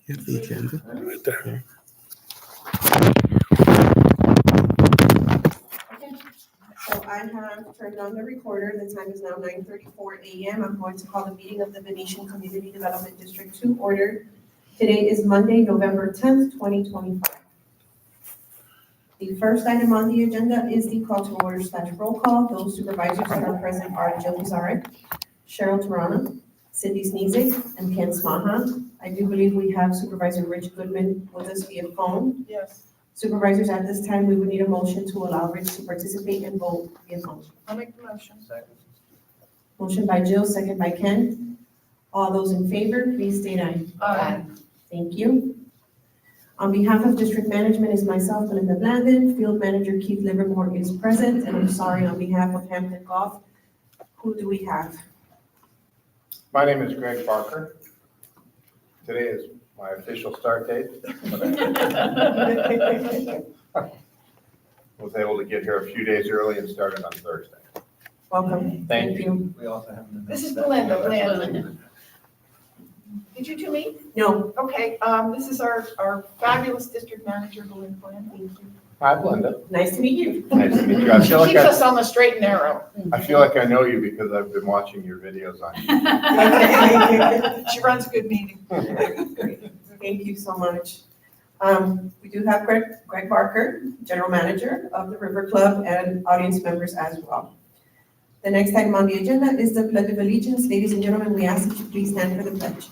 You have the agenda Right there. Okay, so I have turned on the recorder. The time is now 9:34 a.m. I'm going to call the meeting of the Venetian Community Development District to order. Today is Monday, November 10th, 2025. The first item on the agenda is the call to order / roll call. Those supervisors that are present are Jill Pizarro, Cheryl Tarana, Cindy Sneezig, and Ken Smaha. I do believe we have Supervisor Rich Goodman with us via phone. Yes, Supervisors, at this time, we would need a motion to allow Rich to participate and vote via phone. I'll make the motion. Motion by Jill, second by Ken. All those in favor, please state aye. Aye. Thank you. On behalf of District Management is myself, Belinda Blandon. Field Manager Keith Livermore is present, and I'm sorry, on behalf of Hampton Golf, who do we have? My name is Greg Barker. Today is my official start date. Was able to get here a few days early and started on Thursday. Welcome. Thank you. We also have. This is Belinda. Did you two meet? No, Okay, this is our fabulous district manager, Belinda Bland. Thank you. Hi, Belinda. nice to meet you. Nice to meet you. I She feel like keeps us on the straight and narrow. I know you because I've been watching your videos on YouTube. She runs a good meeting. Thank you so much. We do have Greg Barker, General Manager of the River Club, and audience members as well. The next item on the agenda is the Pledge of Allegiance. Ladies and gentlemen, we ask that you please stand for the pledge.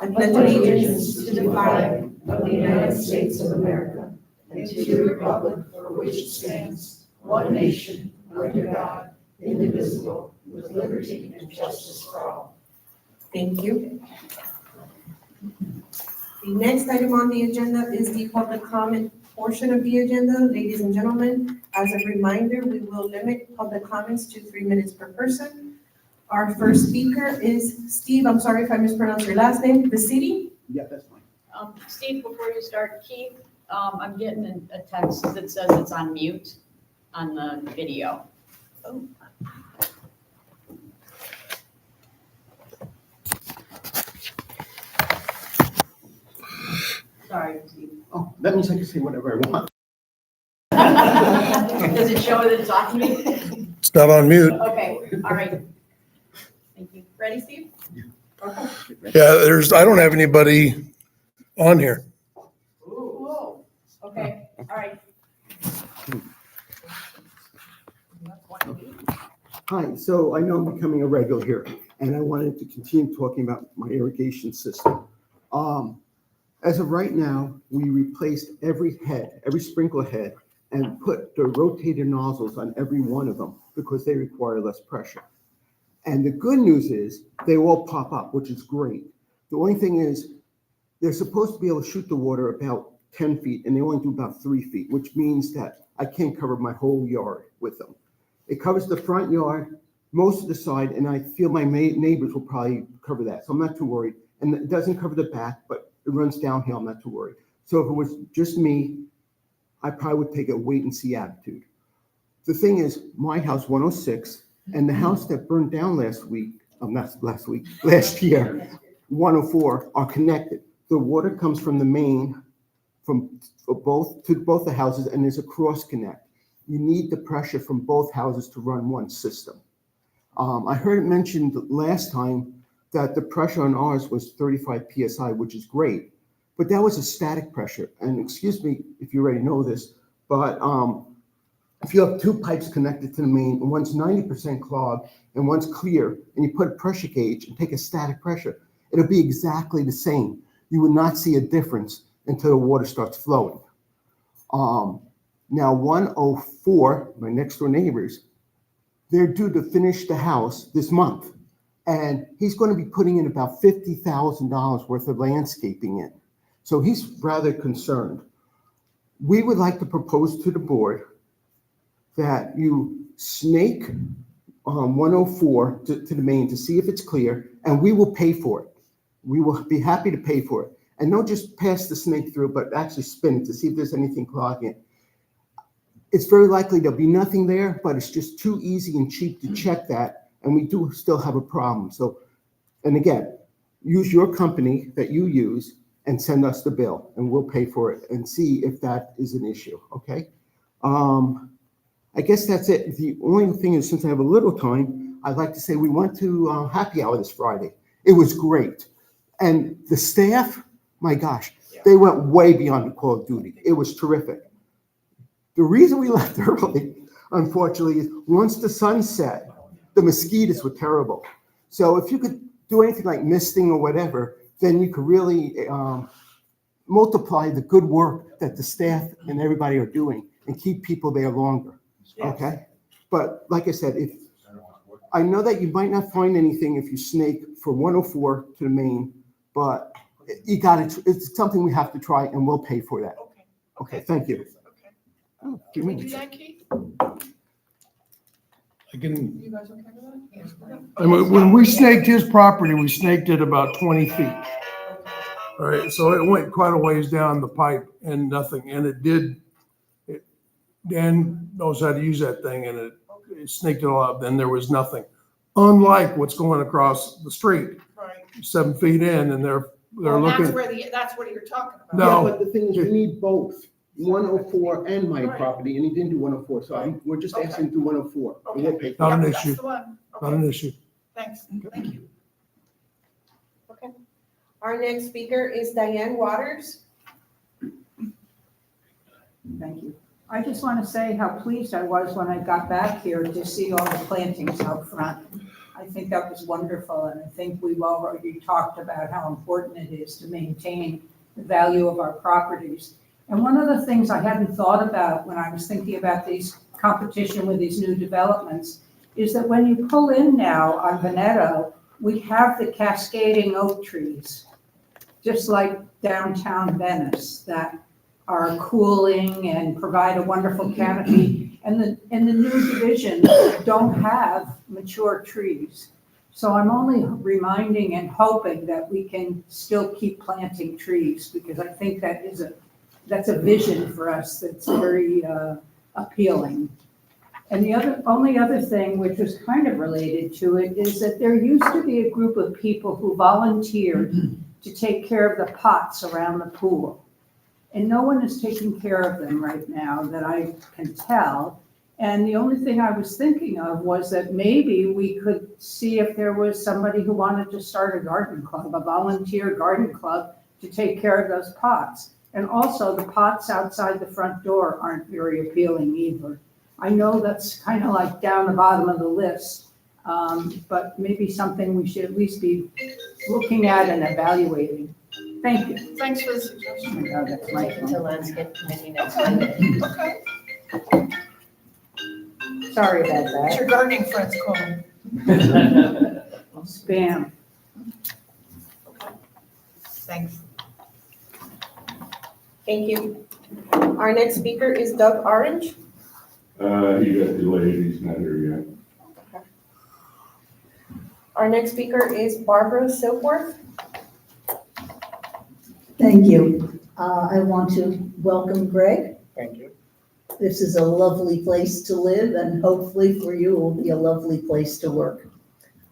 I pledge allegiance to the flag of the United States of America and to the republic for which it stands, one nation, under God, indivisible, with liberty and justice for all. Thank you. The next item on the agenda is the public comment portion of the agenda. Ladies and gentlemen, as a reminder, we will limit public comments to 3 minutes per person. Our first speaker is Steve, I'm sorry if I mispronounced your last name, Vicidi. Yeah, that's fine. Steve, before you start, Keith, I'm getting a text that says it's on mute on the video. Oh. Sorry, Steve. Oh, that means I can say whatever I want. Does it show that it's off mute? It's not on mute. Okay, all right. Thank you. Ready, Steve? Yeah, I don't have anybody on here. Whoa, okay, all right. Hi, so I know I'm becoming a regular here, and I wanted to continue talking about my irrigation system. As of right now, we replaced every sprinkler head, and put the rotated nozzles on every one of them because they require less pressure. And the good news is they all pop up, which is great. The only thing is they're supposed to be able to shoot the water about 10 feet, and they only do about 3 feet, which means that I can't cover my whole yard with them. It covers the front yard, most of the side, and I feel my neighbors will probably cover that, so I'm not too worried. And it doesn't cover the back, but it runs downhill, I'm not too worried. So if it was just me, I probably would take a wait and see attitude. The thing is, my house 106 and the house that burned down last year, 104 are connected. The water comes from the main to both the houses, and there's a cross connect. You need the pressure from both houses to run one system. I heard it mentioned last time that the pressure on ours was 35 PSI, which is great, but that was a static pressure. And excuse me if you already know this, but if you have two pipes connected to the main, and one's 90% clogged and one's clear, and you put a pressure gauge and take a static pressure, it'll be exactly the same. You would not see a difference until the water starts flowing. Now 104, my next door neighbors, they're due to finish the house this month. And he's going to be putting in about $50,000 worth of landscaping in. So he's rather concerned. We would like to propose to the board that you snake 104 to the main to see if it's clear, and we will pay for it. We will be happy to pay for it. And don't just pass the snake through, but actually spin it to see if there's anything clogging it. It's very likely there'll be nothing there, but it's just too easy and cheap to check that, and we do still have a problem. So, and again, use your company that you use and send us the bill, and we'll pay for it and see if that is an issue, okay? I guess that's it. The only thing is, since I have a little time, I'd like to say we went to happy hour this Friday. It was great. And the staff, my gosh, they went way beyond the call of duty. It was terrific. The reason we left early, unfortunately, is once the sun set, the mosquitoes were terrible. So if you could do anything like misting or whatever, then you could really multiply the good work that the staff and everybody are doing and keep people there longer. Okay? But like I said, if I know that you might not find anything if you snake for 104 to the main, but you got it. It's something we have to try, and we'll pay for that. Okay. Okay, thank you. Okay. Oh, Can we do that, Keith? I can, You guys okay with that? Yes. I mean, when we snaked his property, we snaked it about 20 feet. All right, so it went quite a ways down the pipe and nothing, and Dan knows how to use that thing, and it snaked it all out, then there was nothing. Unlike what's going across the street, Right. 7 feet in, and they're Well, looking. that's what you're talking about. No. Yeah, but the thing is, we need both 104 and my Right. property, and he didn't do 104, so we're just asking to do 104. And we'll pay for Not it. an Yep, issue. That's the one. Not an issue. Thanks, thank you. Okay. Our next speaker is Diane Waters. Thank you. I just want to say how pleased I was when I got back here to see all the plantings out front. I think that was wonderful, and I think we've already talked about how important it is to maintain the value of our properties. And one of the things I hadn't thought about when I was thinking about these competition with these new developments is that when you pull in now on Veneto, we have the cascading oak trees, just like downtown Venice, that are cooling and provide a wonderful canopy. And the new divisions don't have mature trees. So I'm only reminding and hoping that we can still keep planting trees, because I think that's a vision for us that's very appealing. And the only other thing, which was kind of related to it, is that there used to be a group of people who volunteered to take care of the pots around the pool. And no one is taking care of them right now that I can tell. And the only thing I was thinking of was that maybe we could see if there was somebody who wanted to start a garden club, a volunteer garden club, to take care of those pots. And also, the pots outside the front door aren't very appealing either. I know that's kind of like down the bottom of the list, but maybe something we should at least be looking at and evaluating. Thank you. Thanks for the Oh suggestion. my God, that's my To phone. landscape committee next Monday. Okay, Sorry about it's that. your gardening friends calling. Spam. Thanks. Thank you. Our next speaker is Doug Orange. He got delayed, he's not here yet. Our next speaker is Barbara Silkworth. Thank you. I want to welcome Greg. Thank you. This is a lovely place to live, and hopefully for you, it will be a lovely place to work.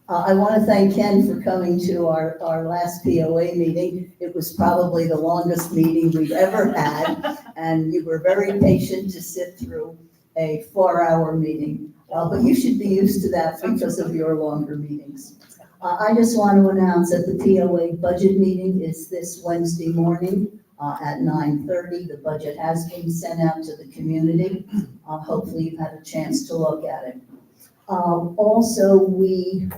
I want to thank Ken for coming to our last POA meeting. It was probably the longest meeting we've ever had, and you were very patient to sit through a 4-hour meeting. But you should be used to that because of your longer meetings. I just want to announce that the POA budget meeting is this Wednesday morning at 9:30. The budget has been sent out to the community. Hopefully you've had a chance to look at it. Also, we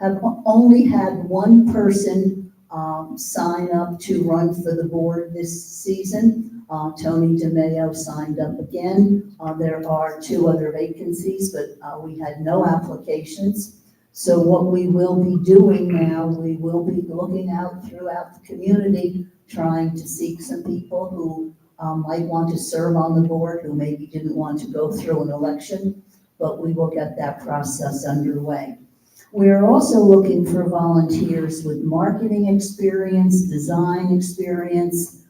have only had one person sign up to run for the board this season. Tony DeMayo signed up again. There are 2 other vacancies, but we had no applications. So what we will be doing now, we will be looking out throughout the community, trying to seek some people who might want to serve on the board, who maybe didn't want to go through an election, but we will get that process underway. We are also looking for volunteers with marketing experience, design experience,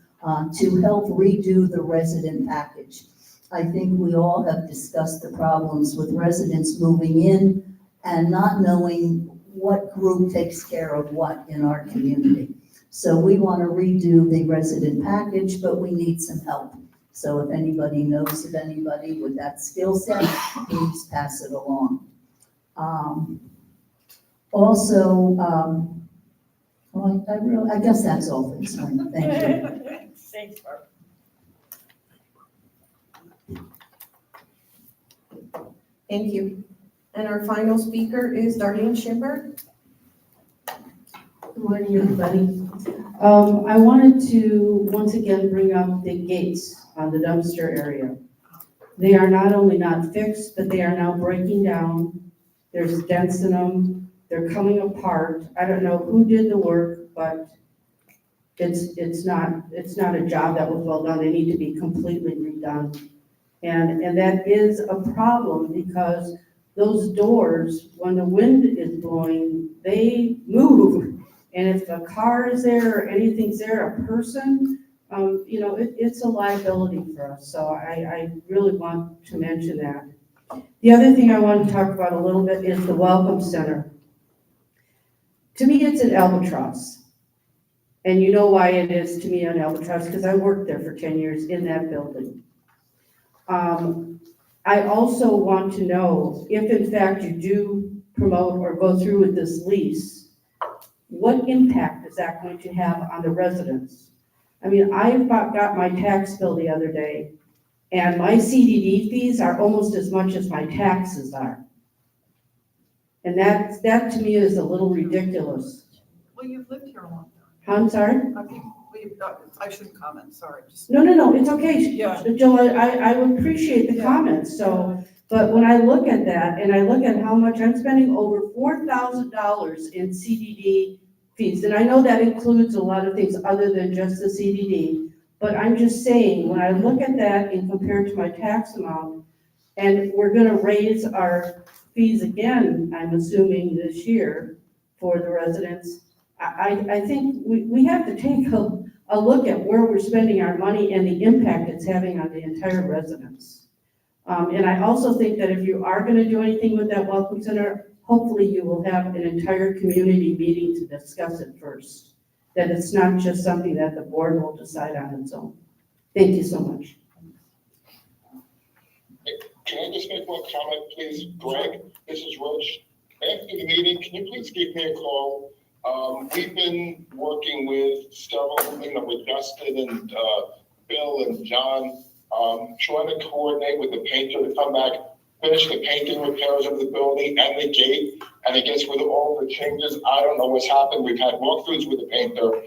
to help redo the resident package. I think we all have discussed the problems with residents moving in and not knowing what group takes care of what in our community. So we want to redo the resident package, but we need some help. So if anybody knows of anybody with that skill set, please pass it along. Well, I guess that's all for this morning. Thank you. Thanks, Barb. Thank you. And our final speaker is Darlene Schimberg. Good morning, everybody. I wanted to once again bring up the gates on the dumpster area. They are not only not fixed, but they are now breaking down. There's dents in them. They're coming apart. I don't know who did the work, but it's not a job that was well done. They need to be completely redone. And that is a problem because those doors, when the wind is blowing, they move. And if a car is there or anything's there, a person, it's a liability for us. So I really want to mention that. The other thing I want to talk about a little bit is the Welcome Center. To me, it's an albatross. And you know why it is to me an albatross, because I worked there for 10 years in that building. I also want to know if in fact you do promote or go through with this lease, what impact is that going to have on the residents? I mean, I got my tax bill the other day, and my CDD fees are almost as much as my taxes are. And that to me is a little ridiculous. Well, you've lived here a long time. I'm sorry? I think I shouldn't comment, sorry. Just No, it's okay. Yeah. Jill, I would appreciate the comments, so, but when I look at that, and I look at how much I'm spending over $4,000 in CDD fees, and I know that includes a lot of things other than just the CDD, but I'm just saying, when I look at that and compare it to my tax amount, and we're gonna raise our fees again, I'm assuming this year, for the residents, I think we have to take a look at where we're spending our money and the impact it's having on the entire residents. And I also think that if you are going to do anything with that Welcome Center, hopefully you will have an entire community meeting to discuss it first. That it's not just something that the board will decide on its own. Thank you so much. Can I just make one comment, please? Greg, this is Rich. After the meeting, can you please give me a call? We've been working with several, with Dustin and Bill and John, trying to coordinate with the painter to come back, finish the painting repairs of the building and the gate. And I guess with all the changes, I don't know what's happened. We've had walkthroughs with the painter,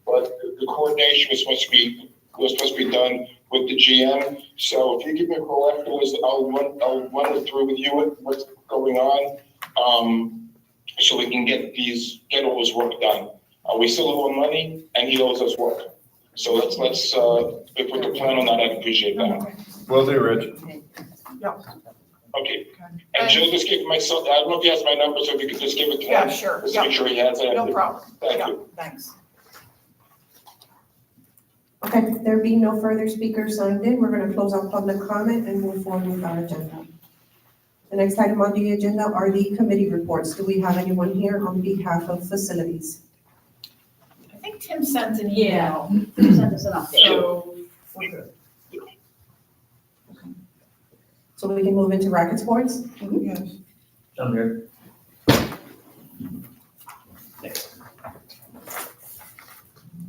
but the coordination was supposed to be done with the GM. So if you give me a call afterwards, I'll run it through with you what's going on. So we can get all this work done. We still owe him money and he owes us work. So let's if we can plan on that, I'd appreciate that. Will do, Rich. Yeah. Okay. And Jill, just give my son, I don't know if he has my number, so if you could just give it to him. Yeah, sure. Just Yeah. make sure he has it. No problem. Thank Yeah, you. thanks. Okay, there being no further speakers signed in, we're going to close out public comment and move forward with our agenda. The next item on the agenda are the committee reports. Do we have anyone here on behalf of facilities? I think Tim sent an Yeah. email, Send us an update. so we're good. So we can move into racket sports? Yes. I'm here.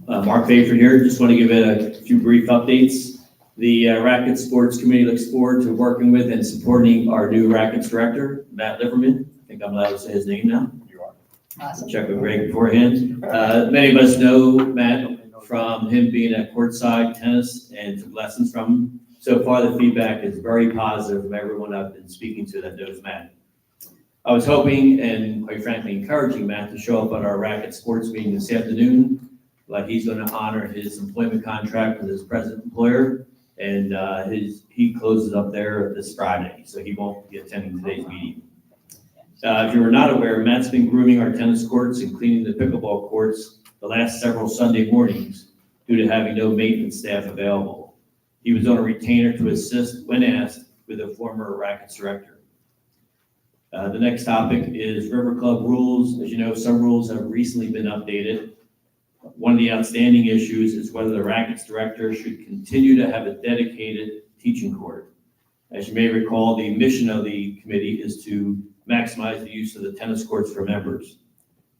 Mark Bayford here. Just want to give a few brief updates. The Racket Sports Committee looks forward to working with and supporting our new Rackets Director, Matt Liverman. I think I'm allowed to say his name now. You are. Awesome. Check with Greg beforehand. Many of us know Matt from him being at courtside tennis and took lessons from him. So far, the feedback is very positive from everyone I've been speaking to that knows Matt. I was hoping and quite frankly encouraging Matt to show up at our Racket Sports meeting this afternoon, like he's going to honor his employment contract with his present employer, and he closes up there this Friday, so he won't be attending today's meeting. If you were not aware, Matt's been grooming our tennis courts and cleaning the pickleball courts the last several Sunday mornings due to having no maintenance staff available. He was on a retainer to assist when asked with a former Rackets director. The next topic is River Club rules. As you know, some rules have recently been updated. One of the outstanding issues is whether the rackets director should continue to have a dedicated teaching court. As you may recall, the mission of the committee is to maximize the use of the tennis courts for members.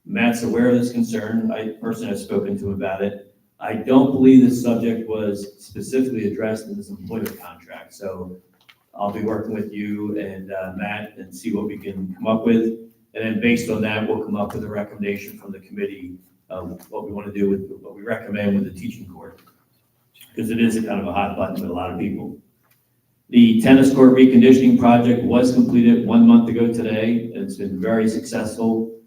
Matt's aware of this concern. I personally have spoken to him about it. I don't believe this subject was specifically addressed in this employment contract. So I'll be working with you and Matt and see what we can come up with. And then based on that, we'll come up with a recommendation from the committee of what we want to do with what we recommend with the teaching court. Because it is kind of a hot button with a lot of people. The tennis court reconditioning project was completed 1 month ago today, and it's been very successful.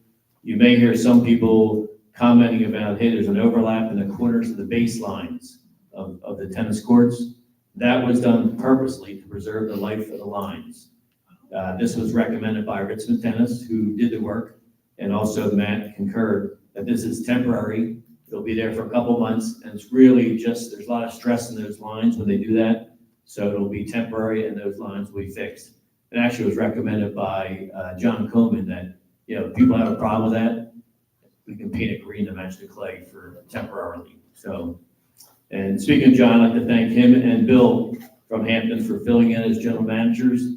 You may hear some people commenting about, hey, there's an overlap in the corners of the baselines of the tennis courts. That was done purposely to preserve the life of the lines. This was recommended by Richmond Tennis, who did the work, and also Matt concurred that this is temporary. It'll be there for a couple months, and it's really just, there's a lot of stress in those lines when they do that. So it'll be temporary, and those lines will be fixed. It actually was recommended by John Coleman that, if people have a problem with that, we can paint it green to match the clay for temporarily. So, and speaking of John, I'd like to thank him and Bill from Hampton for filling in as general managers.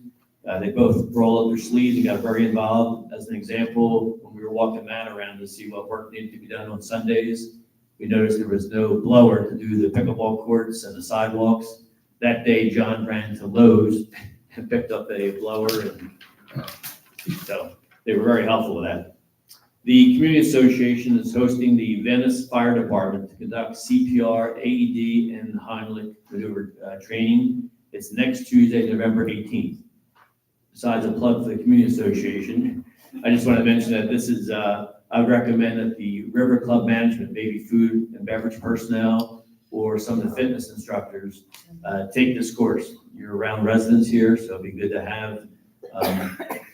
They both roll up their sleeves and got very involved. As an example, when we were walking Matt around to see what work needed to be done on Sundays, we noticed there was no blower to do the pickleball courts and the sidewalks. That day, John ran to Lowe's and picked up a blower, and so they were very helpful with that. The Community Association is hosting the Venice Fire Department to conduct CPR, AED, and Heimlich maneuver training. It's next Tuesday, November 18th. Besides a plug for the Community Association, I just want to mention that this is, I would recommend that the River Club management, maybe food and beverage personnel, or some of the fitness instructors, take this course. You're around residents here, so it'd be good to have.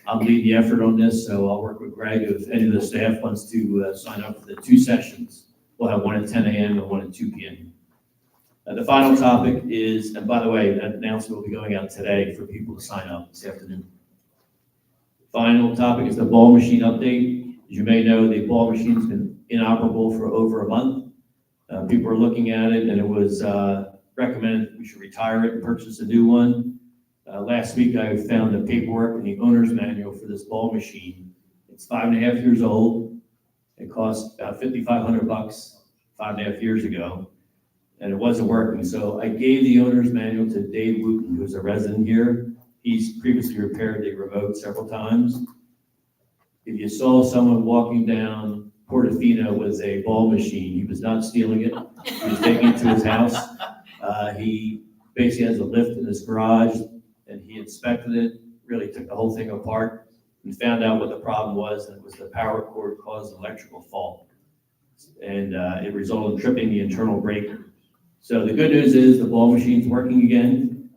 I'm leading the effort on this, so I'll work with Greg if any of the staff wants to sign up for the 2 sessions. We'll have one at 10 a.m. and one at 2 p.m. The final topic is, and by the way, that announcement will be going out today for people to sign up this afternoon. Final topic is the ball machine update. As you may know, the ball machine's been inoperable for over a month. People are looking at it, and it was recommended we should retire it and purchase a new one. Last week, I found the paperwork in the owner's manual for this ball machine. It's 5.5 years old. It cost about $5,500 5.5 years ago, and it wasn't working. So I gave the owner's manual to Dave Wooten, who's a resident here. He's previously repaired the remote several times. If you saw someone walking down Portofino with a ball machine, he was not stealing it. He was taking it to his house. He basically has a lift in his garage, and he inspected it, really took the whole thing apart, and found out what the problem was, and it was the power cord caused an electrical fault. And it resulted in tripping the internal breaker. So the good news is the ball machine's working again.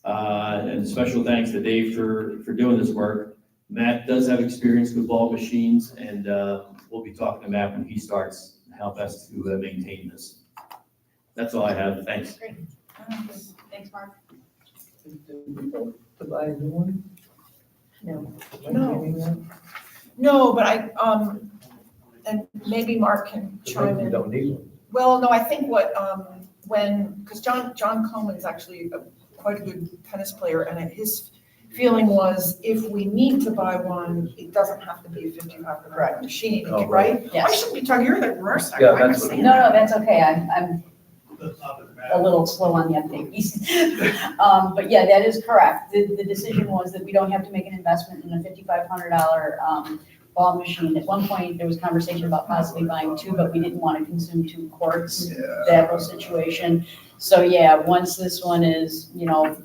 And special thanks to Dave for doing this work. Matt does have experience with ball machines, and we'll be talking about when he starts how best to maintain this. That's all I have. Thanks. Great. Thanks, Mark. To buy a new one? No. No. No, but and maybe Mark can chime You in. don't need one. Well, no, I think because John Coleman's actually quite a good tennis player, and his feeling was if we need to buy one, it doesn't have to be a $5,500 machine, Oh, right? Yes. I shouldn't be talking, you're the reverse. Yeah, I that's was what- saying No, that. that's okay. I'm a little slow on the uptake piece. But yeah, that is correct. The decision was that we don't have to make an investment in a $5,500 ball machine. At one point, there was conversation about possibly buying 2, but we didn't want to consume 2 courts, that whole situation. So yeah, once this one is, no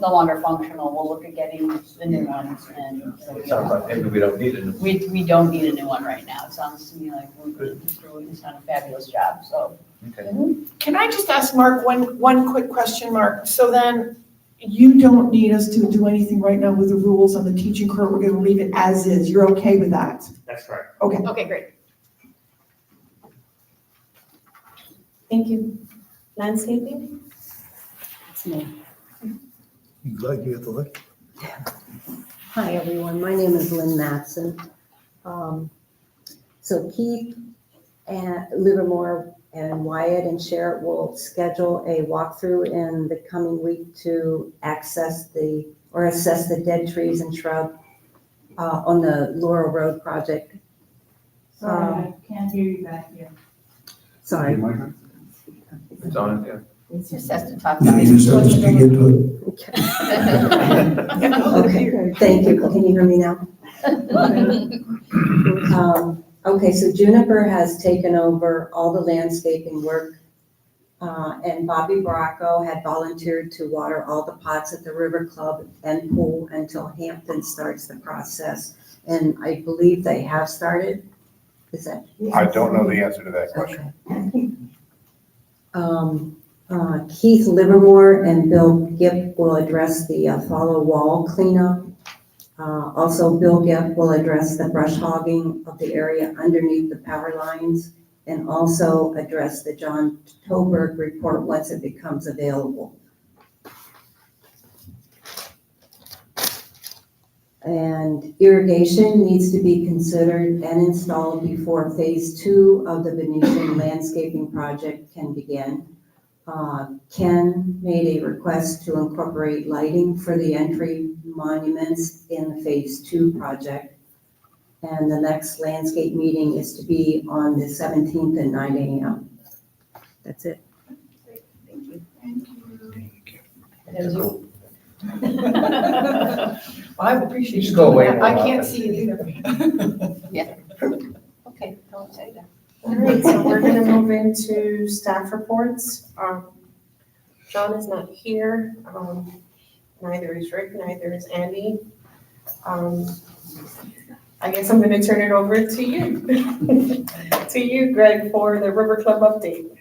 longer functional, we'll look at getting the new one. And It sounds like maybe we don't need it. we don't need a new one right now. It sounds to me like Mr. Wooten's done a fabulous job, so. Okay. Can I just ask Mark one quick question, Mark? So then you don't need us to do anything right now with the rules on the teaching court. We're going to leave it as is. You're okay with that? That's correct. Okay. Okay, great. Thank you. Landscaping? You like me at the lift? Hi, everyone. My name is Lynn Matson. So Keith and Livermore and Wyatt and Sherritt will schedule a walkthrough in the coming week to assess the dead trees and shrub on the Laurel Road project. Sorry, I can't hear you back here. Sorry. It's on, yeah. Just has to talk. You just have to speak into it. Okay, thank you. Can you hear me now? Okay, so Juniper has taken over all the landscaping work, and Bobby Baracco had volunteered to water all the pots at the River Club and pool until Hampton starts the process. And I believe they have started. Is that? I don't know the answer to that question. Okay. Keith Livermore and Bill Gipp will address the follow wall cleanup. Also, Bill Gipp will address the brush hogging of the area underneath the power lines and also address the John Toberg report once it becomes available. And irrigation needs to be considered and installed before phase 2 of the Venetian landscaping project can begin. Ken made a request to incorporate lighting for the entry monuments in the phase 2 project. And the next landscape meeting is to be on the 17th at 9 a.m. That's it. Thank you. Thank you. There's you. I appreciate you. Just go away doing that. more I can't often. see it either. Okay, don't say that. All right, so we're gonna move into staff reports. John is not here. Neither is Rick, neither is Andy. I guess I'm gonna turn it over to you. To you, Greg, for the River Club update,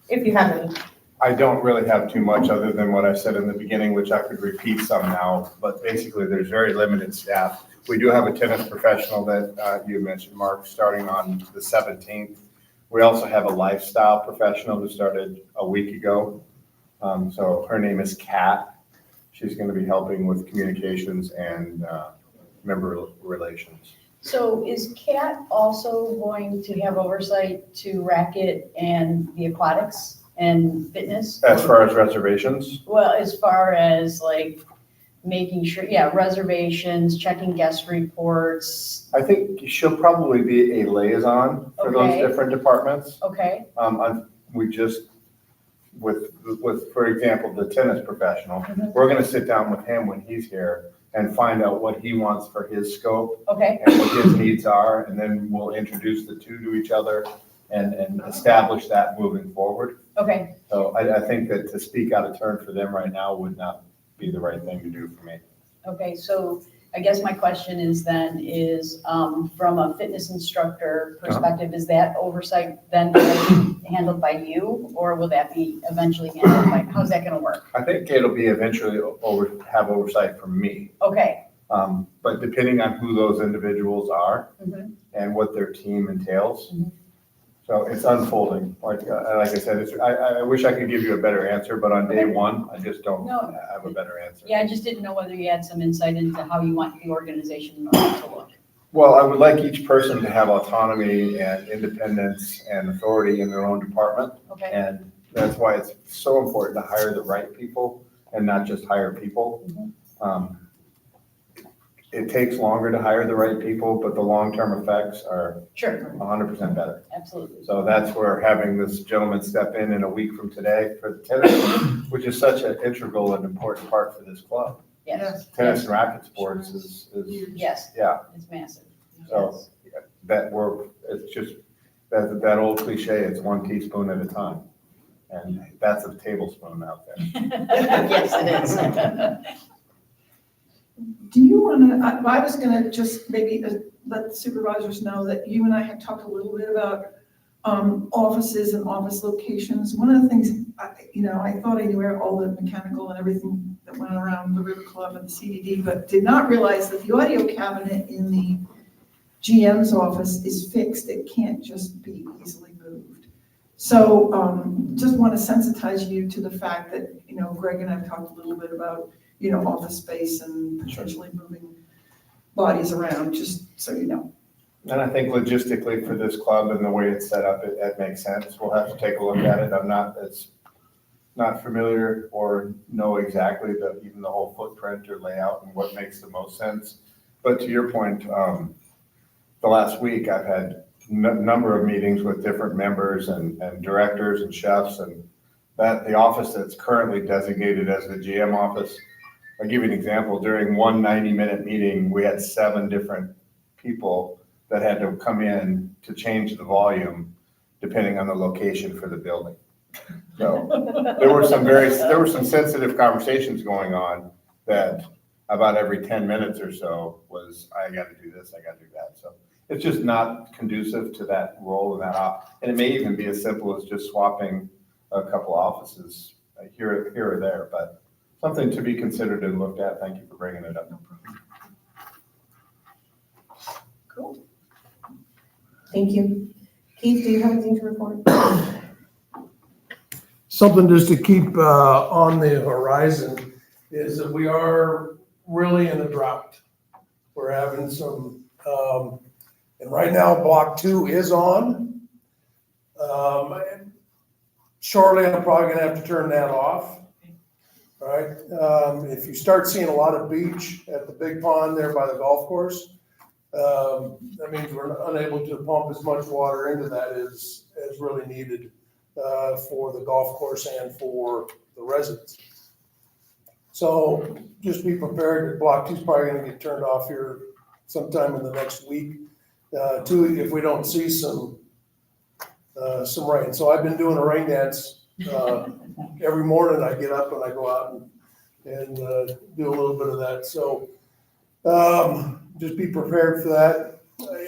if you have any. I don't really have too much other than what I said in the beginning, which I could repeat some now, but basically there's very limited staff. We do have a tennis professional that you mentioned, Mark, starting on the 17th. We also have a lifestyle professional who started a week ago. So her name is Kat. She's going to be helping with communications and member relations. So is Kat also going to have oversight to racket and the aquatics and fitness? As far as reservations? Well, as far as like making sure, yeah, reservations, checking guest reports. I think she'll probably be a liaison for those Okay. different departments. Okay, We just, with, for example, the tennis professional, we're gonna sit down with him when he's here and find out what he wants for his scope okay, and what his needs are, and then we'll introduce the two to each other and establish that moving forward. okay. So I think that to speak out of turn for them right now would not be the right thing to do for me. Okay, so I guess my question is then from a fitness instructor perspective, is that oversight then handled by you, or will that be eventually handled by, how's that gonna work? I think it'll be eventually have oversight from me. Okay. But depending on who those individuals are Mhm. and what their team entails. Mhm. So it's unfolding. Like I said, I wish I could give you a better answer, but on day one, I just don't No. have a better answer. Yeah, I just didn't know whether you had some insight into how you want the organization to look. Well, I would like each person to have autonomy and independence and authority in their own department. Okay, And that's why it's so important to hire the right people and not just hire people. It takes longer to hire the right people, but the long-term effects are sure, 100% better. absolutely. So that's where having this gentleman step in a week from today for the tennis, which is such an integral and important part for this club. Yes, Tennis and racket sports is, yes, yeah, it's massive. so it's just, that old cliche, it's one teaspoon at a time. And that's a tablespoon out there. Yes, it is. Do you want to, I was going to just maybe let the supervisors know that you and I had talked a little bit about offices and office locations. One of the things, I thought I knew all the mechanical and everything that went around the River Club and the CDD, but did not realize that the audio cabinet in the GM's office is fixed. It can't just be easily moved. So just want to sensitize you to the fact that, Greg and I have talked a little bit about, office space and potentially moving bodies around, just so you know. And I think logistically for this club and the way it's set up, it makes sense. We'll have to take a look at it. I'm not as not familiar or know exactly even the whole footprint or layout and what makes the most sense. But to your point, the last week I've had number of meetings with different members and directors and chefs, and that the office that's currently designated as the GM office, I'll give you an example. During one 90-minute meeting, we had 7 different people that had to come in to change the volume depending on the location for the building. So there were some sensitive conversations going on that about every 10 minutes or so was, I got to do this, I got to do that. So it's just not conducive to that role and and it may even be as simple as just swapping a couple offices here or there, but something to be considered and looked at. Thank you for bringing it up. Cool. Thank you. Keith, do you have anything to report? Something just to keep on the horizon is that we are really in a drought. We're having some, and right now block 2 is on. Shortly, I'm probably gonna have to turn that off. All right, if you start seeing a lot of beach at the big pond there by the golf course, that means we're unable to pump as much water into that as really needed for the golf course and for the residents. So just be prepared that block 2 is probably gonna get turned off here sometime in the next week. 2, if we don't see some rain. So I've been doing a rain dance every morning. I get up and I go out and do a little bit of that. So just be prepared for that.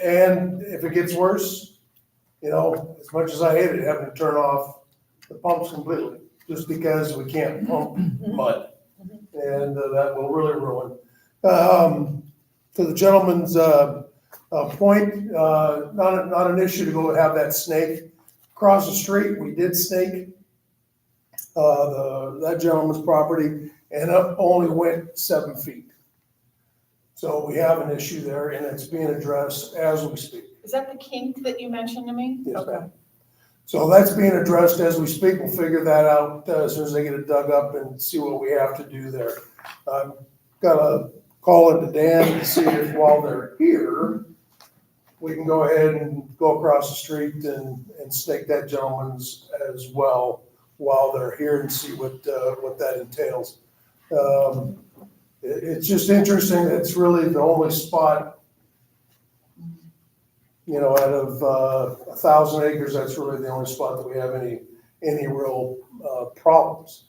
And if it gets worse, you know, as much as I hate it, having to turn off the pumps completely, just because we can't pump mud. And that will really ruin. To the gentleman's point, not an issue to go have that snake across the street. We did snake that gentleman's property, and it only went 7 feet. So we have an issue there, and it's being addressed as we speak. Is that the kink that you mentioned to me? Yes, Okay. ma'am. So that's being addressed as we speak. We'll figure that out as soon as they get it dug up and see what we have to do there. Got to call into Dan to see if while they're here, we can go ahead and go across the street and snake that gentleman's as well while they're here and see what that entails. It's just interesting. It's really the only spot, you know, out of 1,000 acres, that's really the only spot that we have any real problems.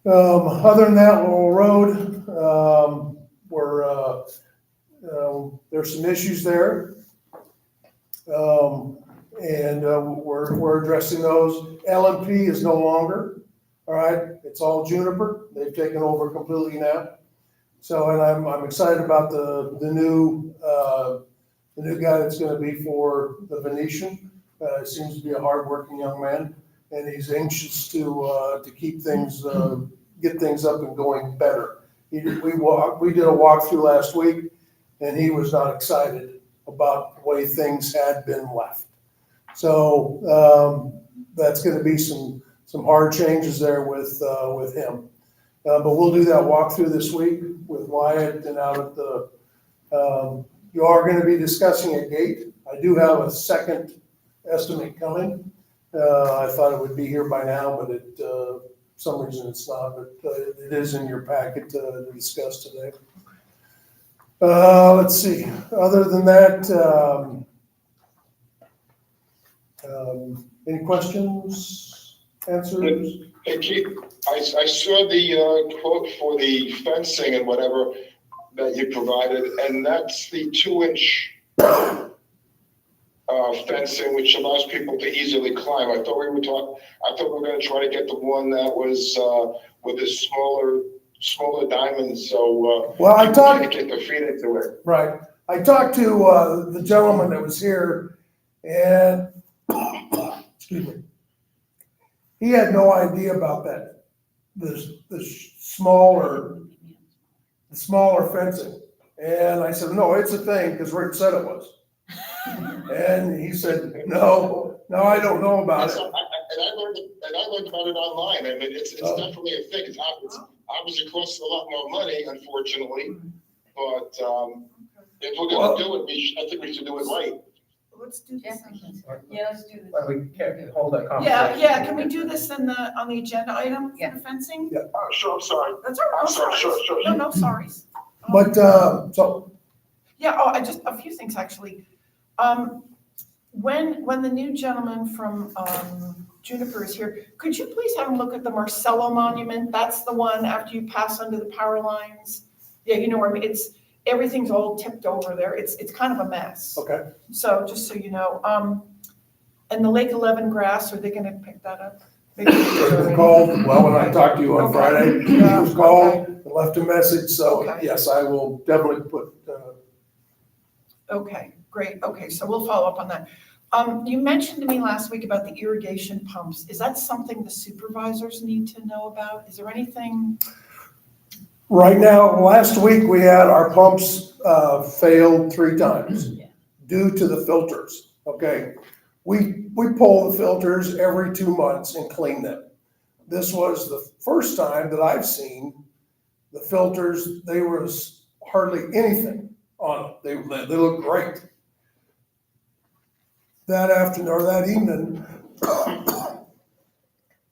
Other than that, Laurel Road, there's some issues there. And we're addressing those. LMP is no longer, all right? It's all Juniper. They've taken over completely now. So, and I'm excited about the new guy that's going to be for the Venetian. Seems to be a hardworking young man, and he's anxious to keep things, get things up and going better. We did a walkthrough last week, and he was not excited about the way things had been left. So that's going to be some hard changes there with him. But we'll do that walkthrough this week with Wyatt and out at the. You are going to be discussing a gate. I do have a second estimate coming. I thought it would be here by now, but for some reason it's not. But it is in your packet to discuss today. Let's see. Other than that, any questions, answers? Hey, Keith, I saw the quote for the fencing and whatever that you provided, and that's the 2-inch fencing, which allows people to easily climb. I thought we were going to try to get the one that was with the smaller diamonds, so well, I talked to get their feet into it. Right. I talked to the gentleman that was here, and excuse me, he had no idea about that. The smaller fencing, And I said, no, it's a thing, because Rick said it was. And he said, no, I don't know about it. And I learned about it online. I mean, it's definitely a thing. It's obviously costs a lot more money, unfortunately. But if we're gonna do it, I think we should do it right. Let's do this. Yeah, let's do this. Well, we can't hold that conversation. Yeah, can we do this on the agenda item for the fencing? Yeah. Sure, I'm sorry. That's all right, no Sure, sorries. sure. No sorries. But, so, Yeah, I just, a few things actually. When the new gentleman from Juniper is here, could you please have him look at the Marcello Monument? That's the one after you pass under the power lines. Yeah, you know where I mean, everything's all tipped over there. It's kind of a mess. okay. So just so you know, and the Lake 11 grass, are they gonna pick that up? Maybe He called, well, when I talked to you on Okay. Friday, he was called and left a message, so Okay. yes, I will definitely put, Okay, great. Okay, so we'll follow up on that. You mentioned to me last week about the irrigation pumps. Is that something the supervisors need to know about? Is there anything? right now, last week we had our pumps, failed 3 times due to the filters, okay? We pull the filters every 2 months and clean them. This was the first time that I've seen the filters, there was hardly anything on them. They look great. That afternoon, or that evening,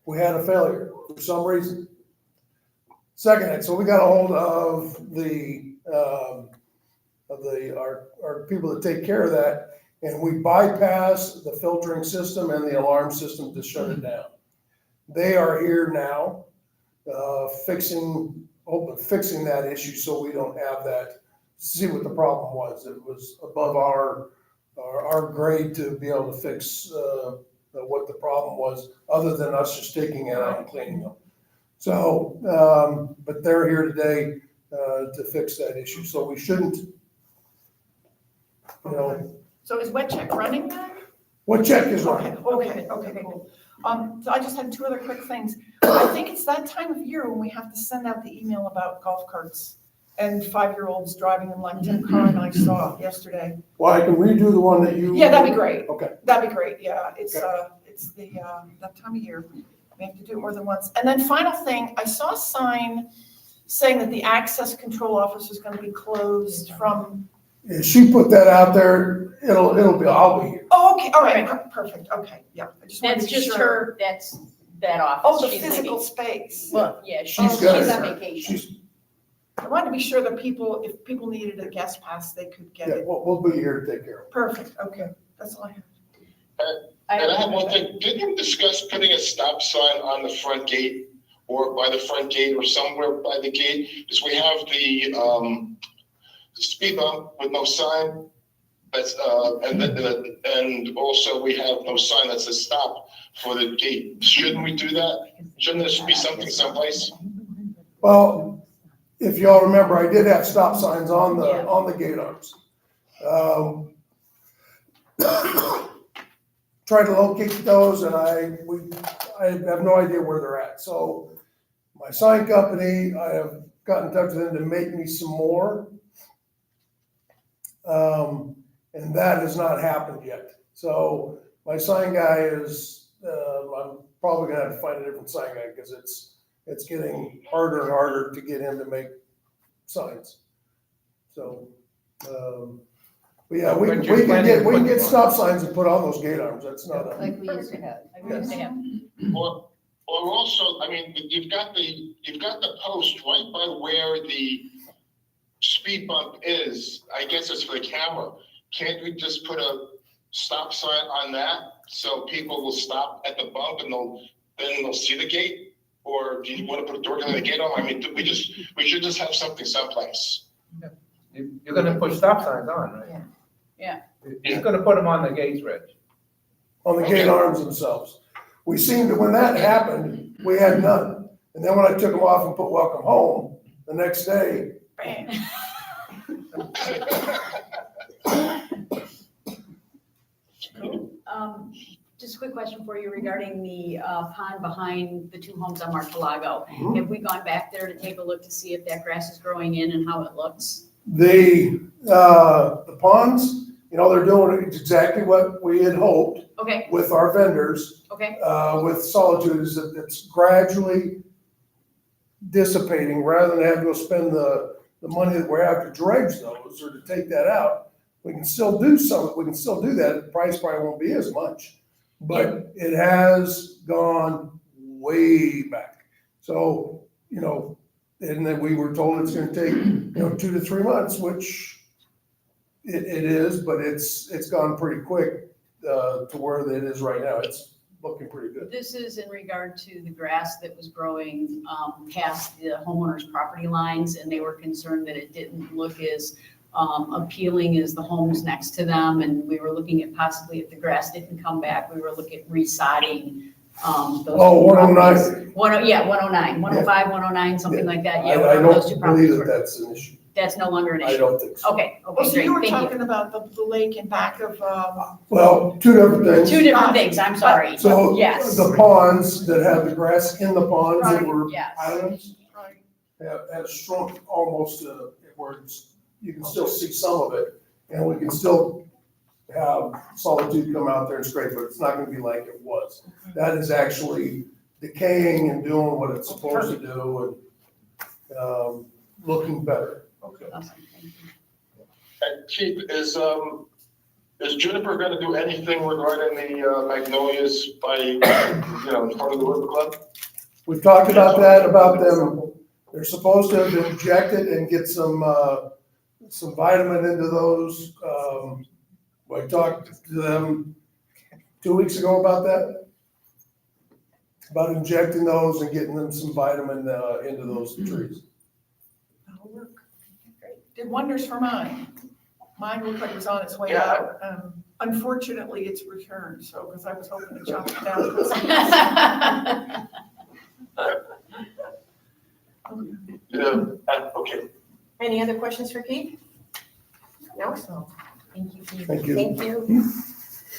we had a failure for some reason. Second, so we got a hold of our people that take care of that, and we bypassed the filtering system and the alarm system to shut it down. They are here now, fixing that issue so we don't have that. See what the problem was. It was above our grade to be able to fix what the problem was, other than us just taking it out and cleaning them. So, but they're here today to fix that issue. So we shouldn't, you know. So is Wet Check running then? What check is running? Okay, cool. So I just had 2 other quick things. I think it's that time of year when we have to send out the email about golf carts and 5-year-olds driving them like Tim Carr and I saw yesterday. Well, I can redo the one that you. Yeah, that'd be great. Okay. That'd be great, yeah. It's Okay. that time of year. We have to do it more than once. And then final thing, I saw a sign saying that the access control office is gonna be closed from. If she put that out there, I'll be here. Oh, okay, all right, perfect, okay, yeah. I just wanted to That's be just sure. her, that's that office. Oh, the She's physical leaving. space. Well, yeah, She's she's got on it. vacation. I wanted to be sure that if people needed a guest pass, they could get Yeah, it. we'll be here to take care of it. Perfect, okay, that's all I have. And I have one thing, didn't you discuss putting a stop sign on the front gate or by the front gate or somewhere by the gate? Because we have the speed bump with no sign. That's, and also we have no sign that says stop for the gate. Shouldn't we do that? Shouldn't there be something someplace? Well, if y'all remember, I did have stop signs on the gate arms. Tried to locate those and I have no idea where they're at. So my sign company, I have got in touch with them to make me some more. And that has not happened yet. So my sign guy is, I'm probably gonna have to find a different sign guy because it's getting harder and harder to get him to make signs. So, but yeah, we can get stop signs and put on those gate arms. That's not a. Like we used to have. Or also, I mean, you've got the post right by where the speed bump is. I guess it's for the camera. Can't we just put a stop sign on that so people will stop at the bump and they'll see the gate? Or do you want to put a door on the gate on? I mean, we should just have something someplace. You're gonna put stop signs on, right? Yeah. You're gonna put them on the gates, Rich. On the gate arms themselves. We seemed to, when that happened, we had none. And then when I took them off and put welcome home, the next day. Bam. Just a quick question for you regarding the pond behind the 2 homes on Martelago. Mhm. Have we gone back there to take a look to see if that grass is growing in and how it looks? The ponds, you know, they're doing exactly what we had hoped Okay, with our vendors, okay, with Solitude, is that it's gradually dissipating, rather than have to go spend the money that we have to dredge those or to take that out. We can still do we can still do that, the price probably won't be as much, but it has gone way back. So, you know, and then we were told it's gonna take, 2 to 3 months, which it is, but it's gone pretty quick, to where it is right now. It's looking pretty good. this is in regard to the grass that was growing past the homeowner's property lines, and they were concerned that it didn't look as appealing as the homes next to them, and we were looking at possibly, if the grass didn't come back, we were looking at resodding those. Oh, 109. 109, 105, 109, something like that, yeah. I whatever those two don't properties believe that were. that's an issue. That's no longer an I issue. don't think so. Okay, Oh, okay, so you were great, thank you. talking about the lake in back of, Well, two different things. Two different things, I'm sorry. So Yes. the ponds that have the grass in the ponds that were Yes. islands right, have shrunk almost to where you can still see some of it. And we can still have Solitude come out there and scrape, but it's not gonna be like it was. That is actually decaying and doing what it's supposed to do and, looking better. okay. Awesome, thank you. And Chief, is Juniper gonna do anything regarding the magnolias by, in front of the River Club? We've talked about that, about them, they're supposed to have been injected and get some vitamin into those. I talked to them 2 weeks ago about that. About injecting those and getting them some vitamin into those trees. That'll work. Great. Did wonders for mine. Mine looked like it was on its way Yeah. out. Unfortunately, it's returned, so, because I was hoping to chop it down. Yeah, okay. Any other questions for Keith? No? Thank you. Keith. Thank you. Thank you.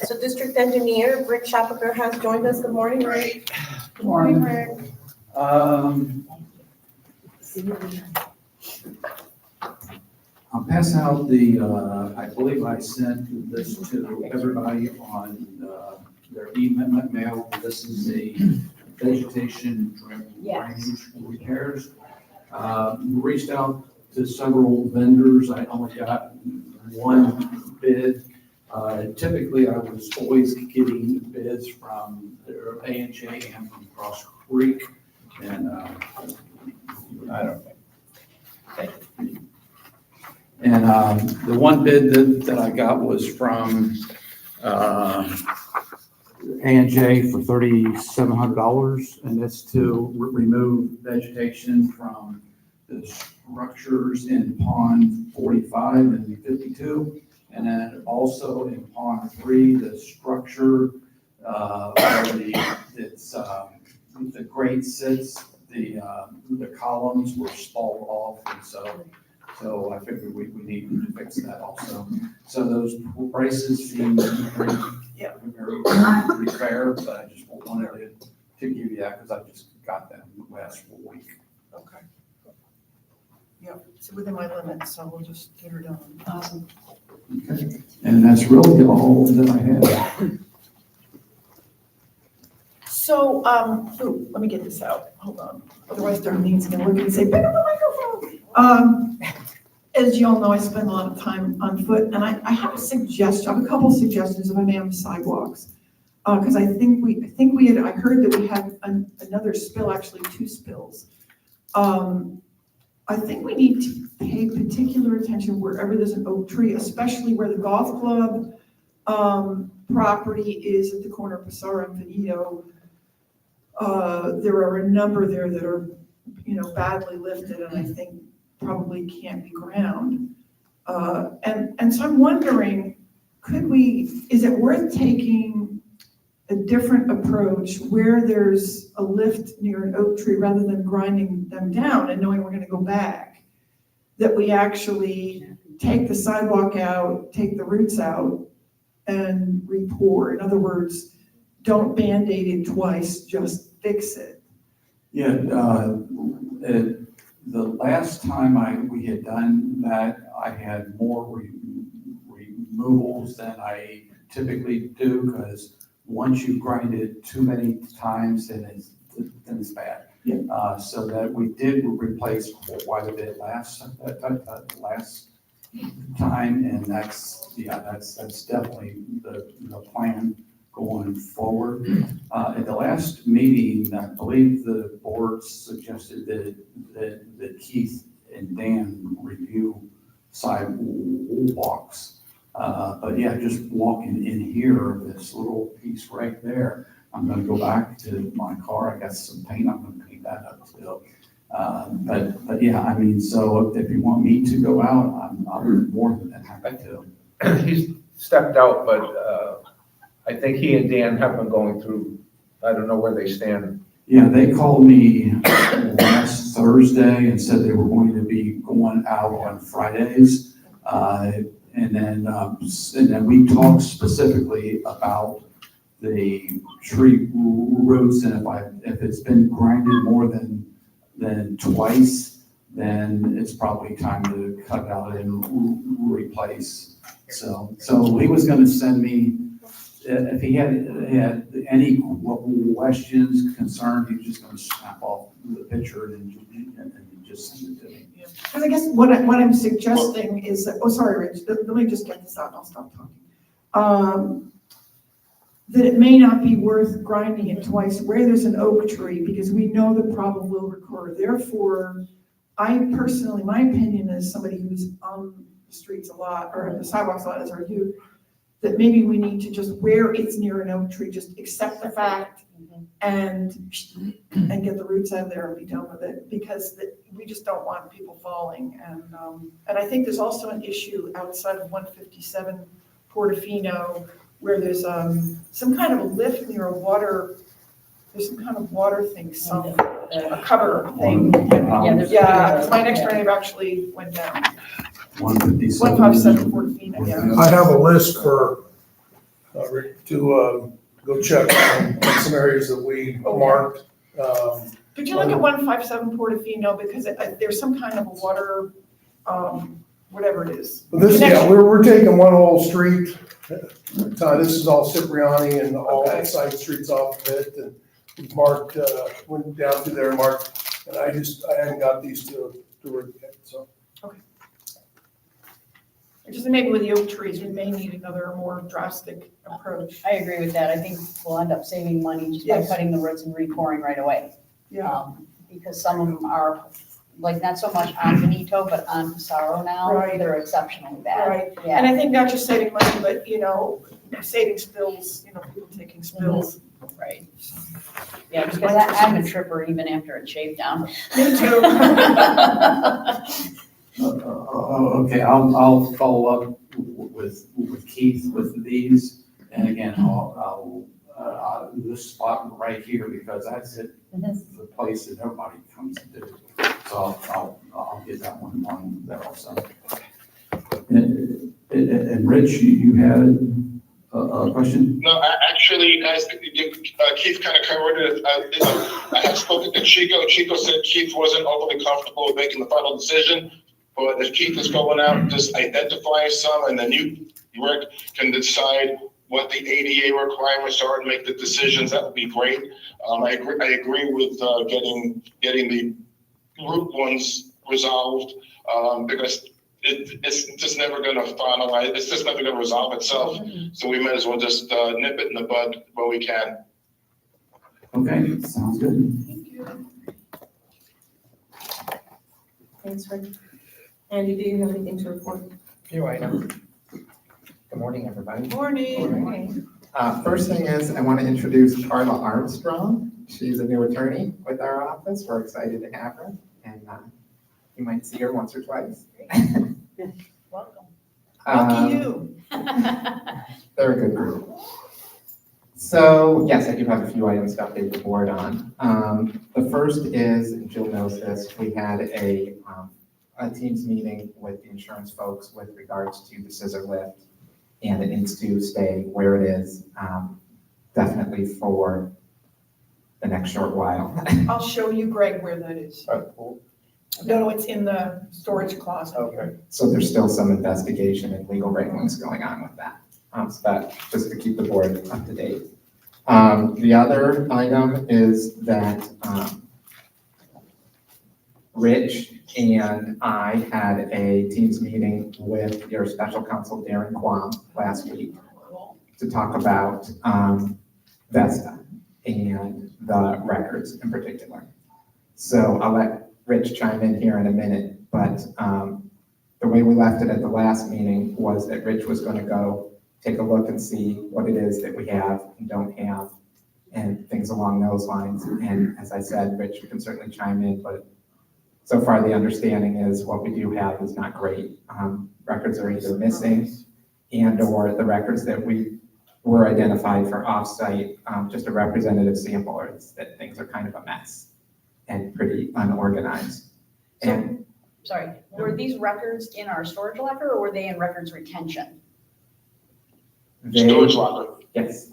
So District Engineer Rick Schapper has joined us. Good morning, Rick. Good morning, Rick. I'll pass out I believe I sent this to everybody on their email. This is the vegetation drainage repairs. Reached out to several vendors. I only got one bid. Typically, I was always getting bids from A&J and from Cross Creek, and I don't think. And the one bid that I got was from A&J for $3,700, and that's to remove vegetation from the structures in pond 45 and 52. And then also in pond 3, the structure where the grate sits, the columns were spalled off, and so I figured we need to fix that also. So those prices seem very fair, but I just wanted to give you that because I just got them last week. Okay. Yeah, it's within my limits, so we'll just get her done. Awesome. Okay. And that's really all that I have. So, let me get this out. Hold on. Otherwise, Darlene's gonna look and say, pick up the microphone. As you all know, I spend a lot of time on foot, and I have a suggestion, I have a couple suggestions, if I may, on the sidewalks. Because I heard that we had another spill, actually 2 spills. I think we need to pay particular attention wherever there's an oak tree, especially where the golf club property is at the corner of Passaro and Veneto. There are a number there that are, badly lifted, and I think probably can't be ground. And so I'm wondering, is it worth taking a different approach where there's a lift near an oak tree rather than grinding them down and knowing we're gonna go back? That we actually take the sidewalk out, take the roots out, and re-pour. In other words, don't Band-Aid it twice, just fix it. Yeah, the last time we had done that, I had more removals than I typically do, because once you grind it too many times, then it's bad. So that we did replace quite a bit last time, and that's definitely the plan going forward. At the last meeting, I believe the board suggested that Keith and Dan review sidewalks. But yeah, just walking in here, this little piece right there, I'm gonna go back to my car. I got some paint, I'm gonna paint that up still. But yeah, I mean, so if you want me to go out, I'm more than happy to. He's stepped out, but I think he and Dan have been going through, I don't know where they stand. Yeah, they called me last Thursday and said they were going to be going out on Fridays. And then we talked specifically about the tree roots, and if it's been grinded more than twice, then it's probably time to cut out and replace. So he was gonna send me, if he had any questions, concerns, he was just gonna snap off the picture and just send it to me. Because I guess what I'm suggesting is that, oh, sorry, Rich, let me just get this out and I'll stop talking. That it may not be worth grinding it twice where there's an oak tree, because we know the problem will recur. Therefore, I personally, my opinion is somebody who's on the streets a lot, or the sidewalks a lot, as are you, that maybe we need to just, where it's near an oak tree, just accept the fact and get the roots out of there and be done with it, because we just don't want people falling. And I think there's also an issue outside of 157 Portofino, where there's some kind of a lift near a water, there's some kind of water thing, a cover thing. Yeah, my next door neighbor actually went down. 157 Portofino, yeah. I have a list for, to go check on some areas that we marked. Could you look at 157 Portofino, because there's some kind of a water, whatever it is. This, yeah, we're taking one whole street. This is all Cipriani and all the side streets off of it, and we marked, went down through there, marked, and I hadn't got these to work yet, so. Okay. Just maybe with the oak trees, we may need another more drastic approach. I agree with that. I think we'll end up saving money just by cutting the roots and re-pouring right away. Yeah. Because some of them are, like, not so much on Benito, but on Pissarro now. Right. They're exceptionally bad. Right. Yeah. And I think not just saving money, but, saving spills, people taking spills. Right. Yeah, because I'm a tripper even after it's shaved down. Me too. Okay, I'll follow up with Keith with these, and again, I'll this spot right here, because that's it, the place that everybody comes to do. So I'll get that one on there also. And Rich, you had a question? No, actually, guys, Keith kind of covered it. I had spoken to Chico. Chico said Keith wasn't overly comfortable with making the final decision. But if Keith is going out, just identify some, and then you, Rick, can decide what the ADA requirements are and make the decisions. That would be great. I agree with getting the root ones resolved, because it's just never going to finalize. It's just never going to resolve itself. So we might as well just nip it in the bud where we can. Okay, sounds good. Thank you. Thanks, Rick. Andy, do you have anything to report? Few items. Good morning, everybody. Morning. First thing is, I want to introduce Carla Armstrong. She's a new attorney with our office. We're excited to have her, and you might see her once or twice. Welcome. Lucky you. They're a good group. So, yes, I do have a few items to update the board on. The first is, and Jill knows this, we had a team's meeting with the insurance folks with regards to the scissor lift, and it needs to stay where it is, definitely for the next short while. I'll show you, Greg, where that is. No, it's in the storage closet. Okay. So there's still some investigation and legal wranglings going on with that. So that, just to keep the board up to date. The other item is that, Rich and I had a Teams meeting with your special counsel, Darren Quam, last week to talk about, Vesta and the records in particular. So I'll let Rich chime in here in a minute, but, the way we left it at the last meeting was that Rich was gonna go take a look and see what it is that we have and don't have, and things along those lines. And as I said, Rich can certainly chime in, but so far the understanding is what we do have is not great. Records are either missing and/or the records that we were identified for offsite, just a representative sample, or it's that things are kind of a mess and pretty unorganized. And Sorry, were these records in our storage locker or were they in records retention? Storage locker. Yes.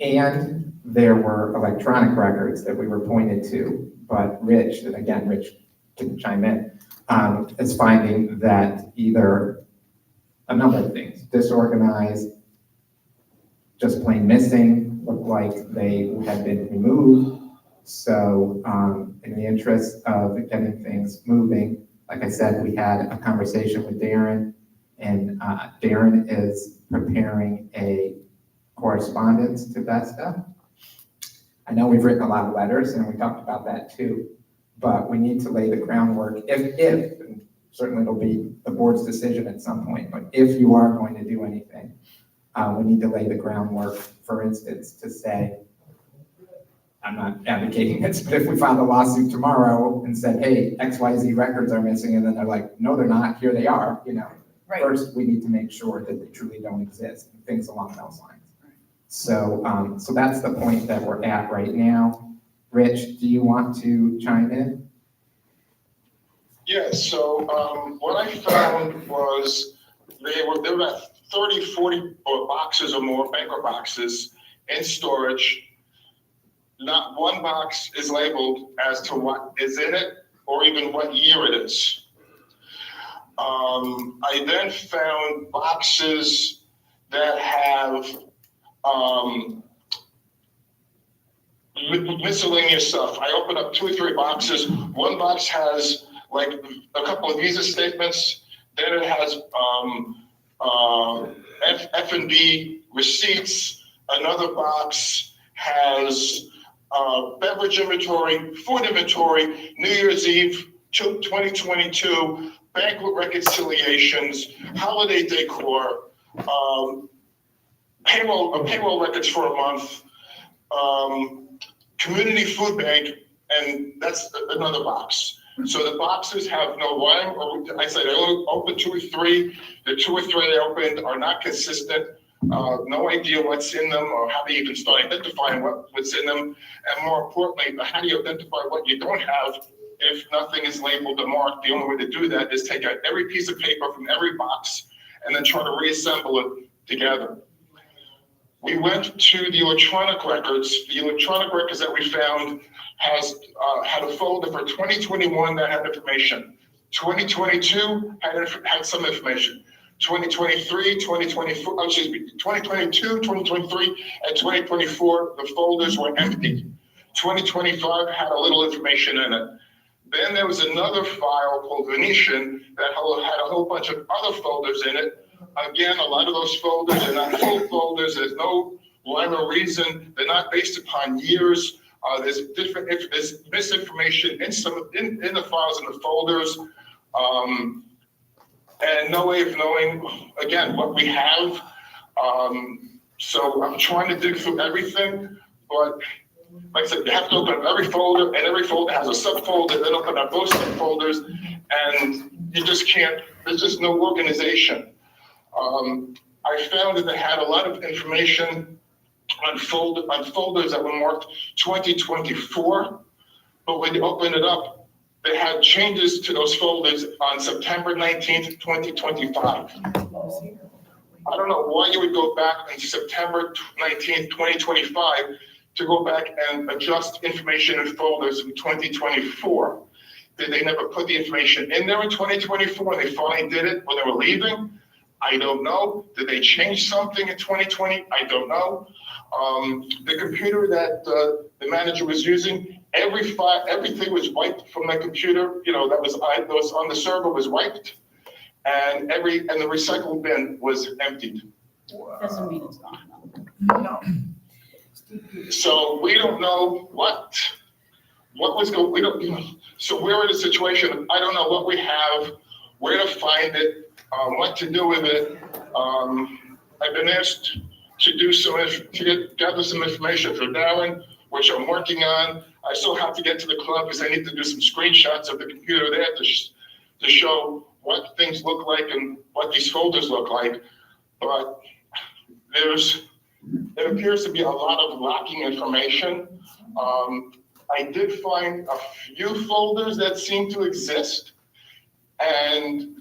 And there were electronic records that we were pointed to, but Rich, and again, Rich can chime in, is finding that either a number of things, disorganized, just plain missing, look like they had been removed. So in the interest of getting things moving, like I said, we had a conversation with Darren, and Darren is preparing a correspondence to Vesta. I know we've written a lot of letters, and we talked about that too, but we need to lay the groundwork if, and certainly it'll be the board's decision at some point, but if you are going to do anything, we need to lay the groundwork, for instance, to say, I'm not advocating this, but if we filed a lawsuit tomorrow and said, hey, XYZ records are missing, and then they're like, no, they're not, here they are, you know. Right. First, we need to make sure that they truly don't exist, and things along those lines. So, so that's the point that we're at right now. Rich, do you want to chime in? Yeah, so what I found was there were about 30, 40 boxes or more, banker boxes in storage. Not one box is labeled as to what is in it or even what year it is. I then found boxes that have miscellaneous stuff. I opened up 2 or 3 boxes. One box has like a couple of visa statements. Then it has F&B receipts. Another box has beverage inventory, food inventory, New Year's Eve 2022, banquet reconciliations, holiday decor, payroll records for a month, community food bank, and that's another box. So the boxes have no rhyme, or I said I only opened 2 or 3. The 2 or 3 I opened are not consistent. No idea what's in them or how they even start identifying what's in them. And more importantly, how do you identify what you don't have if nothing is labeled or marked? The only way to do that is take out every piece of paper from every box and then try to reassemble it together. We went to the electronic records. The electronic records that we found had a folder for 2021 that had information. 2022 had some information. 2023, 2024, 2022, 2023, and 2024, the folders were empty. 2025 had a little information in it. Then there was another file called Venetian that had a whole bunch of other folders in it. Again, a lot of those folders are not full folders. There's no rhyme or reason. They're not based upon years. There's misinformation in the files in the folders. And no way of knowing, again, what we have. So I'm trying to dig through everything, but like I said, you have to open up every folder, and every folder has a subfolder, then open up those subfolders, and you just can't, there's just no organization. I found that they had a lot of information on folders that were marked 2024, but when you open it up, they had changes to those folders on September 19th, 2025. I don't know why you would go back on September 19th, 2025 to go back and adjust information in folders from 2024. Did they never put the information in there in 2024 and they finally did it when they were leaving? I don't know. Did they change something in 2020? I don't know. The computer that the manager was using, everything was wiped from the computer, that was on the server was wiped. And the recycle bin was emptied. Doesn't mean it's gone. No. So we don't know what was going, we don't, so we're in a situation, I don't know what we have, where to find it, what to do with it. I've been asked to gather some information for Darren, which I'm working on. I still have to get to the club because I need to do some screenshots of the computer there to show what things look like and what these folders look like. But there appears to be a lot of lacking information. I did find a few folders that seem to exist. And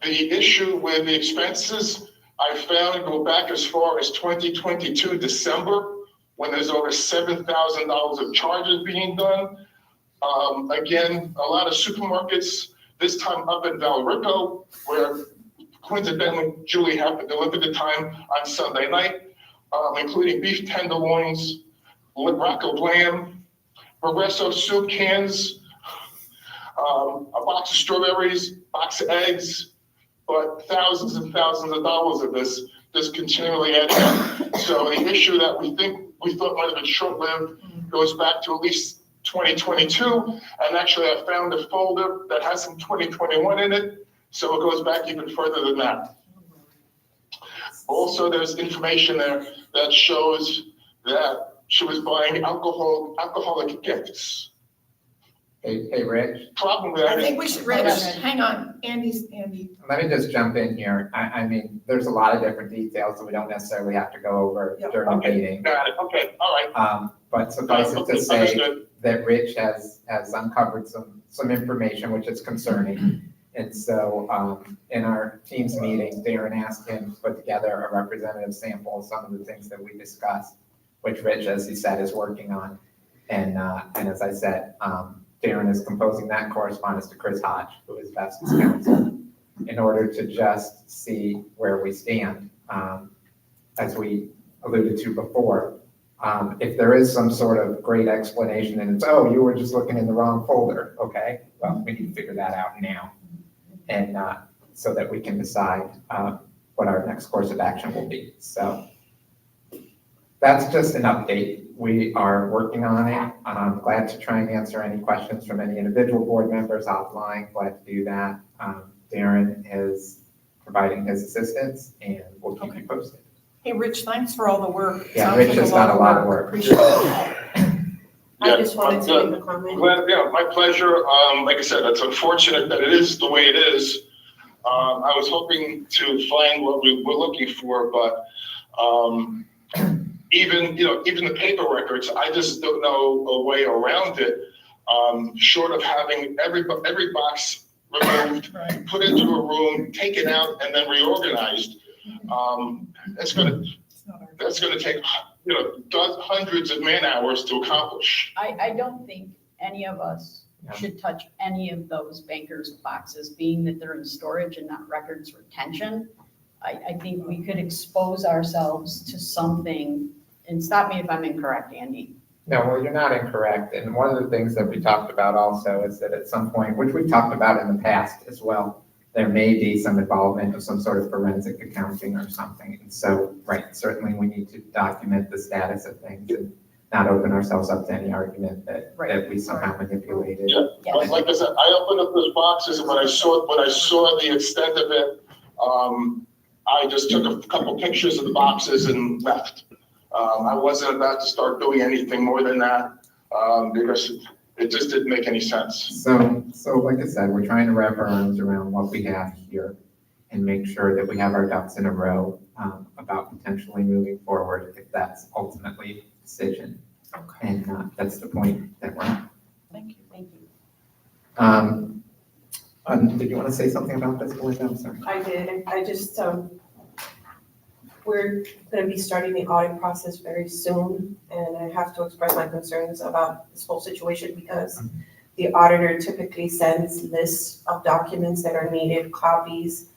the issue with the expenses, I found go back as far as 2022 December, when there's over $7,000 of charges being done. Again, a lot of supermarkets, this time up in Valrico, where coincidentally Julie happened to live at the time on Sunday night, including beef tenderloins, Rocco lamb, Progresso soup cans, a box of strawberries, box of eggs, but thousands and thousands of dollars of this just continually adding up. So the issue that we thought might have been short-lived goes back to at least 2022. And actually I found a folder that has some 2021 in it. So it goes back even further than that. Also, there's information there that shows that she was buying alcoholic gifts. Hey, Rich, Problem with I that think we is, should, Rich, hang on, Andy. let me just jump in here. I mean, there's a lot of different details that we don't necessarily have to go over Yeah. during the meeting. got it, okay, all right. But suffice it Okay, to say understood. that Rich has uncovered some information which is concerning. And so, in our team's meeting, Darren asked him to put together a representative sample of some of the things that we discussed, which Rich, as he said, is working on. And as I said, Darren is composing that correspondence to Chris Hodge, who is Vestas counsel, in order to just see where we stand. As we alluded to before, if there is some sort of great explanation and it's, oh, you were just looking in the wrong folder, okay, well, we need to figure that out now. And so that we can decide what our next course of action will be. So that's just an update. We are working on it. I'm glad to try and answer any questions from any individual board members offline. Glad to do that. Darren is providing his assistance and we'll keep you posted. Hey, Rich, thanks for all the work. Yeah, Sounds Rich like has got a lot of work. Appreciate it. I just wanted to make a comment. Yeah, my pleasure. Like I said, it's unfortunate that it is the way it is. I was hoping to find what we were looking for, but even the paper records, I just don't know a way around it. Short of having every box removed, put into a room, taken out, and then reorganized. That's gonna take hundreds of man hours to accomplish. I don't think any of us should touch any of those bankers' boxes, being that they're in storage and not records retention. I think we could expose ourselves to something, and stop me if I'm incorrect, Andy. No, well, you're not incorrect. And one of the things that we talked about also is that at some point, which we've talked about in the past as well, there may be some involvement of some sort of forensic accounting or something. And so, right, certainly we need to document the status of things and not open ourselves up to any argument that we somehow manipulated. Yeah, like I said, I opened up those boxes and when I saw the extent of it, I just took a couple pictures of the boxes and left. I wasn't about to start doing anything more than that because it just didn't make any sense. So like I said, we're trying to wrap our arms around what we have here and make sure that we have our ducks in a row about potentially moving forward if that's ultimately a decision. Okay. And that's the point that we're at. Thank you. Did you want to say something about this, Belinda? I'm sorry. I did. I just, we're going to be starting the audit process very soon, and I have to express my concerns about this whole situation because The auditor typically sends lists of documents that are needed, copies.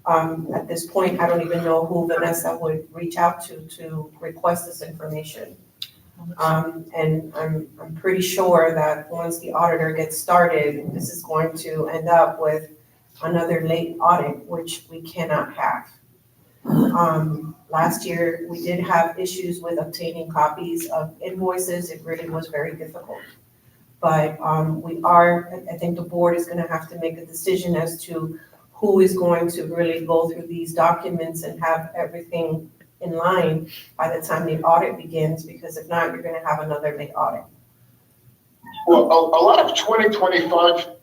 At this point, I don't even know who Vanessa would reach out to request this information. And I'm pretty sure that once the auditor gets started, this is going to end up with another late audit, which we cannot have. Last year, we did have issues with obtaining copies of invoices. It really was very difficult. But I think the board is gonna have to make a decision as to who is going to really go through these documents and have everything in line by the time the audit begins, because if not, you're gonna have another late audit. Well, a lot of 2025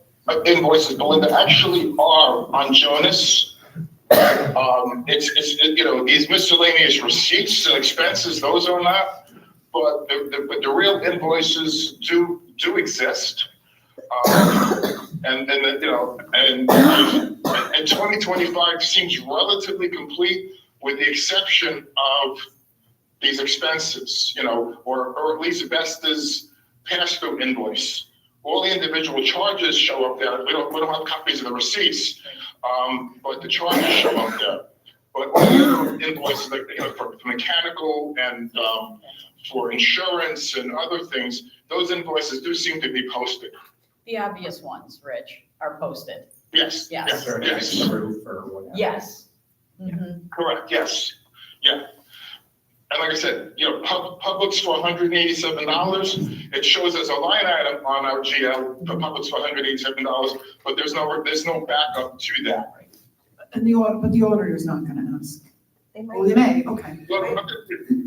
invoices, Belinda, actually are on Jonas. These miscellaneous receipts and expenses, those are not, but the real invoices do exist. And 2025 seems relatively complete with the exception of these expenses, or at least Vesta's pass-through invoice. All the individual charges show up there. We don't have copies of the receipts, but the charges show up there. But all the other invoices, like for mechanical and for insurance and other things, those invoices do seem to be posted. The obvious ones, Rich, are posted. Yes. Yes. Yes. Proof or whatever. Yes. Mhm. Correct. Yes. Yeah. And like I said, Publix for $187. It shows as a line item on our GL for Publix for $187, but there's no backup to that. And the auditor's not gonna ask. They might- Oh, they may, okay.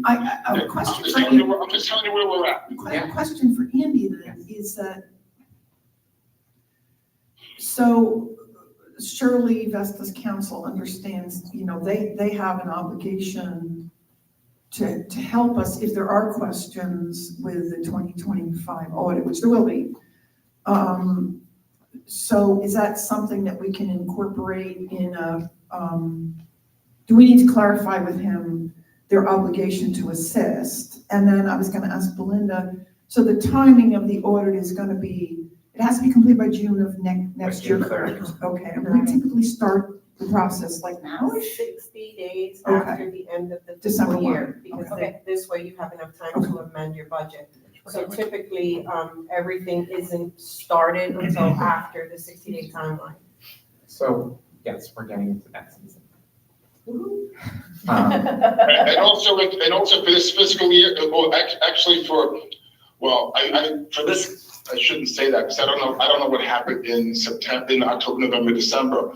I have a I'm question just for telling you you. I'm just telling you where we're at. A question for Andy then, is that, so surely Vesta's council understands, they have an obligation to help us if there are questions with the 2025 audit, which there will be. So is that something that we can incorporate in do we need to clarify with him their obligation to assist? And then I was gonna ask Belinda, so the timing of the audit is gonna be, it has to be completed by June of next year, correct? Okay, and we typically start the process like now? 60 days Okay. after the end of the December fiscal 1. year, because Okay. this way you have enough time to amend your budget. So typically, everything isn't started until after the 60-day timeline. So, yes, we're getting into that season. And also for this fiscal year, well, actually for this, I shouldn't say that because I don't know what happened in October, November, December.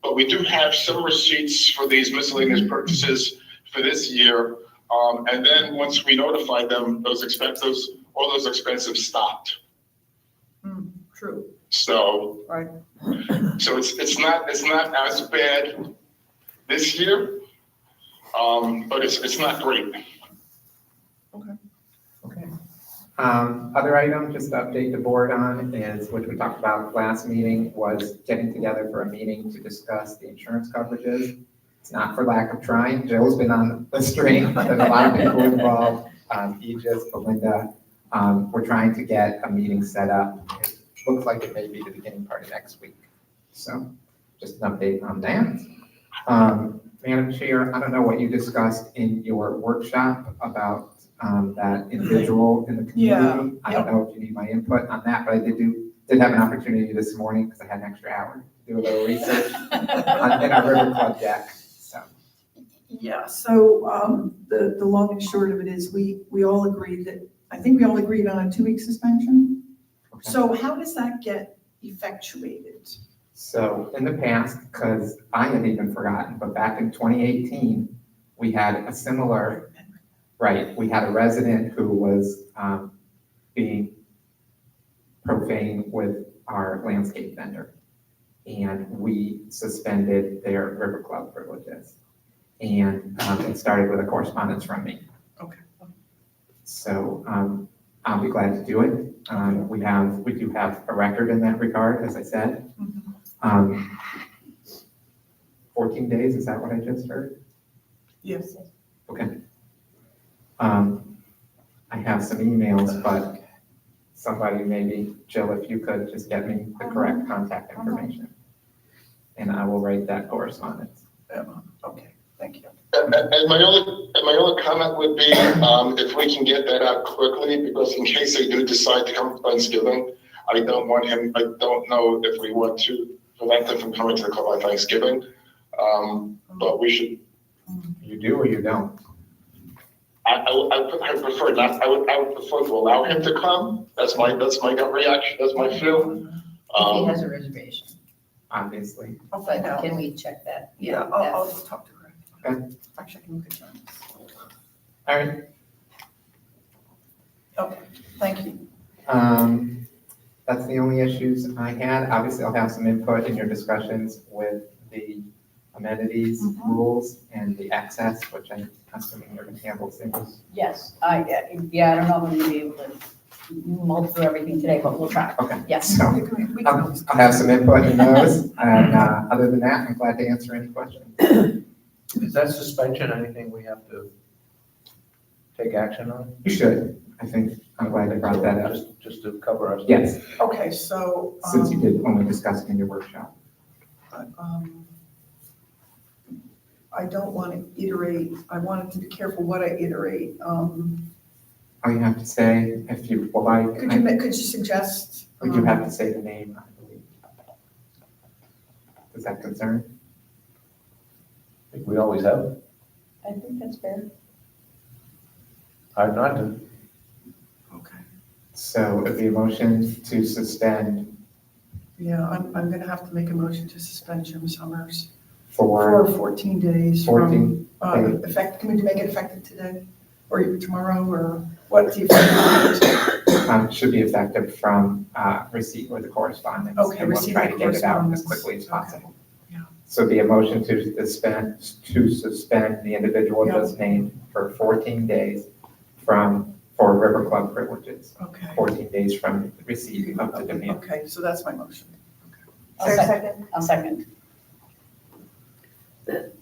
But we do have some receipts for these miscellaneous purchases for this year. And then once we notify them, all those expenses stopped. True. So. Right. So it's not as bad this year, but it's not great. Okay. Other item, just to update the board on is, which we talked about last meeting, was getting together for a meeting to discuss the insurance coverages. It's not for lack of trying. Joe's been on the string. There's a lot of people involved. Aegis, Belinda. We're trying to get a meeting set up. It looks like it may be the beginning part of next week. So just an update on that. Madam Chair, I don't know what you discussed in your workshop about that individual in the community. Yeah. I don't know if you need my input on that, but I did have an opportunity this morning because I had an extra hour to do a little research in our River Club deck. So. Yeah, so the long and short of it is we all agreed that, I think we all agreed on a 2-week suspension. Okay. So how does that get effectuated? So in the past, because I had even forgotten, but back in 2018, we had a similar, right, we had a resident who was being profane with our landscape vendor. And we suspended their River Club privileges. And it started with a correspondence from me. Okay. So I'll be glad to do it. We do have a record in that regard, as I said. 14 days, is that what I just heard? Yes. Okay. I have some emails, but somebody, maybe Jill, if you could just get me the correct contact information. And I will write that correspondence. Okay, thank you. And my only comment would be, if we can get that out quickly, because in case they do decide to come for Thanksgiving, I don't know if we want to prevent them from coming to the club on Thanksgiving. But we should. You do or you don't? I prefer not, I would prefer to allow him to come. That's my gut reaction, that's my feel. If he has a reservation, Obviously. I'll find out. can we check that? Yeah, I'll just talk to her. Okay. Actually, I can look at John's. All right. Okay, thank you. That's the only issues I had. Obviously, I'll have some input in your discussions with the amenities rules and the access, which I'm assuming you're going to handle things. Yes, I don't know if I'm gonna be able to mull through everything today, but we'll try. Okay. Yes. So We can always- I'll have some input in those. And other than that, I'm glad to answer any questions. Is that suspension anything we have to take action on? You should. I think I'm glad you brought that up. Just to cover ourselves? Yes, Okay, so. since you did only discuss it in your workshop. I don't want to iterate, I wanted to be careful what I iterate. All you have to say, if you would like, Could you suggest? would you have to say the name, I believe. Does that concern? I think we always have. I think that's fair. Hard not to. Okay. So it'd be a motion to suspend Yeah, I'm gonna have to make a motion to suspend Jim Summers for for 14 days 14 from, effect, can we make it effective today? Or tomorrow, or what's the effective? should be effective from receipt or the correspondence. Okay, And we'll receipt try of to get it out as correspondence. quickly as Okay. possible. Yeah. So it'd be a motion to suspend the individual Yeah. just named for 14 days for River Club privileges. Okay. 14 days from receipt of the demand. Okay, so that's my motion. Is there a second? I'll second.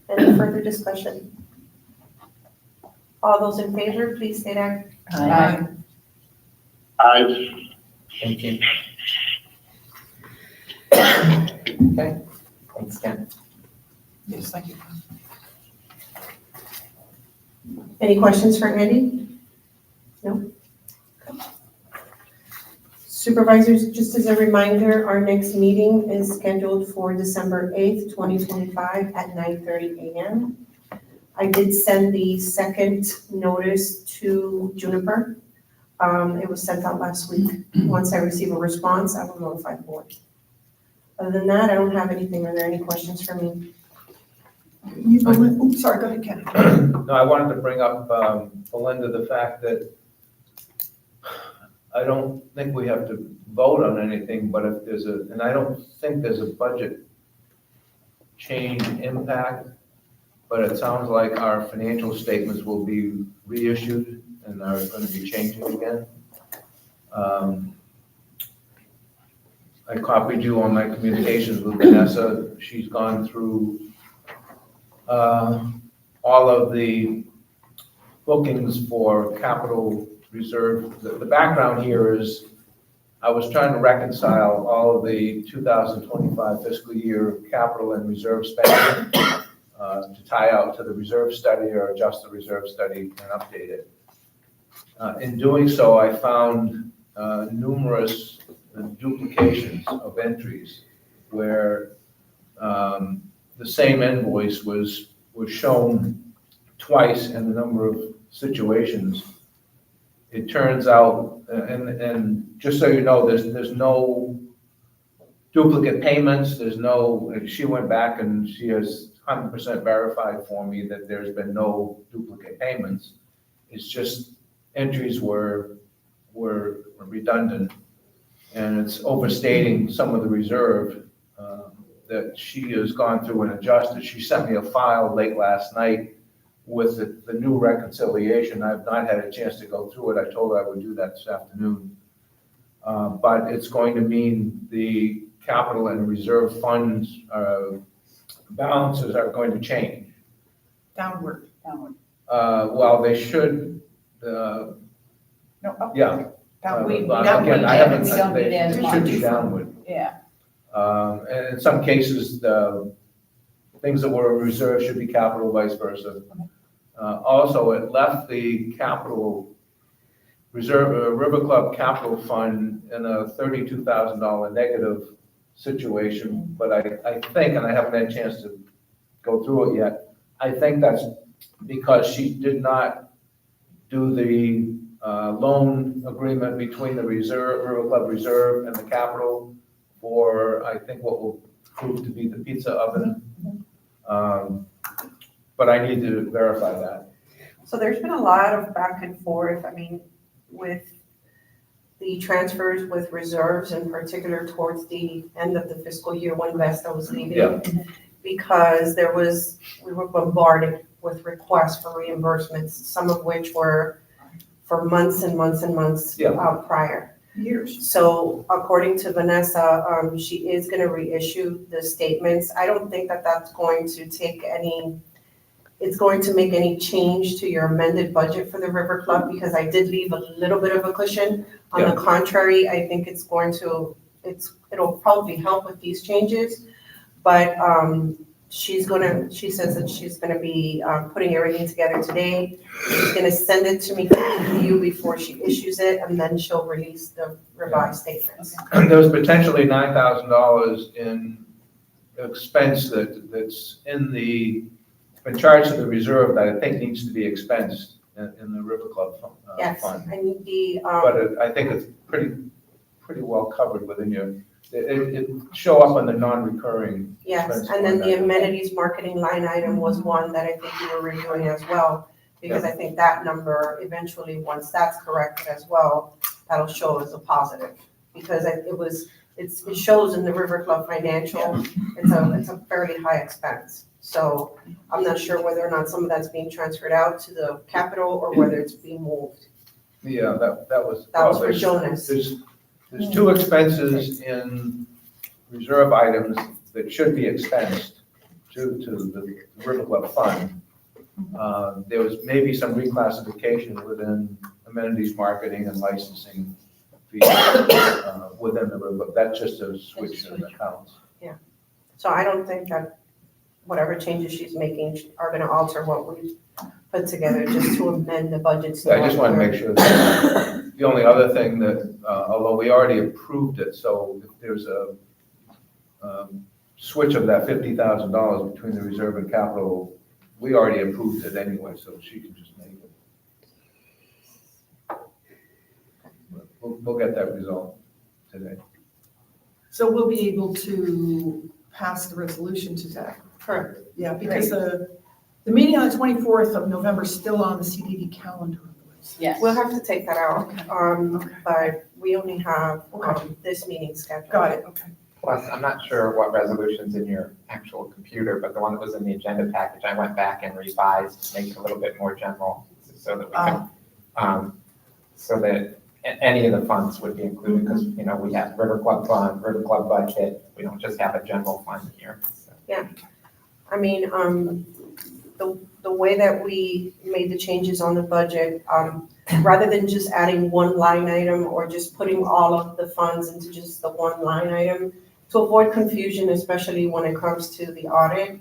Any further discussion? All those in favor, please state aye. Aye. Thank you. Okay, thanks, Ken. Yes, thank you. Any questions for Andy? No? Supervisors, just as a reminder, our next meeting is scheduled for December 8th, 2025 at 9:30 a.m. I did send the second notice to Juniper. It was sent out last week. Once I receive a response, I will notify the board. Other than that, I don't have anything. Are there any questions for me? Sorry, go ahead, Ken. No, I wanted to bring up, Belinda, the fact that I don't think we have to vote on anything, but if there's and I don't think there's a budget change impact, but it sounds like our financial statements will be reissued and are going to be changing again. I copied you on my communications with Vanessa. She's gone through all of the bookings for capital reserve. The background here is I was trying to reconcile all of the 2025 fiscal year capital and reserve spending to tie out to the reserve study or adjust the reserve study and update it. In doing so, I found numerous duplications of entries where the same invoice was shown twice in a number of situations. It turns out, and just so you know, there's no duplicate payments, she went back and she has 100% verified for me that there's been no duplicate payments. It's just entries were redundant, and it's overstating some of the reserve that she has gone through and adjusted. She sent me a file late last night with the new reconciliation. I've not had a chance to go through it. I told her I would do that this afternoon. But it's going to mean the capital and reserve funds balances are going to change. Downward. Downward. Well, they should, No, up. yeah, Downward. But again, I haven't, We don't need as it should be much. downward. Yeah, And in some cases, the things that were reserved should be capital, vice versa. Also, it left the capital reserve, River Club Capital Fund in a $32,000 negative situation. But I think, and I haven't had a chance to go through it yet, I think that's because she did not do the loan agreement between the reserve, River Club Reserve and the capital for, I think, what will prove to be the pizza oven. But I need to verify that. So there's been a lot of back and forth, I mean, with the transfers with reserves in particular towards the end of the fiscal year when Vesta was leaving. Yeah. Because we were bombarded with requests for reimbursements, some of which were for months and months and months prior. Years. So according to Vanessa, she is gonna reissue the statements. I don't think that that's going to it's going to make any change to your amended budget for the River Club, because I did leave a little bit of a cushion. On the contrary, I think it'll probably help with these changes. But she says that she's gonna be putting everything together today. She's gonna send it to me for review before she issues it, and then she'll release the revised statements. And there's potentially $9,000 in expense that's been charged to the reserve that I think needs to be expensed in the River Club fund. Yes, and But I think it's pretty well covered within it show up on the non-recurring. yes, expense and then line the item. amenities marketing line item was one that I think you were reviewing as well. Because I think that number eventually, once that's corrected as well, that'll show as a positive. Because it shows in the River Club financial, it's a fairly high expense. So I'm not sure whether or not some of that's being transferred out to the capital or whether it's being moved. Yeah, that was. That was for Jonas. There's two expenses in reserve items that should be expensed due to the River Club fund. There was maybe some reclassification within amenities, marketing, and licensing fees within the River Club. That's just a switch of accounts. Yeah. So I don't think that whatever changes she's making are gonna alter what we put together, just to amend the budgets. Yeah, I just want to make sure that, the only other thing that, although we already approved it, so if there's a switch of that $50,000 between the reserve and capital, we already approved it anyway, so she can just make it. We'll get that resolved today. So we'll be able to pass the resolution today. Correct. Yeah, because the meeting on the 24th of November is still on the CDD calendar. yes. We'll have to take that out, but we only have this meeting scheduled. Got it, okay. Plus, I'm not sure what resolution's in your actual computer, but the one that was in the agenda package, I went back and revised to make it a little bit more general so that we can, so that any of the funds would be included, because, we have River Club fund, River Club budget, we don't just have a general fund here. So. Yeah, I mean, the way that we made the changes on the budget, rather than just adding one line item or just putting all of the funds into just the one line item, to avoid confusion, especially when it comes to the audit,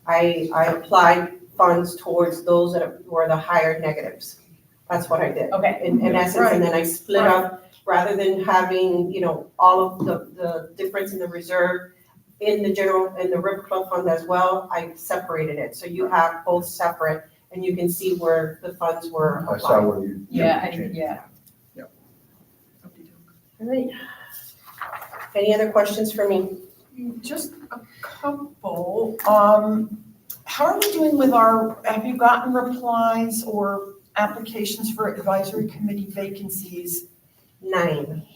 I applied funds towards those that were the higher negatives. That's what I did. Okay. In essence, and then I split up, rather than having, all of the difference in the reserve in the River Club fund as well, I separated it. So you have both separate, and you can see where the funds were I saw applied. where you. Yeah. All right. Any other questions for me? Just a couple. How are we doing with have you gotten replies or applications for advisory committee vacancies? 9.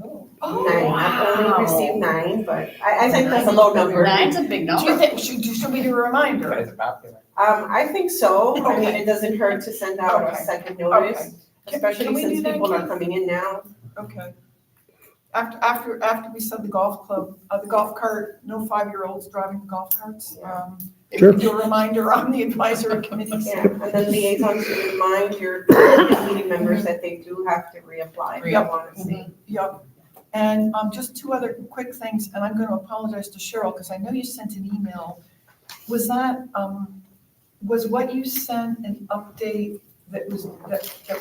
Oh, 9. I've only received 9, but I think that's a low number. 9's a big number. Do you think, should we do a reminder? It's about there. I think so. I mean, Okay. it doesn't hurt to send out a Okay. second notice, Okay. especially Can we since do that, people are Keith? coming in now. Okay. After we said the golf club, the golf cart, no 5-year-olds driving the golf carts. If Sure. we do a reminder on the advisory committees. Yeah, and then liaisons to remind your meeting members that they do have to reapply if they Yep. want to stay. Yep. And just two other quick things, and I'm going to apologize to Cheryl because I know you sent an email. Was that, was what you sent an update that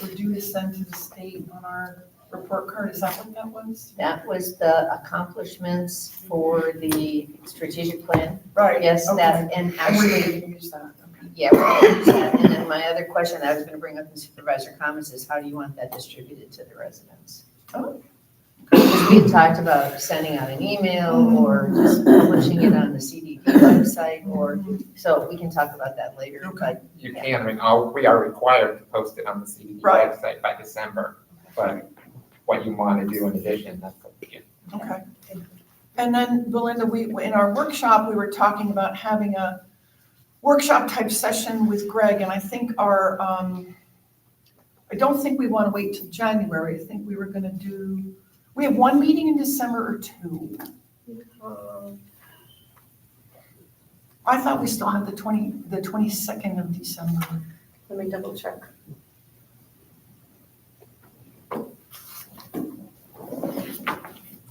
we're due to send to the state on our report card? Is that what that was? That was the accomplishments for the strategic plan. Right. Yes, that, okay. and And we're actually, going to use that. Okay. yeah, we're gonna use that. And then my other question I was gonna bring up in supervisor comments is how do you want that distributed to the residents? Oh. Because we had talked about sending out an email or just publishing it on the CDD website, or, so we can talk about that later, but. You can, we are required to post it on the CDD Right. website by December, but what you want to do in addition, that's up to you. Okay. And then Belinda, in our workshop, we were talking about having a workshop type session with Greg, and I think I don't think we want to wait till January. I think we were going to do, we have one meeting in December or two. I thought we still had the 22nd of December. Let me double check.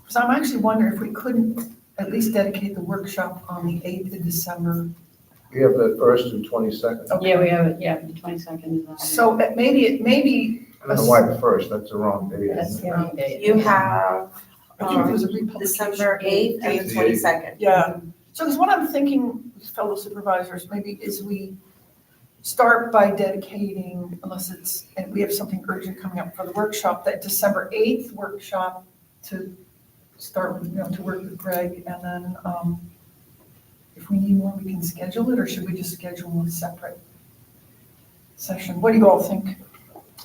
So I'm actually wondering if we couldn't at least dedicate the workshop on the 8th of December. We have the 1st and 22nd. Okay. Yeah, we have it, yeah, the 22nd is on. So maybe. I don't know why the 1st, that's the wrong day. That's the wrong date. You have I think it was a republication. December 8th and the The 22nd. Yeah, so because what I'm thinking, fellow supervisors, maybe is we start by dedicating, unless it's, and we have something urgent coming up for the workshop, that December 8th workshop to start, to work with Greg, and then if we need more, we can schedule it, or should we just schedule a separate session? What do you all think?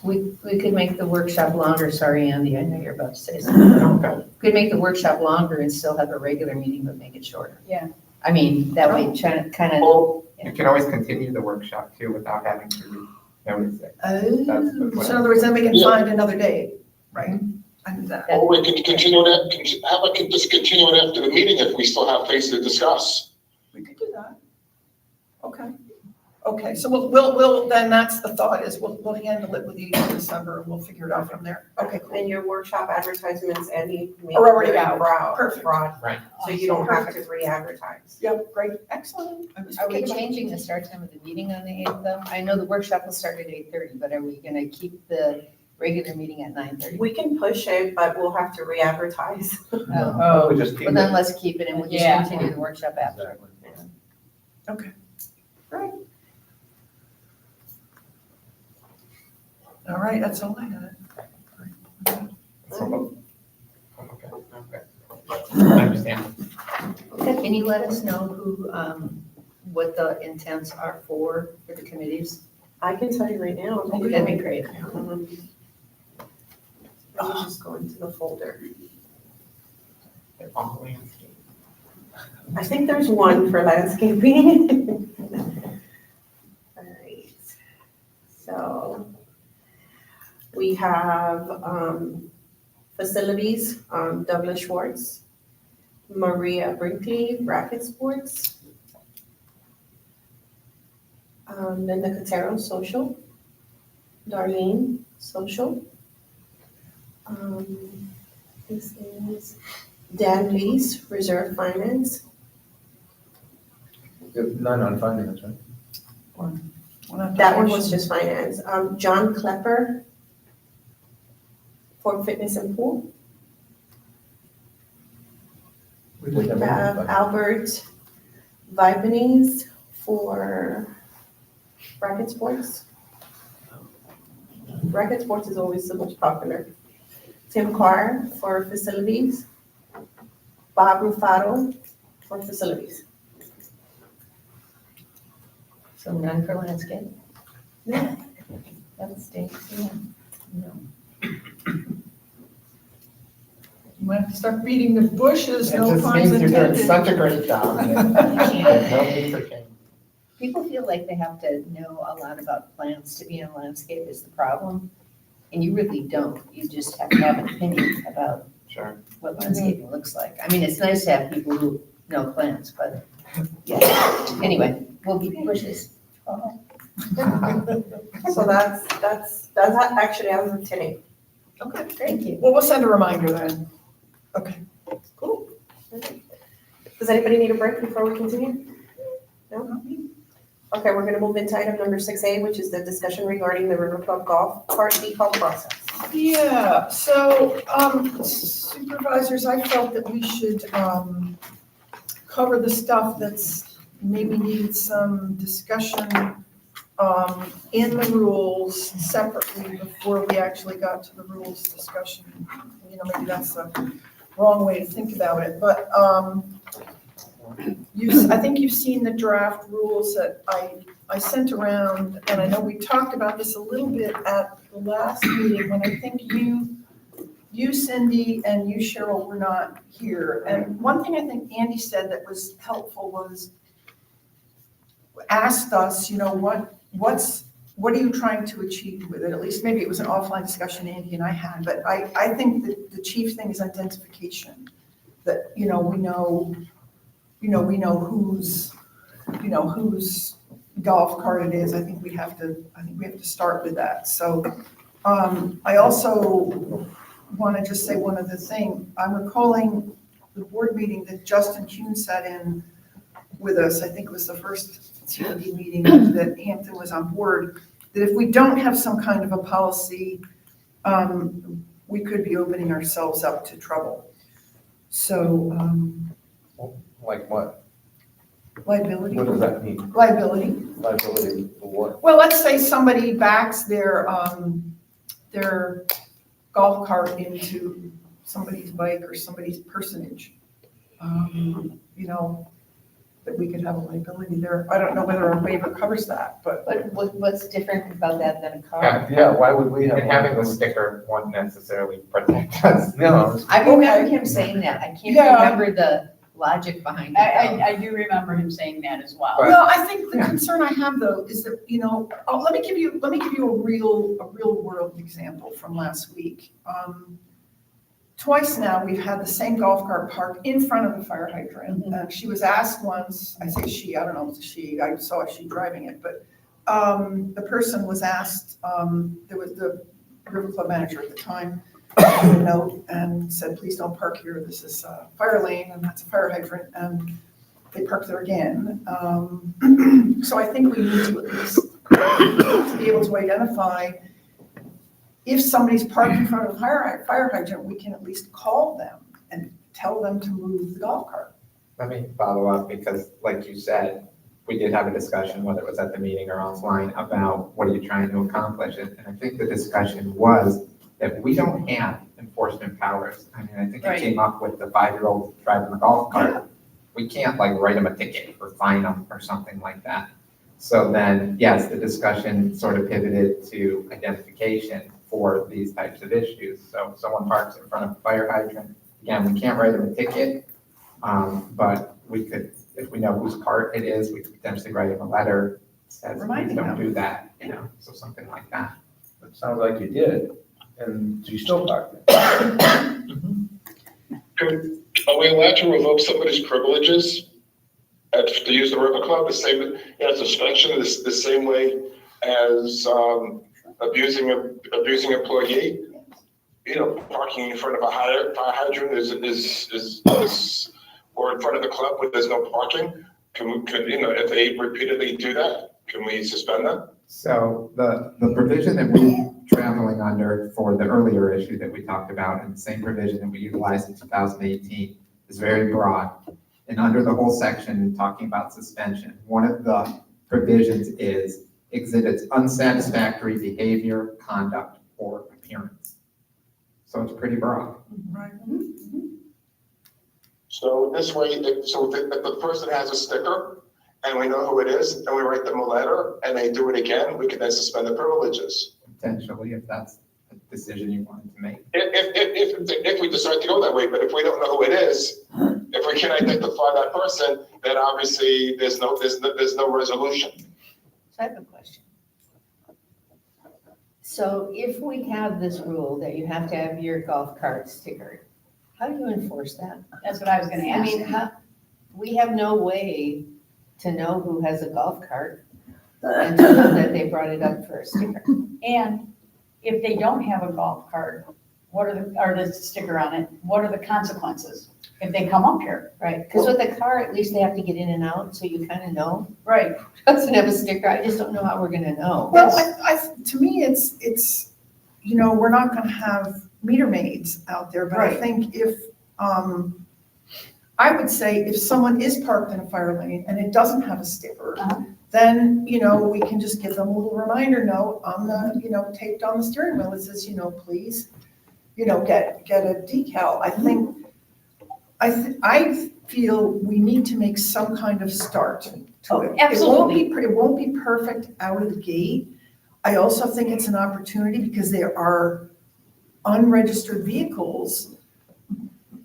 We could make the workshop longer, sorry, Andy, I know you're about to say something. Could make the workshop longer and still have a regular meeting, but make it shorter. Yeah. I mean, that way, kind of. Well, you can always continue the workshop too without having to notice it. That's the So plan. in other words, then we can Yeah. find another date, right? I knew that. Or we can continue that, how about just continue it after the meeting if we still have things to discuss? We could do that. Okay, so we'll, then that's the thought, is we'll handle it with the 8th of December, and we'll figure it out from there. Okay, cool. And your workshop advertisements, Andy, made Are already very out. broad, Perfect. Right. so you don't have to re-advertise. Yep, great, excellent. I was Are we thinking about- changing the start time of the meeting on the 8th though? I know the workshop will start at 8:30, but are we gonna keep the regular meeting at 9:30? We can push it, but we'll have to re-advertise. Oh, we just keep Well, then it. let's keep it and we'll just Yeah. continue the workshop after. Okay, great. All right, that's all I had. So, okay, okay. I understand. Can you let us know who, what the intents are for the committees? I can tell you right now. Okay, that'd be great. Let me just go into the folder. They're all landscape. I think there's one for landscaping. All right, so we have facilities, Douglas Schwartz, Maria Brinkley, racket sports, Linda Cotero, social, Darlene, social. This is Dan Lees, reserve finance. None on finance, right? That one was just finance. John Klepper for fitness and pool. We We didn't have any Albert Vibanese for racket sports. Racket sports is always so much popular. Tim Carr for facilities. Bob Rufaro for facilities. So none for landscape? Yeah. That stinks, yeah. No. You might have to start beating the bushes, It no just puns means you're doing intended. such a great job. and there's no need for change. People feel like they have to know a lot about plants to be in landscape is the problem. And you really don't. You just have to have an opinion about Sure. what landscaping looks like. I mean, it's nice to have people who know plants, but yeah. Anyway, will be bushes. So that's actually as of today. Okay, Thank you. well, we'll send a reminder then. Okay, Cool. Does anybody need a break before we continue? No? Okay, we're gonna move into item number 6A, which is the discussion regarding the River Club Golf Cart recall process. yeah, so supervisors, I felt that we should cover the stuff that's maybe needed some discussion in the rules separately before we actually got to the rules discussion. You know, maybe that's the wrong way to think about it, but I think you've seen the draft rules that I sent around, and I know we talked about this a little bit at the last meeting, when I think you, Cindy, and you, Cheryl, were not here. And one thing I think Andy said that was helpful was, asked us, you know, what are you trying to achieve with it? At least maybe it was an offline discussion Andy and I had, but I think that the chief thing is identification. That, we know whose golf cart it is. I think we have to start with that. So I also want to just say one other thing. I'm recalling the board meeting that Justin Kuhn sat in with us. I think it was the first CDD meeting that Hampton was on board, that if we don't have some kind of a policy, we could be opening ourselves up to trouble. So, Like what? liability. What does that mean? Liability. Liability for what? Well, let's say somebody backs their golf cart into somebody's bike or somebody's personage. That we could have a liability there. I don't know whether our waiver covers that, but. But what's different about that than a car? Yeah, why would we have? And having the sticker won't necessarily protect us. No. I remember him saying that. I can't Yeah. remember the logic behind it. I do remember him saying that as well. Well, I think the concern I have though is that, let me give you a real world example from last week. Twice now, we've had the same golf cart parked in front of the fire hydrant. She was asked once, I say she, I don't know if it's a she, I saw a she driving it, but the person was asked, there was the River Club manager at the time, a note and said, please don't park here, this is a fire lane and that's a fire hydrant, and they parked there again. So I think we need to at least be able to identify if somebody's parked in front of a fire hydrant, we can at least call them and tell them to move the golf cart. Let me follow up, because like you said, we did have a discussion, whether it was at the meeting or offline, about what are you trying to accomplish? And I think the discussion was that we don't have enforcement powers. I mean, I think Right. it came up with the 5-year-old driving the golf cart. We can't write them a ticket or fine them or something like that. So then, yes, the discussion sort of pivoted to identification for these types of issues. So if someone parks in front of a fire hydrant, again, we can't write them a ticket, but we could, if we know whose cart it is, we could potentially write them a letter that says, please Reminding don't them. do that, so something like that. It sounds like you did, and you still parked there. Are we allowed to revoke somebody's privileges to use the River Club, the same, suspension, the same way as abusing employee? Parking in front of a fire hydrant is or in front of the club where there's no parking. If they repeatedly do that, can we suspend them? So the provision that we're traveling under for the earlier issue that we talked about, and the same provision that we utilized in 2018, is very broad. And under the whole section talking about suspension, one of the provisions is exhibits unsatisfactory behavior, conduct, or appearance. So it's pretty broad. Right. So this way, if the person has a sticker and we know who it is, and we write them a letter and they do it again, we can then suspend the privileges. Potentially, if that's a decision you wanted to make. If we decide to go that way, but if we don't know who it is, if we can identify that person, then obviously there's no resolution. So I have a question. So if we have this rule that you have to have your golf cart stickered, how do you enforce that? That's what I was gonna I ask. mean, we have no way to know who has a golf cart and to know that they brought it up for a sticker. And if they don't have a golf cart, what are the sticker on it, what are the consequences if they come up here? Right, because with a car, at least they have to get in and out, so you kind of know. Right. Doesn't have a sticker, I just don't know how we're gonna know. Well, to me, it's, you know, we're not gonna have meter maids out there, but I Right. think if, I would say if someone is parked in a fire lane and it doesn't have a sticker, then, you know, we can just give them a little reminder note on the, you know, taped on the steering wheel that says, you know, please, you know, get a decal. I feel we need to make some kind of start to it. Absolutely. It won't be perfect out of the gate. I also think it's an opportunity because there are unregistered vehicles.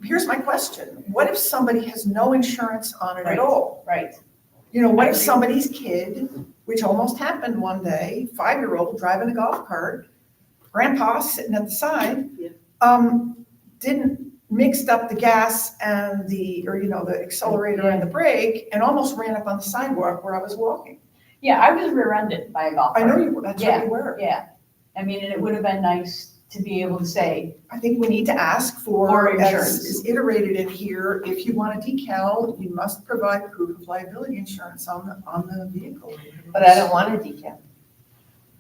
Here's my question. What if somebody has no insurance on it at all? Right. You know, what if somebody's kid, which almost happened one day, 5-year-old driving a golf cart, grandpa sitting at the side, didn't mixed up the gas and the accelerator and the brake and almost ran up on the sidewalk where I was walking. Yeah, I was rear-ended by a golf cart. I know you were, that's right, you were. Yeah, I mean, and it would have been nice to be able to say. I think we need to ask Or for, as insurance. is iterated in here, if you want a decal, you must provide proof of liability insurance on the vehicle. But I don't want a decal.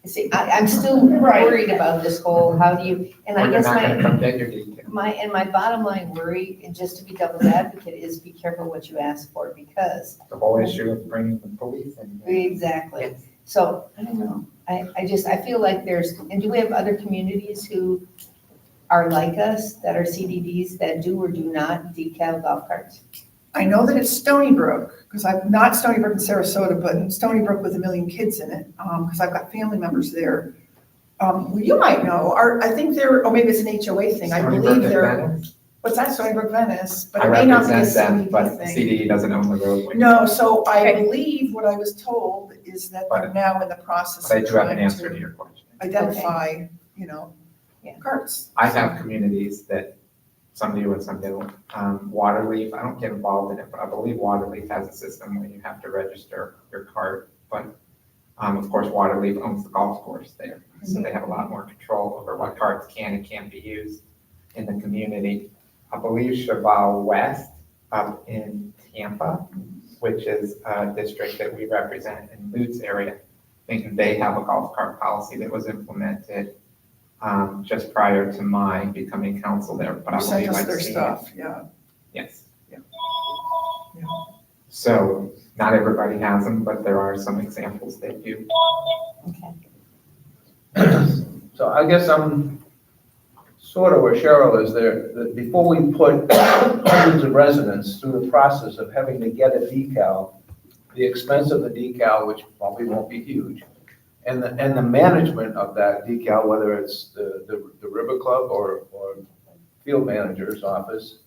You see, I'm still worried about this whole, how do you, and I Or they're guess not gonna come get your decal. my bottom line worry, and just to be devil's advocate, is be careful what you ask for, because. The whole issue of bringing the police in. Exactly. So, I don't know. I feel like and do we have other communities who are like us, that are CDDs, that do or do not decal golf carts? I know that it's Stony Brook, because I'm not Stony Brook in Sarasota, but Stony Brook with 1 million kids in it, because I've got family members there. Well, you might know, I think or maybe it's an HOA thing, I Stony believe Brook they're, and Venice? what's that, Stony Brook, Venice, but I it may not be a represent them, CDD but thing. CDD doesn't own the roadway. No, so I believe what I was told is that they're But- now in the process But I of do have an trying answer to to your question. identify, carts. I have communities that some do and some don't. Waterleaf, I don't get involved in it, but I believe Waterleaf has a system where you have to register your cart. But of course, Waterleaf owns the golf course there, so they have a lot more control over what carts can and can't be used in the community. I believe Cheval West up in Tampa, which is a district that we represent in Lutz area, I think they have a golf cart policy that was implemented just prior to my becoming council there, but I You sent believe us I've their seen it. stuff, yeah. Yes. Yeah. So not everybody has them, but there are some examples that do. So I guess I'm sort of where Cheryl is there, that before we put hundreds of residents through the process of having to get a decal, the expense of the decal, which probably won't be huge, and the management of that decal, whether it's the River Club or field manager's office,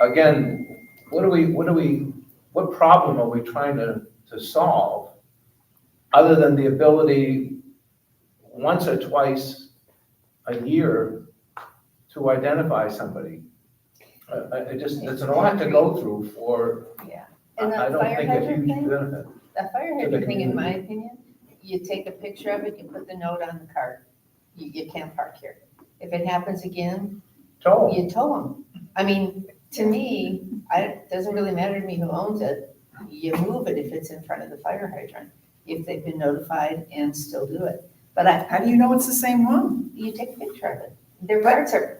again, what problem are we trying to solve other than the ability once or twice a year to identify somebody? It's a lot to go through for, Yeah. And I the don't fire think a hydrant huge thing, benefit. the fire to the hydrant thing, in my community. opinion, you take a picture of it, you put the note on the cart, you can't park here. If it happens again, Tow. you tow them. I mean, to me, it doesn't really matter to me who owns it. You move it if it's in front of the fire hydrant, if they've been notified and still do it. But How do you know it's the same one? you take a picture of it. Their carts are,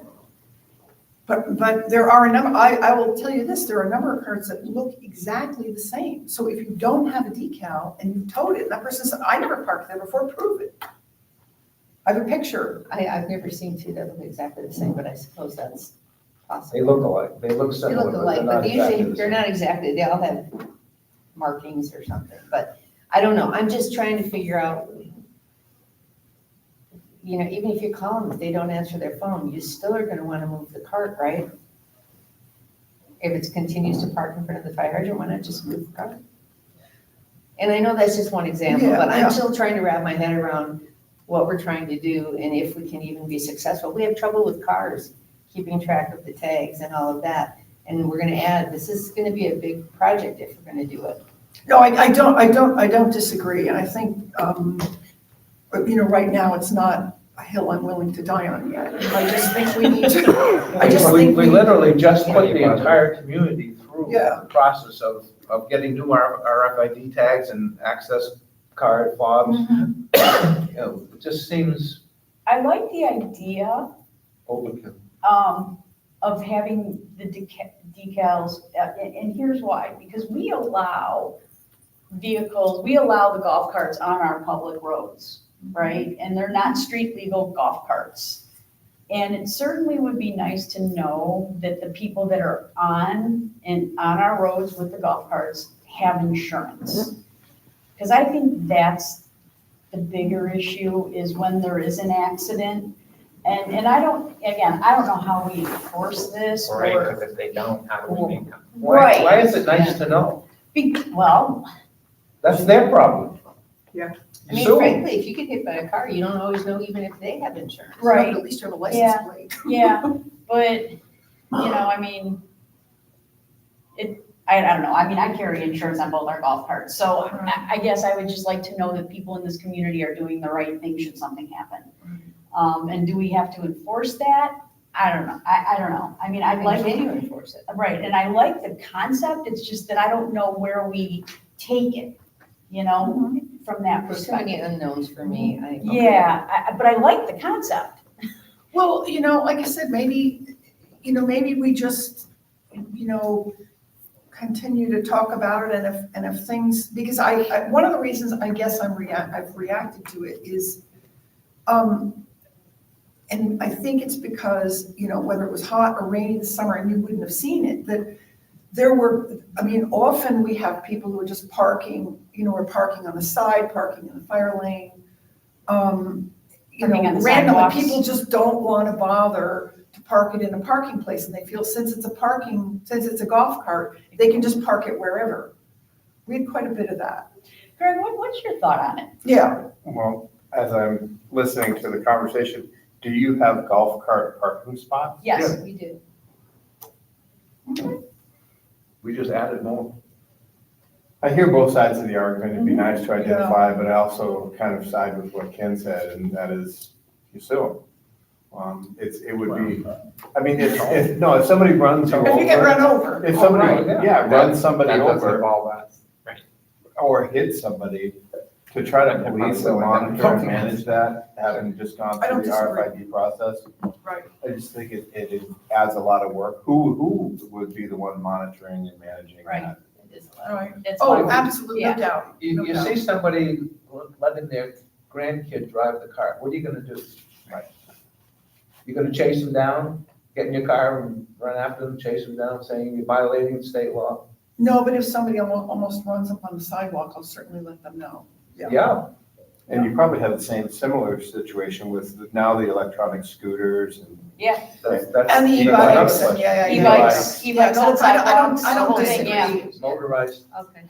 But there are a number, I will tell you this, there are a number of carts that look exactly the same. So if you don't have a decal and you've towed it, and that person says, I never parked there before, prove it. I have a picture. I've never seen two that look exactly the same, but I suppose that's possible. They look alike, they look They similar, look but alike, they're but not they exactly usually, the they're same. not exactly, they all have markings or something, but I don't know, I'm just trying to figure out, even if you call them, if they don't answer their phone, you still are gonna wanna move the cart, right? If it continues to park in front of the fire hydrant, why not just move the cart? And I know that's just one example, Yeah, but I'm yeah. still trying to wrap my head around what we're trying to do and if we can even be successful. We have trouble with cars, keeping track of the tags and all of that. And we're gonna add, this is gonna be a big project if we're gonna do it. No, I don't disagree, and I think, right now, it's not a hill I'm willing to die on yet. I just think we need to, I just think We literally just put the entire community through Yeah. the process of getting new RFID tags and access card fobs. You know, it just seems I like the idea, overkill. of having the decals, and here's why, because we allow the golf carts on our public roads, right? And they're not street legal golf carts. And it certainly would be nice to know that the people that are on our roads with the golf carts have insurance. Because I think that's the bigger issue, is when there is an accident. And I don't know how we enforce this, Right, or, because if they don't, how do we make them? Right. Why is it nice to know? well, That's their problem. Yeah. I mean, Sue 'em. frankly, if you get hit by a car, you don't always know even if they have insurance. Right. At least you have a license Yeah. plate. yeah, but, I mean, I don't know, I mean, I carry insurance on both our golf carts, so I guess I would just like to know that people in this community are doing the right thing should something happen. And do we have to enforce that? I don't know, I don't know, I mean, I'd like Can you to, enforce it? right, and I like the concept, it's just that I don't know where we take it, from that There's too many perspective. unknowns for me. Yeah, but I like the concept. Well, like I said, maybe we just, continue to talk about it, and if things, because one of the reasons I guess I've reacted to it is, and I think it's because, whether it was hot or rainy this summer and you wouldn't have seen it, that there were, often we have people who are just parking, are parking on the side, parking in the fire lane. Parking on the Randomly, sidewalks. people just don't want to bother to park it in a parking place, and they feel since it's a golf cart, they can just park it wherever. We had quite a bit of that. Greg, what's your thought on it? Yeah. Well, as I'm listening to the conversation, do you have golf cart parking spots? Yes. We do. We just added more. I hear both sides of the argument. It'd be nice to identify, but I also kind of side with what Ken said, and that is, you sue them. It would be, if somebody runs you over. If you get run over. If somebody, runs somebody That does over involve us. Right. or hits somebody, to try to police and monitor and manage that, having just gone I don't through the RFID process. Right. I just think it adds a lot of work. Who would be the one monitoring and managing Right. that? Right. That's Oh, why- absolutely, no Yeah. doubt. You see somebody letting their grandkid drive the car, what are you gonna do? Right. You gonna chase them down, get in your car and run after them, chase them down, saying you're violating state law? No, but if somebody almost runs up on the sidewalk, I'll certainly let them know. Yeah. And you probably have the similar situation with now the electronic scooters and. Yeah. That's And the you know, e-bikes, another and question. E-bikes Yeah, no, on I don't sidewalks, the whole thing, disagree. yeah. Motorized. Okay.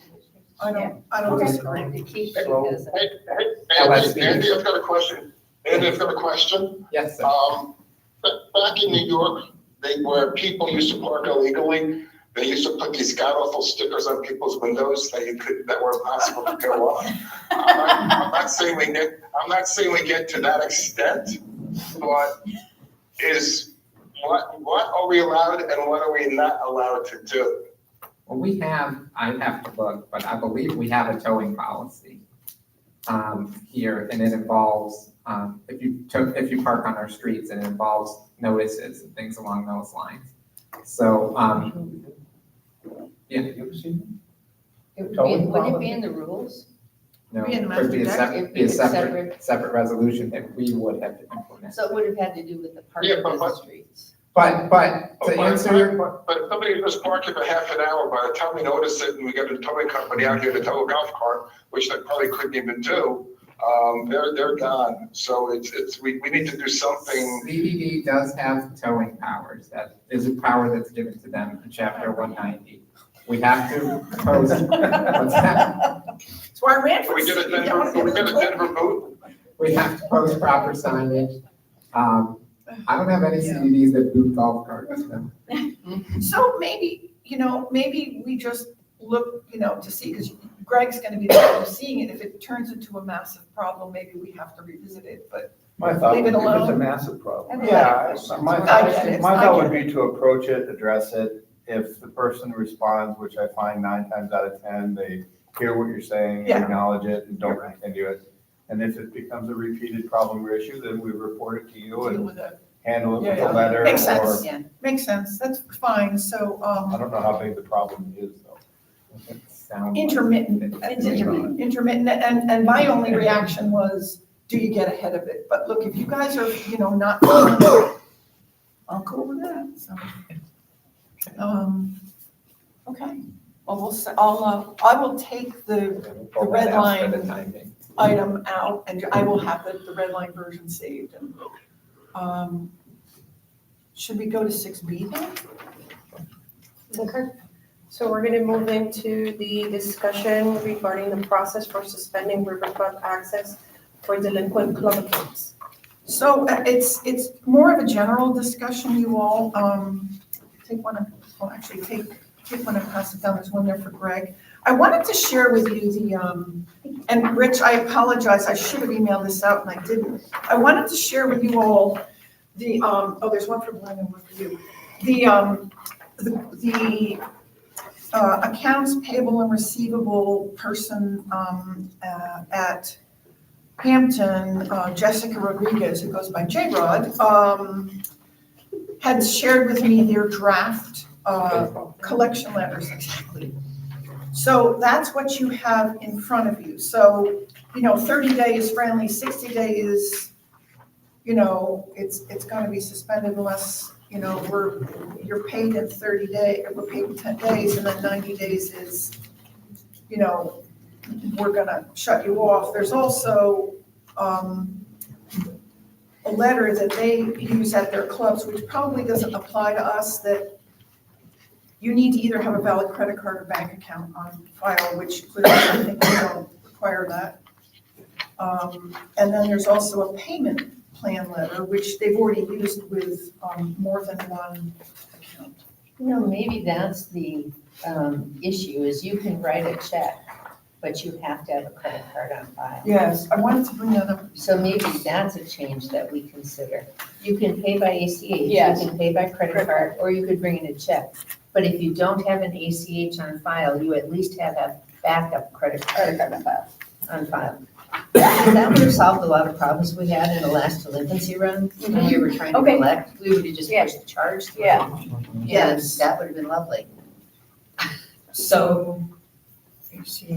I don't Okay. disagree. To keep Slow. because Andy, I've got a question. Andy, I've got a question. Yes, sir. Back in New York, where people used to park illegally, they used to put these god-awful stickers on people's windows that were impossible to peel off. I'm not saying we get to that extent, but what are we allowed and what are we not allowed to do? Well, I have to look, but I believe we have a towing policy here, and it involves, if you park on our streets, it involves notices and things along those lines. So, yeah. You ever seen Wouldn't it be in the rules? No, Be in the it would be a master deck? It'd be a separate resolution that we would have to implement. So it would have had to do with the parking Yeah, on but- the streets. But to answer your, But if somebody just parking for half an hour, by the time we notice it and we get a towing company out here to tow a golf cart, which they probably couldn't even do, they're gone. So we need to do something. CDD does have towing powers. That is a power that's given to them in chapter 190. We have to post, what's that? That's why I ran for We get a city. Denver boot. We have to post proper signage. I don't have any CDDs that boot golf carts. No. So maybe we just look, to see, because Greg's gonna be there seeing it. If it turns into a massive problem, maybe we have to revisit it, but My thought, leave if it it's a alone. massive problem. Yeah, my I get it. thought would be to approach it, address it. If the person responds, which I find 9 times out of 10, they hear what you're saying, Yeah. acknowledge it, and don't continue it. And if it becomes a repeated problem or issue, then we report it to you Deal and with it. handle it with Yeah, a letter. Makes Or sense, makes sense, that's fine, so, I don't know how big the problem is though. It sounds like intermittent, it's intermittent, and my only reaction was, do you get ahead of it? But look, if you guys are, not, I'll go with that, so. Okay, well, I will take the Pull red that out for the line time being. item out, and I will have the red line version saved, and, should we go to 6B then? Okay, so we're gonna move into the discussion regarding the process for suspending River Club access for delinquent club accounts. So it's more of a general discussion, you all, take one and pass it down, there's one there for Greg. I wanted to share with you and Rich, I apologize, I should have emailed this out and I didn't. I wanted to share with you all there's one for Glenn and one for you. The accounts payable and receivable person at Hampton, Jessica Rodriguez, who goes by J-Rod, had shared with me their draft collection letters, exactly. So that's what you have in front of you. So, 30 days friendly, 60 days, it's gonna be suspended unless, you're paid in 30 days, we're paid in 10 days, and then 90 days is, we're gonna shut you off. There's also a letter that they use at their clubs, which probably doesn't apply to us, that you need to either have a valid credit card or bank account on file, which clearly I think we don't require that. And then there's also a payment plan letter, which they've already used with more than one account. Maybe that's the issue, is you can write a check, but you have to have a credit card on file. Yes, I wanted to bring that up. So maybe that's a change that we consider. You can pay by ACH, Yes. you can pay by credit card, or you could bring in a check. But if you don't have an ACH on file, you at least have a backup credit card on file. That would have solved a lot of problems we had in the last delinquency run, when we were trying to Okay. collect. We would have just pushed the charge through. Yeah. Yes, that would have been lovely. So.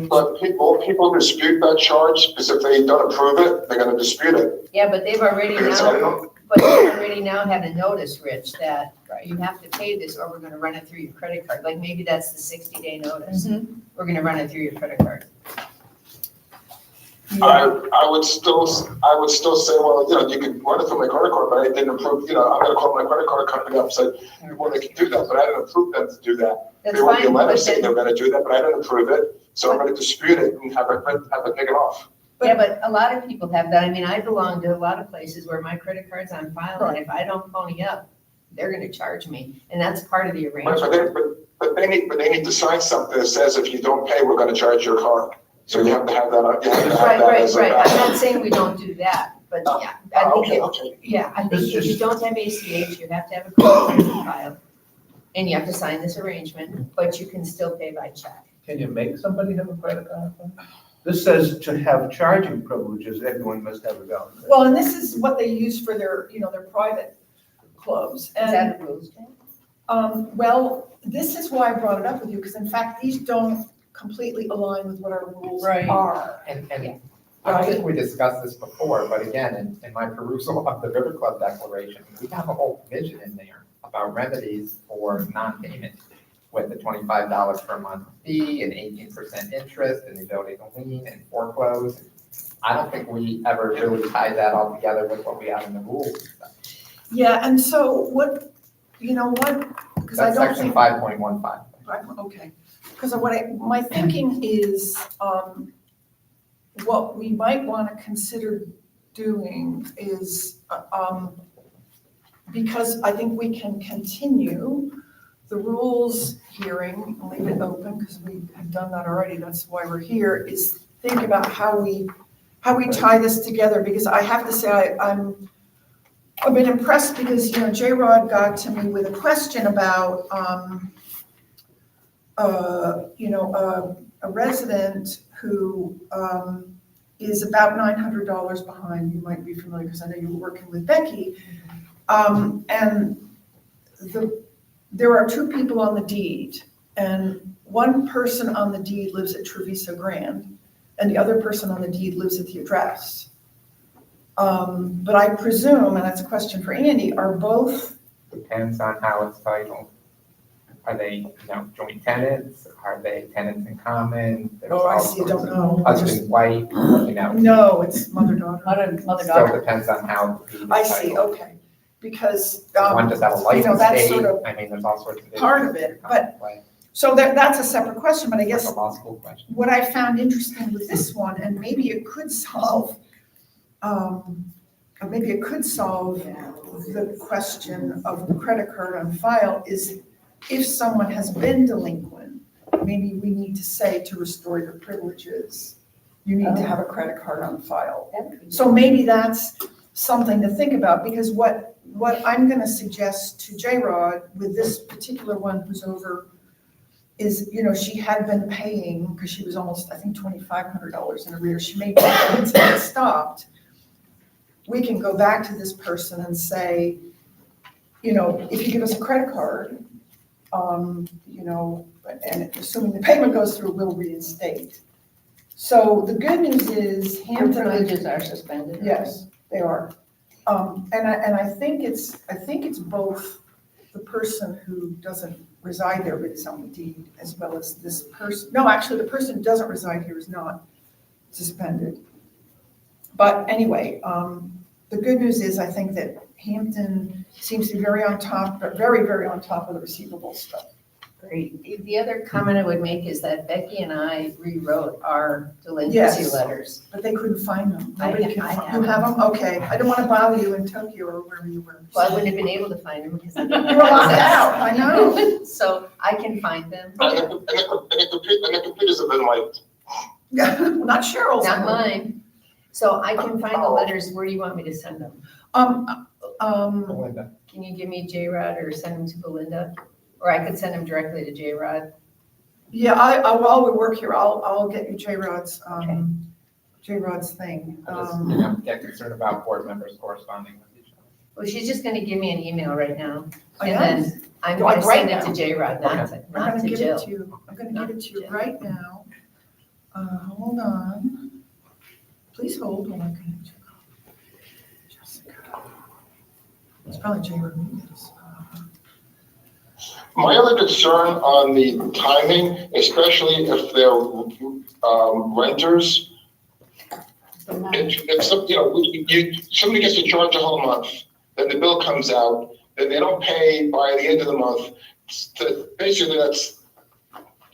But people dispute that charge, because if they don't approve it, they're gonna dispute it. Yeah, but they've already So I now, don't- but they've already now had a notice, Rich, that you have to pay this or we're gonna run it through your credit card. Like maybe that's the 60-day notice. We're gonna run it through your credit card. I would still say, well, you can run it through my credit card, but I didn't approve, I'm gonna call my credit card company up and say, well, they can do that, but I didn't approve them to do that. That's They wrote me a fine, letter but saying then- they're gonna do that, but I didn't approve it, so I'm gonna dispute it and have it taken off. Yeah, but a lot of people have that. I mean, I belong to a lot of places where my credit card's on file, and if I don't pony up, they're gonna charge me, and that's part of the arrangement. But they need to sign something that says if you don't pay, we're gonna charge your card. So you have to have that, you have to have that as a. Right. I'm not saying we don't do that, but yeah, I think, Okay. I think It's if you just- don't have ACH, you have to have a credit card on file. And you have to sign this arrangement, but you can still pay by check. Can you make somebody have a credit card? This says to have charging privileges, everyone must have a valid credit. Well, and this is what they use for their, their private clubs. Is And, that a rules change? well, this is why I brought it up with you, because in fact, these don't completely align with what our rules are. And I don't think we discussed this before, but again, in my perusal of the River Club Declaration, we have a whole provision in there about remedies for non-payment, with the $25 per month fee and 18% interest and the ability to lien and foreclose. I don't think we ever really tied that all together with what we have in the rules. Yeah, and so what, because I That's don't section think. 5.15. Okay, because my thinking is, what we might want to consider doing is, because I think we can continue the rules hearing, I'll leave it open because we have done that already, that's why we're here, is think about how we tie this together, because I have to say, I've been impressed because, J-Rod got to me with a question about, a resident who, is about $900 behind. You might be familiar because I know you were working with Becky. There are two people on the deed, and one person on the deed lives at Treviso Grand, and the other person on the deed lives at the address. But I presume, and that's a question for Andy, are both? Depends on how it's titled. Are they, joint tenants? Are they tenants in common? There's Oh, I all see, sorts don't of know. Husband, wife, No, it's mother-daughter. Still depends on how the deed is I see, titled. okay, because, One just have a life that's estate. sort of I mean, there's all sorts of. part of it, but, so that's a separate question, but I guess Like a law school question. what I found interesting with this one, and maybe it could solve, the question of the credit card on file, is if someone has been delinquent, maybe we need to say to restore your privileges, you need to have a credit card on file. So maybe that's something to think about, because what I'm gonna suggest to J-Rod with this particular one who's over is, she had been paying, because she was almost, I think, $2,500 in arrears. She made payments and it stopped. We can go back to this person and say, if you give us a credit card, and assuming the payment goes through, we'll reinstate. So the good news is Your Hampton. privileges are suspended. Yes, they are. And I think it's both the person who doesn't reside there but is on the deed, as well as this person. No, actually, the person who doesn't reside here is not suspended. But anyway, the good news is I think that Hampton seems to be very on top, but very, very on top of the receivable stuff. Great. The other comment I would make is that Becky and I rewrote our delinquency letters. But they couldn't find them. I Nobody can have You have them? Okay. I don't want to bother you in Tokyo or wherever you were. Well, I wouldn't have been able to find them because I didn't have You were locked access. out, I know. So I can find them. And the computers have been wiped. Not Cheryl's. Not mine. So I can find the letters. Where do you want me to send them? Belinda. Can you give me J-Rod or send them to Belinda? Or I could send them directly to J-Rod. Yeah, while we work here, I'll get you J-Rod's, J-Rod's thing. Just, get concerned about board members corresponding with each other. Well, she's just gonna give me an email right now. I And am. then I'm Like gonna right send it now? to J-Rod, not to I'm gonna give it Jill. to you. I'm gonna give it to you right now. Hold on. Please hold while I connect you. Jessica. It's probably J-Rod Meetings. My other concern on the timing, especially if they're renters, if somebody gets to charge a whole month, then the bill comes out, then they don't pay by the end of the month. Basically, that's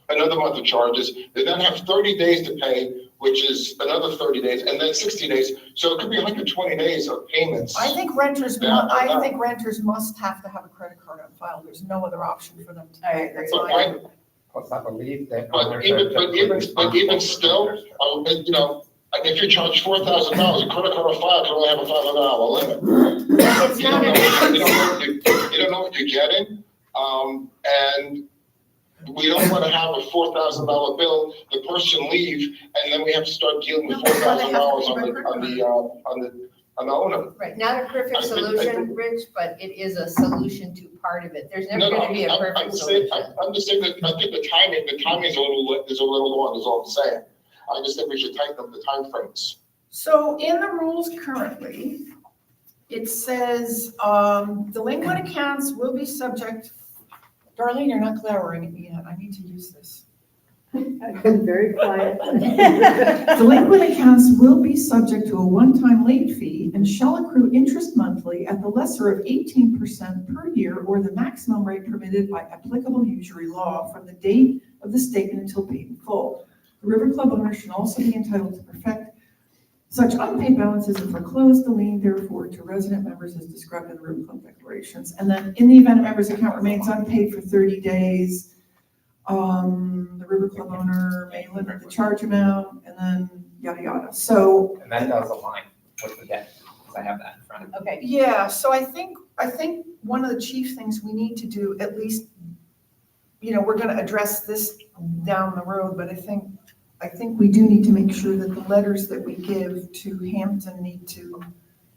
another month of charges. They then have 30 days to pay, which is another 30 days, and then 60 days. So it could be 120 days of payments. I think renters must have to have a credit card on file. There's no other option for them to pay. That's But my- Plus, I believe that. But even still, if you charge $4,000, a credit card on file can only have a $500 limit. It's You not don't know what you're getting, and we don't want to have a $4,000 bill, the person leave, and then we have to start dealing with $4,000 on the owner. Right, not a perfect I think- solution, Rich, but it is a solution to part of it. There's never gonna be a perfect solution. I'm just saying that I think the timing is a little long, is all I'm saying. I just think we should tighten up the timeframes. So in the rules currently, it says, delinquent accounts will be subject, Darlene, you're not glowering at me yet, I need to use this. I've been very quiet. Delinquent accounts will be subject to a one-time late fee and shall accrue interest monthly at the lesser of 18% per year or the maximum rate permitted by applicable usury law from the date of the statement until paid in full. The River Club owner should also be entitled to perfect Such unpaid balances are foreclosed the lien therefore to resident members as described in the River Club declarations. And then in the event a member's account remains unpaid for 30 days, the River Club owner may limit the charge amount and then yada yada. So. And that does align with the debt, because I have that in front of me. Okay, Yeah, so I think one of the chief things we need to do, at least, we're gonna address this down the road, but I think we do need to make sure that the letters that we give to Hampton need to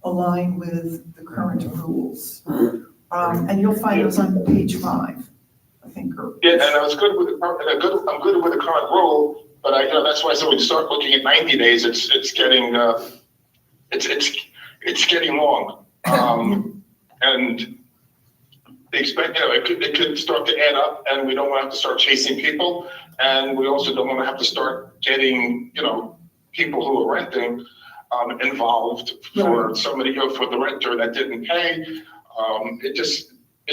align with the current rules. And you'll find those on page 5, I think. Yeah, and I was good with I'm good with the current rule, but that's why I said when you start looking at 90 days, it's getting it's getting long. And they expect, it could start to add up, and we don't want to have to start chasing people, and we also don't want to have to start getting, people who are renting involved for somebody, for the renter that didn't pay. It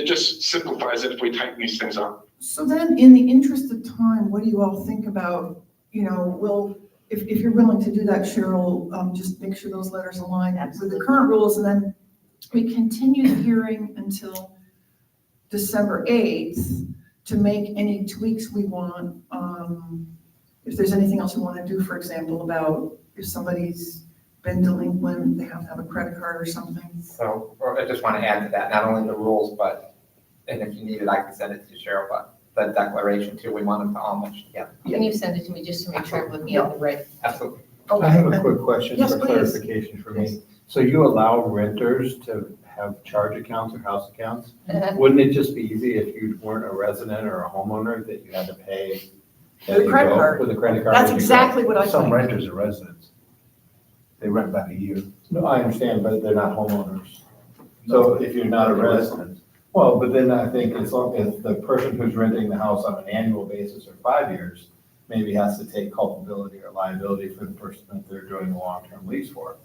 just simplifies it if we tighten these things up. So then, in the interest of time, what do you all think about, if you're willing to do that, Cheryl, just make sure those letters align with the current rules, and then we continue the hearing until December 8th to make any tweaks we want. If there's anything else we want to do, for example, about if somebody's been delinquent, they have to have a credit card or something. So, or I just want to add to that, not only the rules, and if you need it, I can send it to Cheryl, but the declaration too, we want them to all much together. Can you send it to me just to make sure I'm looking at the right? Absolutely. I have a quick question Yes, for please. clarification for me. So you allow renters to have charge accounts or house accounts? Wouldn't it just be easy if you weren't a resident or a homeowner that you had to pay? With a credit card. With a credit card? That's exactly what I Some think. renters are residents. They rent about a year. No, I understand, but they're not homeowners. So if you're not a resident, well, but then I think as long as the person who's renting the house on an annual basis or 5 years, maybe has to take culpability or liability for the person that they're doing a long-term lease for.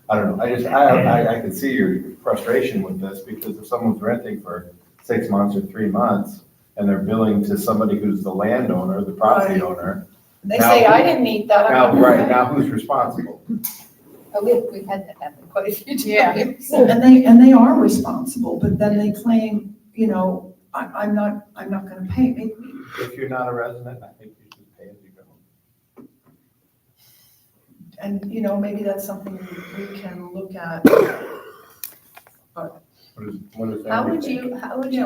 I don't know, I can see your frustration with this, because if someone's renting for 6 months or 3 months, and they're billing to somebody who's the landowner, the property Right. owner. They now say, who- I didn't eat that. I'm Now, not right, gonna now who's responsible? Oh, we've had that happen quite a few times. pay. And they are responsible, but then they claim, I'm not gonna pay. Maybe- If you're not a resident, I think you should pay as you go. And, maybe that's something we can look at. What is How would everything? you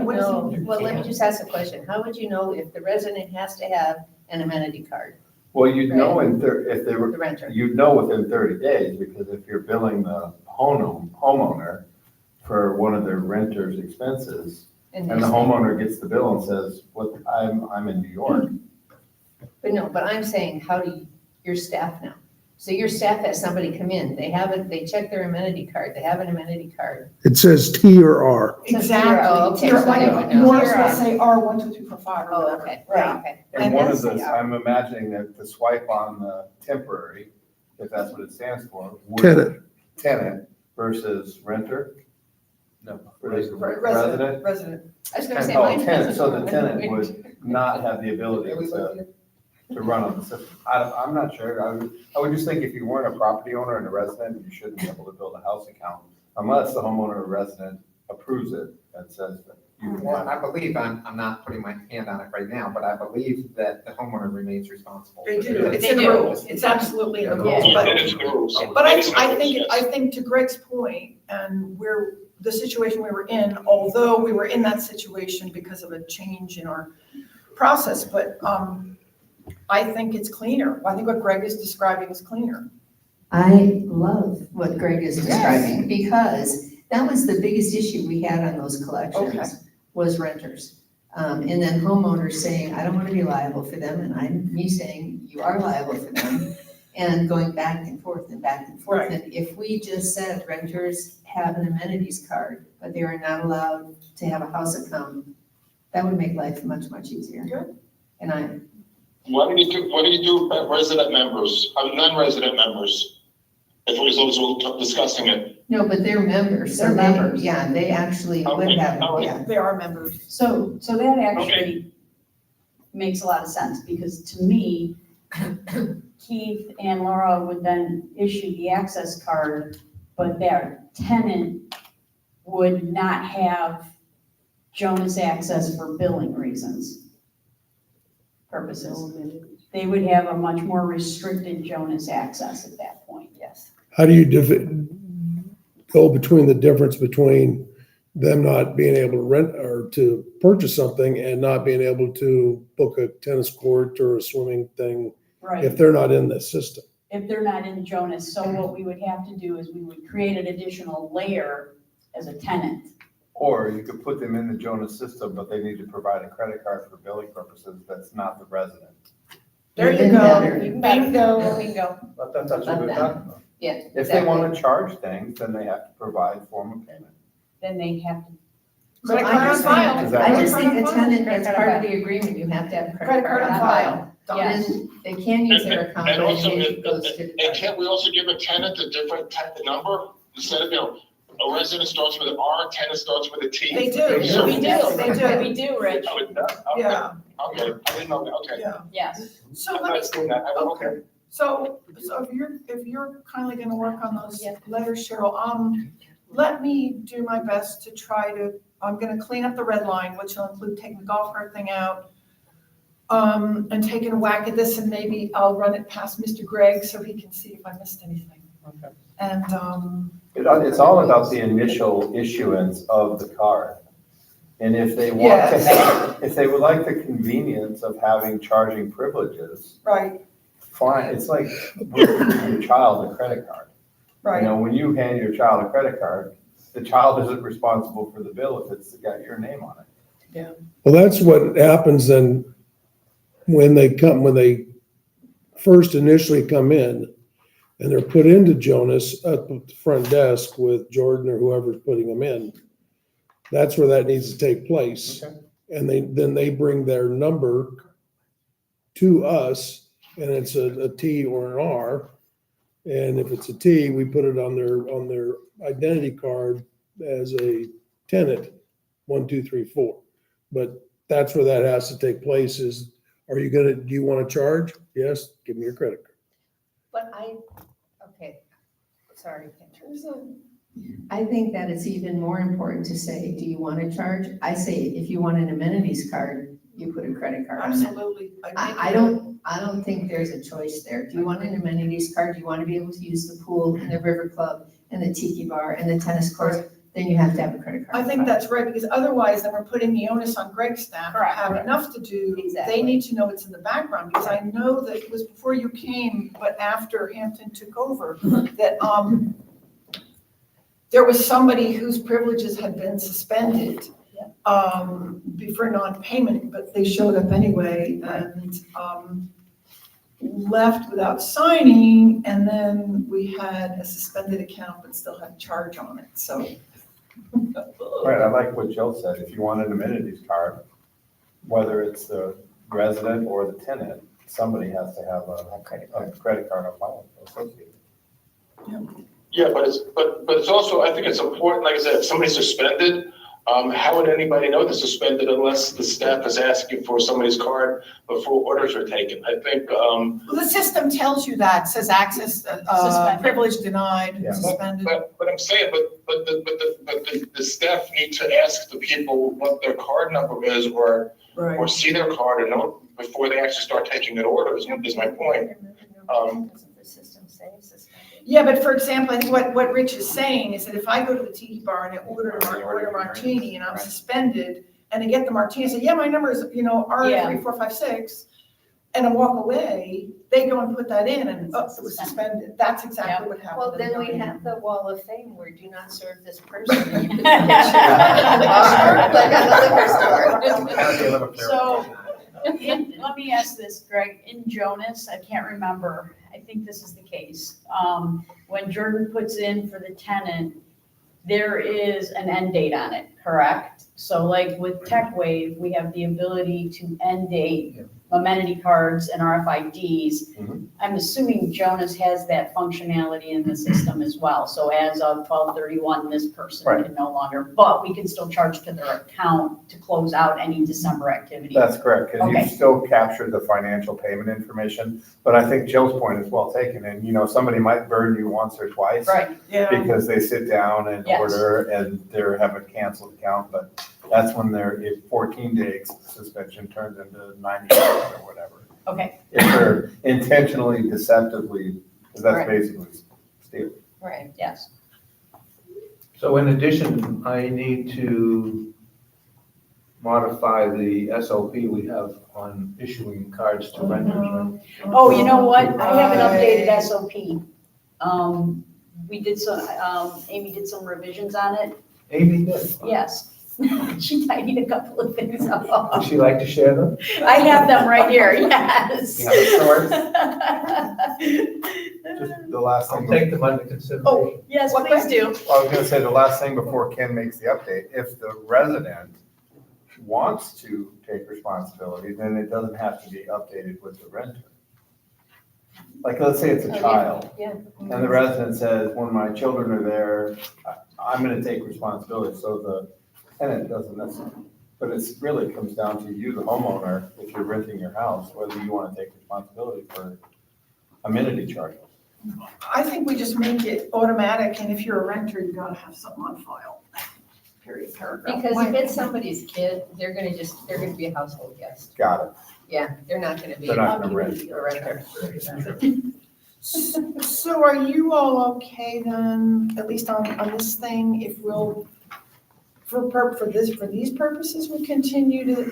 what is know, it? well, let me just ask a question. How would you know if the resident has to have an amenity card, Well, you'd know if they were, the renter? you'd know within 30 days, because if you're billing the homeowner for one of their renter's expenses, and the homeowner gets the bill and says, I'm in New York. But I'm saying, how do your staff know? So your staff has somebody come in, they check their amenity card, they have an amenity card. It says T or R. Exactly. Exactly. Okay, Tier- so like, they would know. yours Tier will R. say R 1, 2, 3, 4, 5 or Oh, whatever. okay, Yeah. okay. And one that's of the, the- I'm imagining that the swipe on the temporary, if that's what it stands for. would- Tenant. Tenant versus renter? No. Versus Resident. I was gonna say, Oh, mine tenant, doesn't. so the tenant would not have the ability to run on the system. I'm not sure. I would just think if you weren't a property owner and a resident, you shouldn't be able to build a house account unless the homeowner or resident approves it and says that you can. Well, I believe, I'm not putting my hand on it right now, but I believe that the homeowner remains responsible. They for do, the- it's in the rules, it's absolutely in the rules, but I think to Greg's point, and the situation we were in, although we were in that situation because of a change in our process, but, I think it's cleaner. I think what Greg is describing is cleaner. I love what Greg is describing, because that was the biggest issue we had on those collections, was renters. And then homeowners saying, I don't want to be liable for them, and me saying, you are liable for them, and going back and forth and back and forth. Right. And if we just said renters have an amenities card, but they are not allowed to have a house account, that would make life much, much easier. Good. And What do you do about resident members, non-resident members? If we was discussing it. no, but they're members, so They're they, members. yeah, they actually would Okay, have, all right. yeah. They are members. So that actually makes a lot of sense, because to me, Keith and Laura would then issue the access card, but their tenant would not have Jonas access for billing purposes. They would have a much more restricted Jonas access at that point, yes. How do you go between the difference between them not being able to rent or to purchase something and not being able to book a tennis court or a swimming thing Right. if they're not in the system? If they're not in Jonas, so what we would have to do is we would create an additional layer as a tenant. Or you could put them in the Jonas system, but they need to provide a credit card for billing purposes that's not the resident. There you go, bingo. But that's what we're talking about. Yeah. If they want to charge things, then they have to provide form of payment. Then they have to. So Credit card on file. I just think the Credit tenant, card that's on part file. of the agreement, you have to have a Credit card on file. Yes. And they can use their account, And but also, it goes to the. and can't we also give a tenant a different type of number? Instead of, a resident starts with an R, tenant starts with a T. They do, We do, Rich. Oh, it does? Okay. Yeah. Okay, I didn't know that, okay. Yeah. Yes. So I'm let me, not seeing that, okay. so if you're kindly gonna work on those letters, Cheryl, let me do my best to try to, I'm gonna clean up the red line, which will include taking the golf cart thing out, and taking a whack at this, and maybe I'll run it past Mr. Gregg so he can see if I missed anything. Okay. And, It's all about the initial issuance of the card. And if they want to Yes. have, if they would like the convenience of having charging privileges, right, fine. It's like giving your child a credit card. right. When you hand your child a credit card, the child isn't responsible for the bill if it's got your name on it. Well, that's what happens then when they first initially come in and they're put into Jonas at the front desk with Jordan or whoever's putting them in. That's where that needs to take place. Okay. And then they bring their number to us, and it's a T or an R. And if it's a T, we put it on their identity card as a tenant, 1, 2, 3, 4. But that's where that has to take place is, do you want to charge? Yes, give me your credit card. But okay, sorry. I think that it's even more important to say, do you want to charge? I say, if you want an amenities card, you put a credit card on it. Absolutely. I don't think there's a choice there. Do you want an amenities card? Do you want to be able to use the pool and the river club and the tiki bar and the tennis courts? Then you have to have a credit card. I think that's right, because otherwise then we're putting the onus on Greg's staff to have enough to do. Exactly. They need to know it's in the background, because I know that it was before you came, but after Hampton took over, that, there was somebody whose privileges had been suspended, for non-payment, but they showed up anyway and, left without signing, and then we had a suspended account but still had a charge on it, so. Right, I like what Jill said. If you want an amenities card, whether it's the resident or the tenant, somebody has to have a credit card on file associated. Yeah, but it's also, I think it's important, like I said, if somebody's suspended, how would anybody know they're suspended unless the staff is asking for somebody's card before orders are taken? I think, Well, the system tells you that, says access, Suspended. Privilege denied, Yeah. suspended. but I'm saying, but the staff need to ask the people what their card number is or see their card and know before they actually start taking in orders, is my point. Yeah, but for example, I think what Rich is saying is that if I go to the tiki bar and I order a martini and I'm suspended, and I get the martini, I say, yeah, my number is, R3456, and I walk away, they go and put that in and, oh, it was suspended. That's exactly what happened. Well, in then the we company. have the wall of fame where do not serve this person. And you put the picture like at the liquor store. So, let me ask this, Greg, in Jonas, I can't remember, I think this is the case. When Jordan puts in for the tenant, there is an end date on it, correct? So like with TechWave, we have the ability to end date amenity cards and RFIDs. Mhm. I'm assuming Jonas has that functionality in the system as well. So as of 12/31, this person Right. can no longer, but we can still charge to their account to close out any December activity. That's correct, because you Okay. still capture the financial payment information. But I think Jill's point is well taken, and somebody might burn you once or twice. Right. Yeah. Because they sit down and Yes. order and they have a canceled account, but that's when if 14-day suspension turns into 90 days or whatever. Okay, If they're intentionally, deceptively, because that's Right. basically stealing. right, yes. So in addition, I need to modify the SOP we have on issuing cards to renters, right? Oh, you know what? I have an updated Right. SOP. We did Amy did some revisions on it. Amy did. Yes. She tidied a couple of things Would up. she like to share them? I have them right here, yes. You have a source? Just the last I'll thing. take them under consideration. Oh, yes, please do. I was gonna say the last thing before Ken makes the update, if the resident wants to take responsibility, then it doesn't have to be updated with the renter. Like, let's say it's a child, Yeah. and the resident says, when my children are there, I'm gonna take responsibility, so the tenant doesn't necessarily. But it's really comes down to you, the homeowner, if you're renting your house, whether you wanna take responsibility for amenity charges. I think we just make it automatic, and if you're a renter, you gotta have something on file. Period, paragraph. Because if it's somebody's kid, they're gonna be a household guest. Got it. Yeah, they're not gonna be. They're not gonna rent. A renter. So are you all okay then, at least on this thing, if we'll, for these purposes, we continue the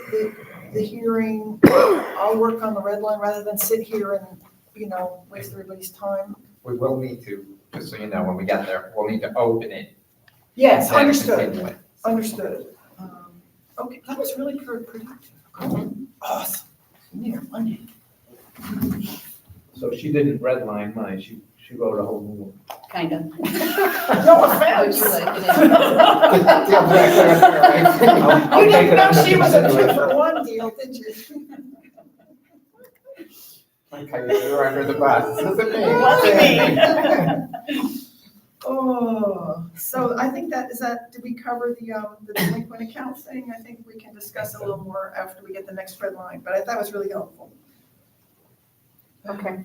hearing? I'll work on the red line rather than sit here and, waste everybody's time. We will need to, just so you know, when we get there, we'll need to open it. Yes, and then understood, continue it. understood. Okay, that was really productive. Awesome. Here, Monday. So she didn't redline mine, she wrote a whole new one. Kind of. No offense. Would you like it? You didn't know she was a 2-for-1 deal, did you? Okay, you're under the bus. This isn't me. It wasn't me. Oh, so I think did we cover the delinquent account thing? I think we can discuss a little more after we get the next red line, but I thought it was really helpful. Okay.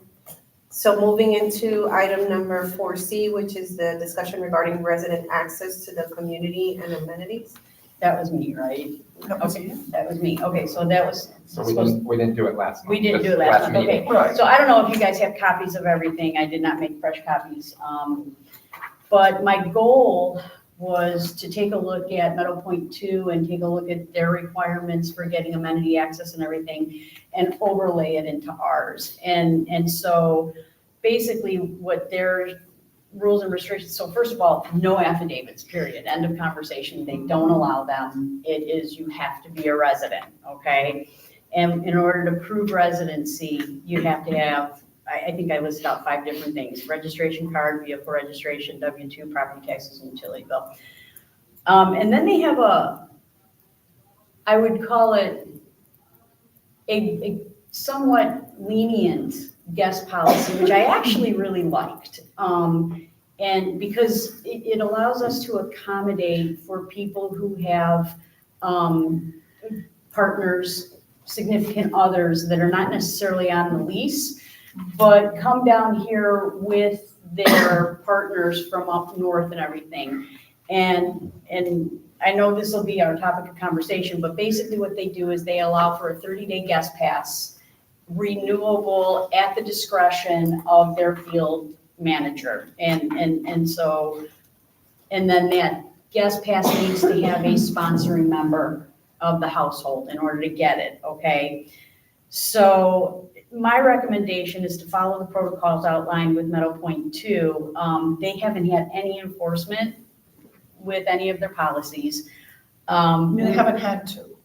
So moving into item number 4C, which is the discussion regarding resident access to the community and amenities. That was me, right? Okay, that was me. Okay, so that was. So we didn't do it last month. We didn't do it last month, okay. meeting. Right. So I don't know if you guys have copies of everything. I did not make fresh copies. But my goal was to take a look at Meadow Point 2 and take a look at their requirements for getting amenity access and everything and overlay it into ours. And so basically what their rules and restrictions, so first of all, no affidavits, period, end of conversation. They don't allow them. It is, you have to be a resident, okay? And in order to prove residency, you have to have, I think I listed out 5 different things: registration card, vehicle registration, W-2, property taxes, and utility bill. And then they have I would call it a somewhat lenient guest policy, which I actually really liked. And because it allows us to accommodate for people who have partners, significant others that are not necessarily on the lease, but come down here with their partners from up north and everything. And I know this will be our topic of conversation, but basically what they do is they allow for a 30-day guest pass, renewable at the discretion of their field manager. And then that guest pass needs to have a sponsoring member of the household in order to get it, okay? So my recommendation is to follow the protocols outlined with Meadow Point 2. They haven't had any enforcement with any of their policies. They haven't had to.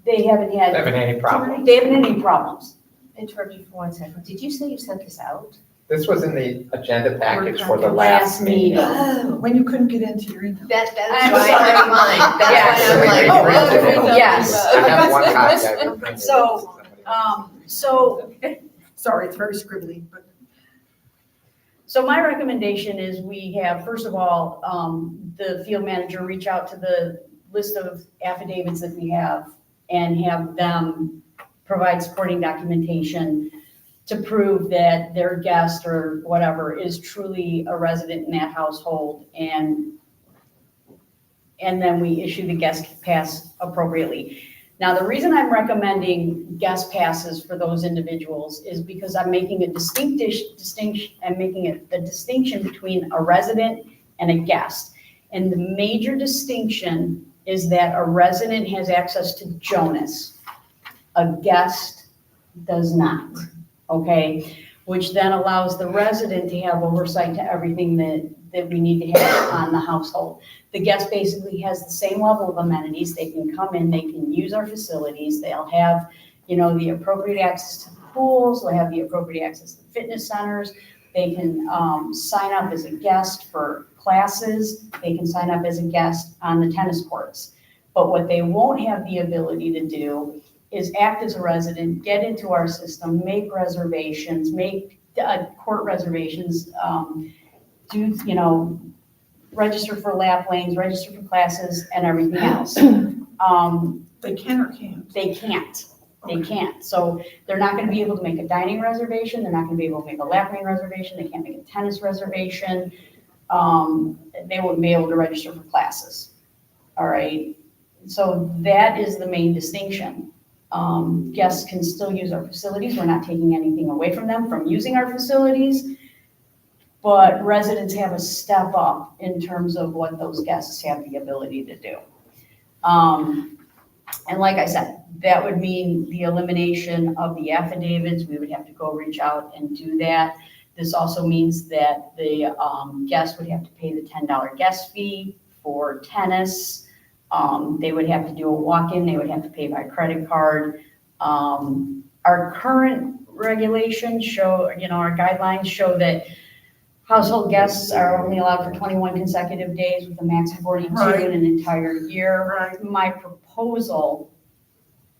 They haven't had. Having any problem? They haven't had any problems. Interrupt you for 1 second. Did you say you sent this out? This was in the agenda package for the last meeting. Oh, when you couldn't get into your email. That's I'm why I sorry. have mine. That's Yeah. why I'm like, Oh, oh, yes. I have one copy. I can bring it. So, So, Sorry, it's very scribbly, but. so my recommendation is we have, first of all, the field manager reach out to the list of affidavits that we have and have them provide supporting documentation to prove that their guest or whatever is truly a resident in that household, and then we issue the guest pass appropriately. Now, the reason I'm recommending guest passes for those individuals is because I'm making a distinction, I'm making the distinction between a resident and a guest. And the major distinction is that a resident has access to Jonas, a guest does not, okay? Which then allows the resident to have oversight to everything that we need to have on the household. The guest basically has the same level of amenities. They can come in, they can use our facilities, they'll have, the appropriate access to the pools, they'll have the appropriate access to the fitness centers, they can sign up as a guest for classes, they can sign up as a guest on the tennis courts. But what they won't have the ability to do is act as a resident, get into our system, make reservations, make court reservations, register for lap lanes, register for classes and everything else. They can or can't? They can't. They can't. So they're not gonna be able to make a dining reservation. They're not gonna be able to make a lap lane reservation. They can't make a tennis reservation. They wouldn't be able to register for classes. All right. So that is the main distinction. Guests can still use our facilities. We're not taking anything away from them from using our facilities. But residents have a step up in terms of what those guests have the ability to do. And like I said, that would mean the elimination of the affidavits. We would have to go reach out and do that. This also means that the guest would have to pay the $10 guest fee for tennis. They would have to do a walk-in. They would have to pay by credit card. Our current regulations show, our guidelines show that household guests are only allowed for 21 consecutive days with a max of 42 in an entire year. Right. My proposal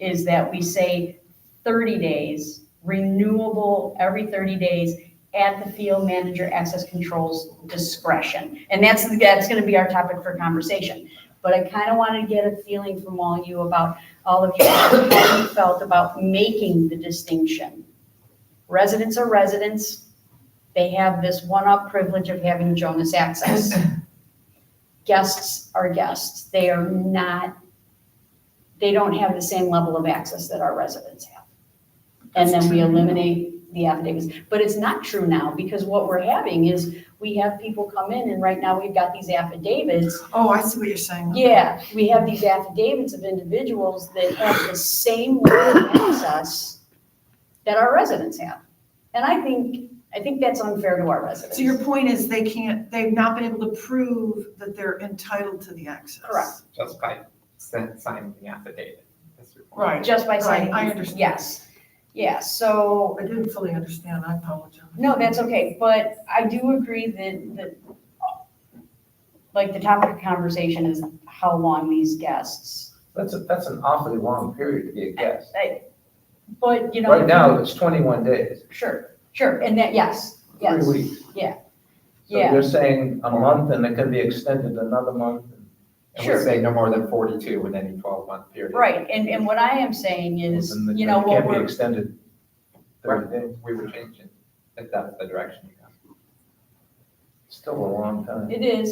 is that we say 30 days, renewable every 30 days at the field manager access control's discretion. And that's gonna be our topic for conversation. But I kind of wanted to get a feeling from all of you, how you felt about making the distinction. Residents are residents. They have this one-up privilege of having Jonas access. Guests are guests. They don't have the same level of access that our residents have. And then we eliminate the affidavits. But it's not true now, because what we're having is we have people come in, and right now we've got these affidavits. Oh, I see what you're saying. Yeah, we have these affidavits of individuals that have the same level of access that our residents have. And I think that's unfair to our residents. So your point is they've not been able to prove that they're entitled to the access? Correct. Just by signing the affidavit. Right. Just by signing. I understand. Yes. Yeah, so. I didn't fully understand, I apologize. No, that's okay, but I do agree that like the topic of conversation is how long these guests. That's an awfully long period to be a guest. But, Right now, it's 21 days. Sure, and that, yes. 3 weeks. Yeah. So Yeah. you're saying a month and it can be extended another month? And we say no more than 42 in any 12-month period. Right, and what I am saying is, Then it what can't be we're. extended 30 days. We would change it if that's the direction you go. Still a long time. It is.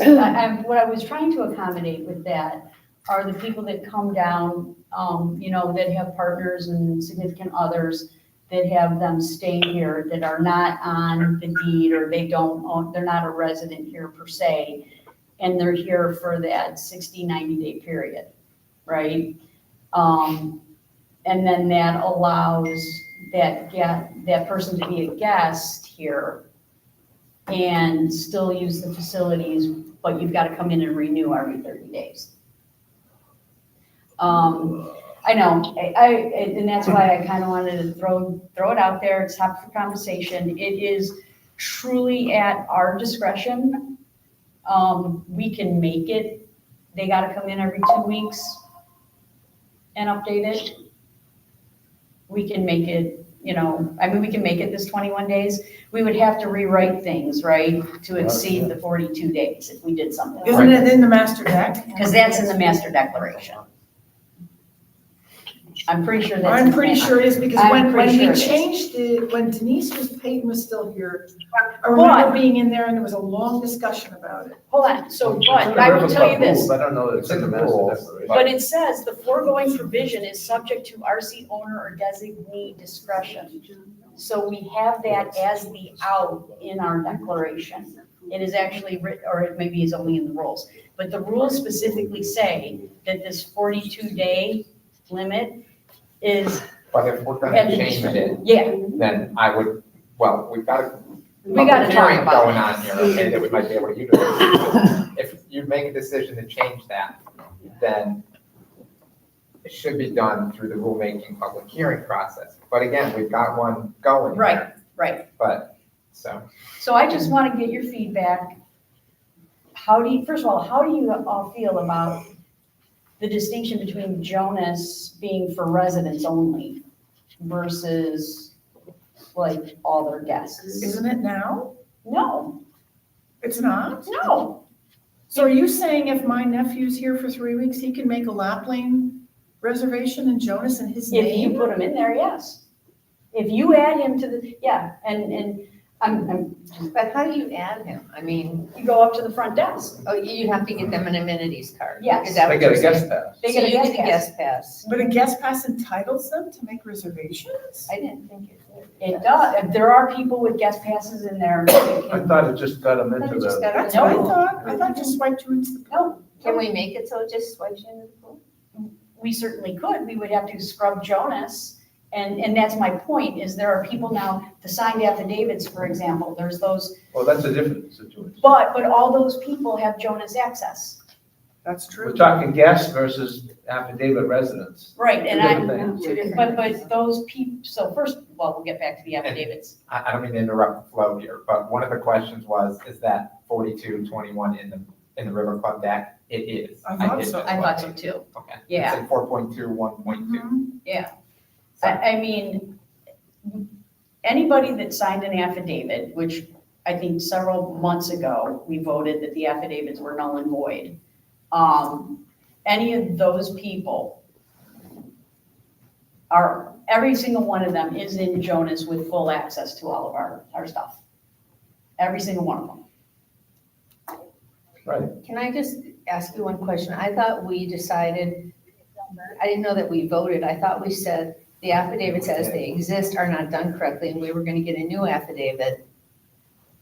What I was trying to accommodate with that are the people that come down, that have partners and significant others that have them stay here, that are not on the deed, or they're not a resident here per se, and they're here for that 60, 90-day period, right? And then that allows that person to be a guest here and still use the facilities, but you've got to come in and renew every 30 days. I know, and that's why I kind of wanted to throw it out there. It's topic for conversation. It is truly at our discretion. We can make it, they gotta come in every 2 weeks and update it. We can make it, we can make it this 21 days. We would have to rewrite things, right, to exceed the 42 days if we did something. Isn't it in the master deck? Because that's in the master declaration. I'm pretty sure that's. I'm pretty sure it is, because I'm when pretty we sure it is. changed it, when Peyton was still here, I remember being in there and there was a long discussion about it. Hold on, so, but I will tell you this. I don't know that it's in the master declaration. But it says the foregoing provision is subject to RC owner or designee discretion. So we have that as the out in our declaration. It is actually written, or it maybe is only in the rules. But the rules specifically say that this 42-day limit is. But if we're gonna change it, Yeah, then I would, well, we've got a we gotta talk hearing about going it. on here, okay, that we might be able to utilize. If you make a decision to change that, then it should be done through the rulemaking public hearing process. But again, we've got one going. Right, right. But, so. So I just want to get your feedback. First of all, how do you all feel about the distinction between Jonas being for residents only versus like all their guests? Isn't it now? No, It's not? no. So are you saying if my nephew's here for 3 weeks, he can make a lap lane reservation in Jonas in his If you name? put him in there, yes. If you add him to the, yeah, and I'm, But how do you add him? I mean, you go up to the front desk. oh, you have to get them an amenities card. Yes. Is that They what get you're a saying? guest pass. They So get a you guest get a pass. guest pass. But a guest pass entitles them to make reservations? I didn't think it would. It does. There are people with guest passes in there. I thought it just got them I thought into it just the, got That's it. what I No. thought. I thought it just swiped you into the. No, Can we make it so it just swipes you into the pool? we certainly could. We would have to scrub Jonas. And that's my point, is there are people now, the signed affidavits, for example, there's those, well, that's a different situation. but all those people have Jonas access. That's true. We're talking guests versus affidavit residents. Right, and Two different things. but those people, so first, well, we'll get back to the affidavits. I don't mean to interrupt the flow here, but one of the questions was, is that 4221 in the River Club deck? It is. I thought did so. just I thought so look. too. Okay. Yeah. It's in 4.2, 1.2. Yeah. I mean, anybody that signed an affidavit, which I think several months ago, we voted that the affidavits were null and void. Any of those people every single one of them is in Jonas with full access to all of our stuff. Every single one of them. Right. Can I just ask you one question? I thought we decided, I didn't know that we voted. I thought we said the affidavits as they exist are not done correctly, and we were gonna get a new affidavit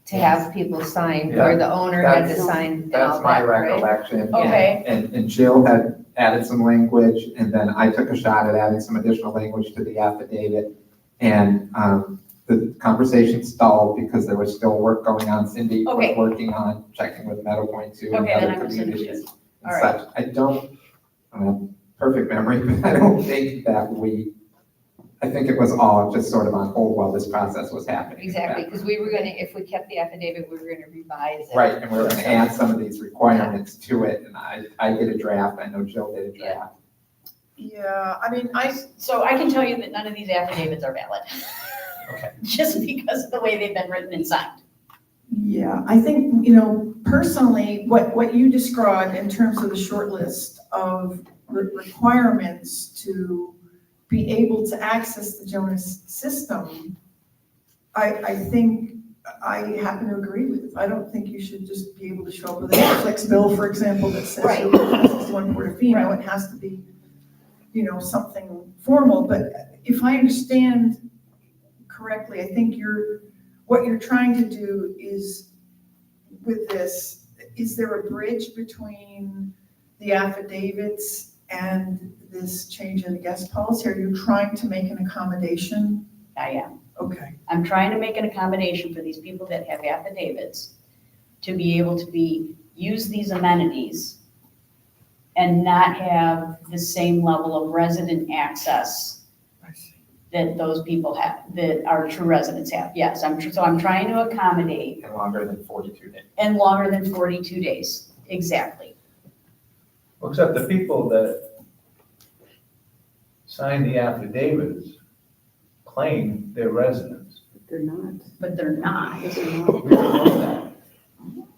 to have people sign, where the owner had to sign and all That's my that, right? recollection. Okay. And Jill had added some language, and then I took a shot at adding some additional language to the affidavit. And the conversation stalled because there was still work going on. Cindy was Okay. working on checking with Meadow Point too and Okay, then other I misunderstood. communities and All right. such. I don't have perfect memory, but I don't think that I think it was all just sort of on hold while this process was happening. Exactly, because we were gonna, if we kept the affidavit, we were gonna revise it. Right, and we were gonna add some of these requirements to it, and I did a draft, I know Jill did a draft. Yeah, I mean, So I can tell you that none of these affidavits are valid. Okay. Just because of the way they've been written and signed. yeah, I think, personally, what you described in terms of the short list of requirements to be able to access the Jonas system, I think I happen to agree with. I don't think you should just be able to show up with a Netflix bill, for example, that says Right. it's one Portofino. It has to be, something formal. But if I understand correctly, I think what you're trying to do is, with this, is there a bridge between the affidavits and this change in the guest policy? Are you trying to make an accommodation? I am. Okay. I'm trying to make an accommodation for these people that have affidavits to be able to use these amenities and not have the same level of resident access that those people have, that our true residents have. Yes, so I'm trying to accommodate. And longer than 42 days. And longer than 42 days, exactly. Well, except the people that sign the affidavits claim they're residents. They're not. But they're not. We don't know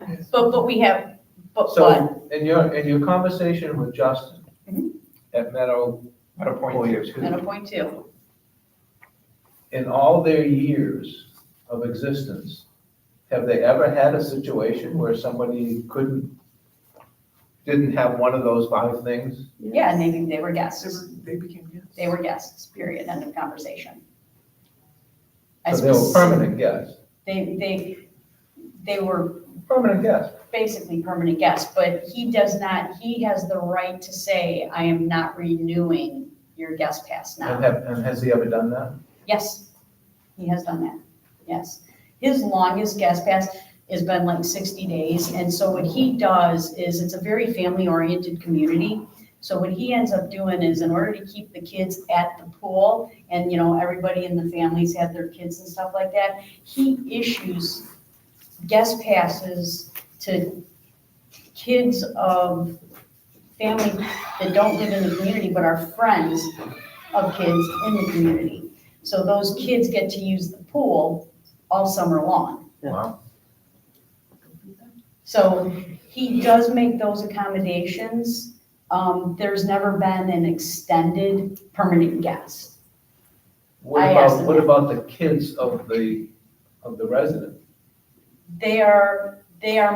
that. But we have, but. So in your conversation with Justin Mhm. at Meadow Point At a Two, point two. in all their years of existence, have they ever had a situation where somebody didn't have one of those 5 things? Yeah, and they were guests. They became guests. They were guests, period, end of conversation. So they were permanent guests, They were permanent guests. basically permanent guests, but he has the right to say, I am not renewing your guest pass now. And has he ever done that? Yes, he has done that, yes. His longest guest pass has been like 60 days, and so what he does is, it's a very family-oriented community. So what he ends up doing is, in order to keep the kids at the pool, and everybody in the families have their kids and stuff like that, he issues guest passes to kids of families that don't live in the community but are friends of kids in the community. So those kids get to use the pool all summer long. Wow. So he does make those accommodations. There's never been an extended permanent guest. I asked them What that. about the kids of the resident? They are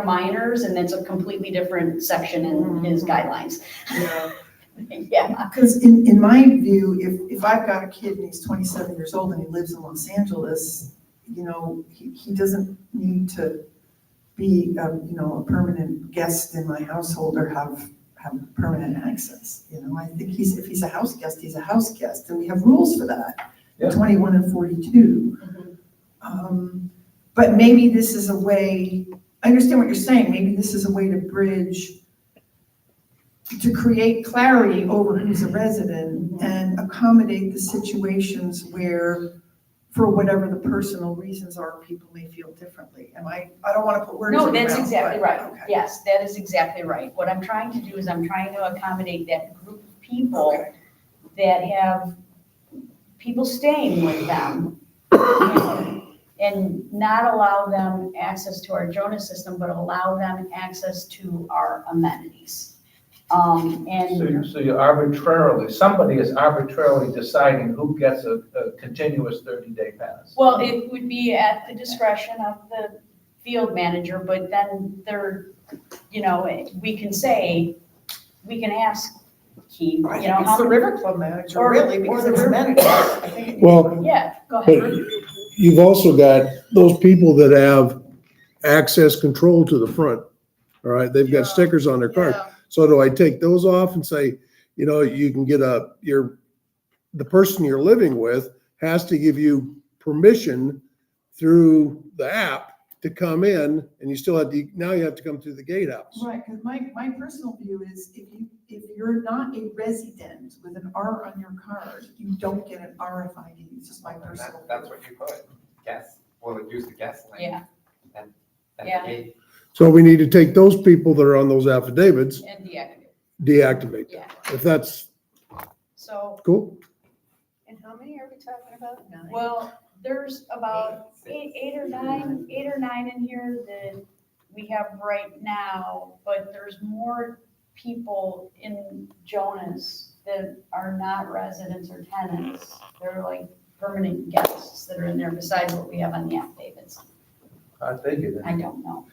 minors, and it's a completely different section in his guidelines. Yeah. Yeah. Because in my view, if I've got a kid and he's 27 years old and he lives in Los Angeles, he doesn't need to be, a permanent guest in my household or have permanent access. I think if he's a house guest, he's a house guest, and we have rules for that, Yeah. 21 and 42. But maybe this is a way, I understand what you're saying, maybe this is a way to bridge, to create clarity over who's a resident and accommodate the situations where, for whatever the personal reasons are, people may feel differently. I don't want to put words in No, your that's mouth, exactly but- right. okay. Yes, that is exactly right. What I'm trying to do is I'm trying to accommodate that group of people Okay. that have people staying with them, and not allow them access to our Jonas system, but allow them access to our amenities. So somebody is arbitrarily deciding who gets a continuous 30-day pass. Well, it would be at the discretion of the field manager, but then we can say, we can ask Keith, I how think it's the many. River Club manager, Or- really, or because the it's river- amenities. I think it- Well, Yeah, go but ahead. you've also got those people that have access control to the front. All right, they've got stickers on their card. Yeah. So do I take those off and say, you can get the person you're living with has to give you permission through the app to come in, and you still now you have to come through the gatehouse. Right, because my personal view is if you're not a resident with an R on your card, you don't get an RFID. It's just my personal. That's what you put, guest, use the guest link. Yeah. And Yeah. the So we need to take those people that are on those affidavits, And deactivate. deactivate them. Yeah. If that's So, cool. And how many are we talking about? 9? well, there's about eight or nine in here that we have right now, but there's more people in Jonas that are not residents or tenants. They're like permanent guests that are in there besides what we have on the affidavits. I think it is. I don't know.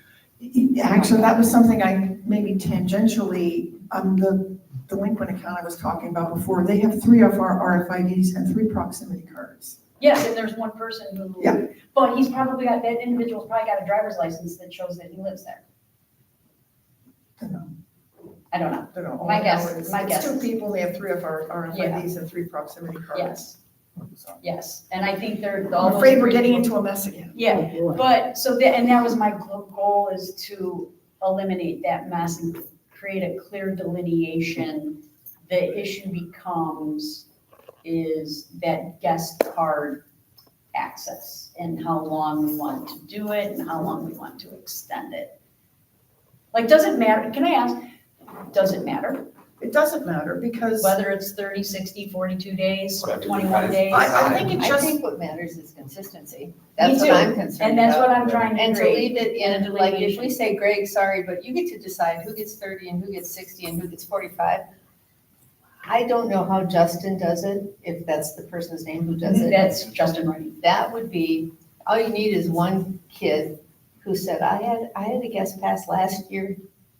Actually, that was something I maybe tangentially, the delinquent account I was talking about before, they have 3 of our RFIDs and 3 proximity cards. Yes, and there's one person who, Yeah. but that individual's probably got a driver's license that shows that he lives there. I don't know. They don't My all guess- know it's- my it's guess 2 is- people, they have 3 of our RFIDs and 3 proximity cards. Yes, So, yes, and I think they're all I'm those afraid we're three getting people- into a mess again. Yeah, but, and that was my goal, is to eliminate that mess and create a clear delineation. The issue becomes is that guest card access and how long we want to do it and how long we want to extend it. Like, does it matter? Can I ask, does it matter? It doesn't matter because. Whether it's 30, 60, 42 days, Whatever you 21 guys days? I think it I just, think what matters is consistency. Me That's too. what I'm concerned And that's what about. I'm trying to And to create. leave it and in, like, if we delineation. say, Greg, sorry, but you get to decide who gets 30 and who gets 60 and who gets 45. I don't know how Justin does it, if that's the person's name who does it. That's Justin Wright. That would be, all you need is one kid who said, I had a guest pass last year.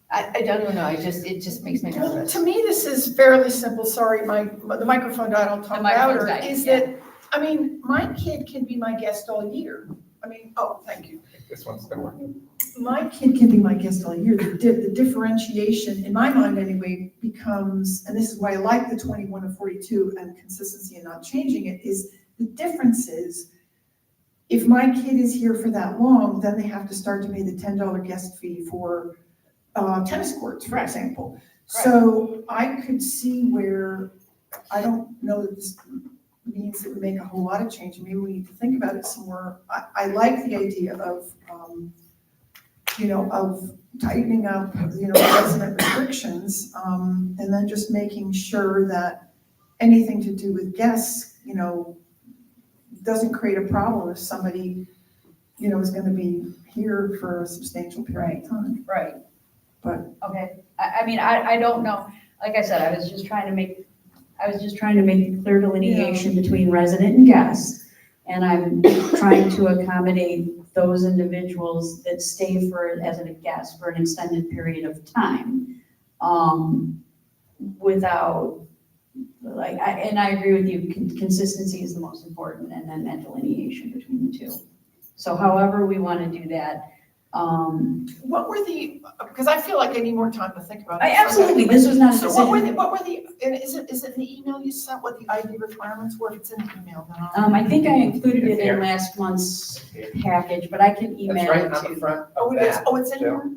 I don't know, it just makes me nervous. to me, this is fairly simple. Sorry, the microphone died, I'll talk The microphone's louder. dying, Is yeah. that, I mean, my kid can be my guest all year. I mean, oh, thank you. This one's still working. My kid can be my guest all year. The differentiation, in my mind anyway, becomes, and this is why I like the 21 to 42 and consistency and not changing it, is the difference is, if my kid is here for that long, then they have to start to pay the $10 guest fee for tennis courts, for example. So I could see where, I don't know that this means that we make a whole lot of change. Maybe we need to think about it some more. I like the idea of, of tightening up, resident restrictions, and then just making sure that anything to do with guests, doesn't create a problem if somebody, is gonna be here for a substantial period of time. Right. But. Okay, I mean, I don't know, like I said, I was just trying to make a clear delineation between resident and guest. And I'm trying to accommodate those individuals that stay as a guest for an extended period of time. Without, and I agree with you, consistency is the most important, and then that delineation between the two. So however we want to do that. What were because I feel like I need more time to think about it. Absolutely, this was not a So decision. what were the, and is it in the email you sent, what the ID requirements were? If it's in the email, then I'll. I think I included it in last month's package, but I can It's email right it on to the you. front Oh, of it is, that. oh, it's in Jill. here?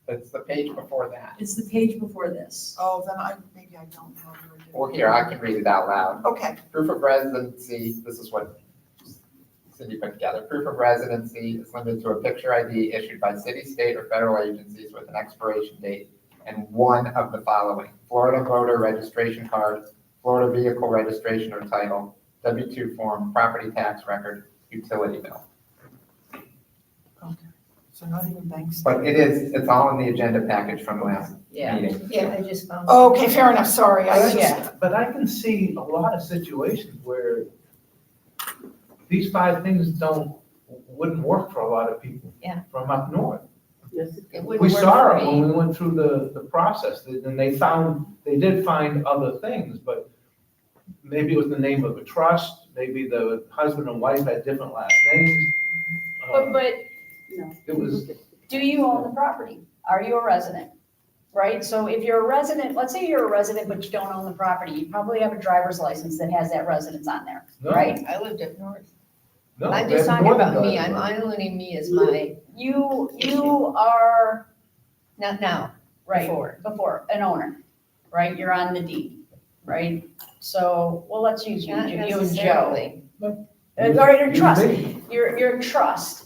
It's the page before that. It's the page before this. Oh, then maybe I don't know. Or here, I can read it out loud. Okay. Proof of residency, this is what Cindy put together. Proof of residency is limited to a picture ID issued by city, state, or federal agencies with an expiration date and one of the following: Florida voter registration card, Florida vehicle registration or title, W-2 form, property tax record, utility bill. Okay, so not even banks. But it's all in the agenda package from the last meeting. Yeah, I just found. Okay, fair enough, sorry. But I can see a lot of situations where these 5 things wouldn't work for a lot of people. Yeah. From up north. It wouldn't We work saw for it me. when we went through the process, and they did find other things, but maybe it was the name of a trust, maybe the husband and wife had different last names. But It was, do you own the property? Are you a resident? Right, so if you're a resident, let's say you're a resident, but you don't own the property, you probably have a driver's license that has that residence on there, No. right? I lived up north. no. I'm they just have talking more than about me, that. I'm only me as my, You are, not now, right, before. before, an owner, right? You're on the deed, right? So, well, let's use you, Not you and Joe. necessarily. Or your trust, Me. your trust.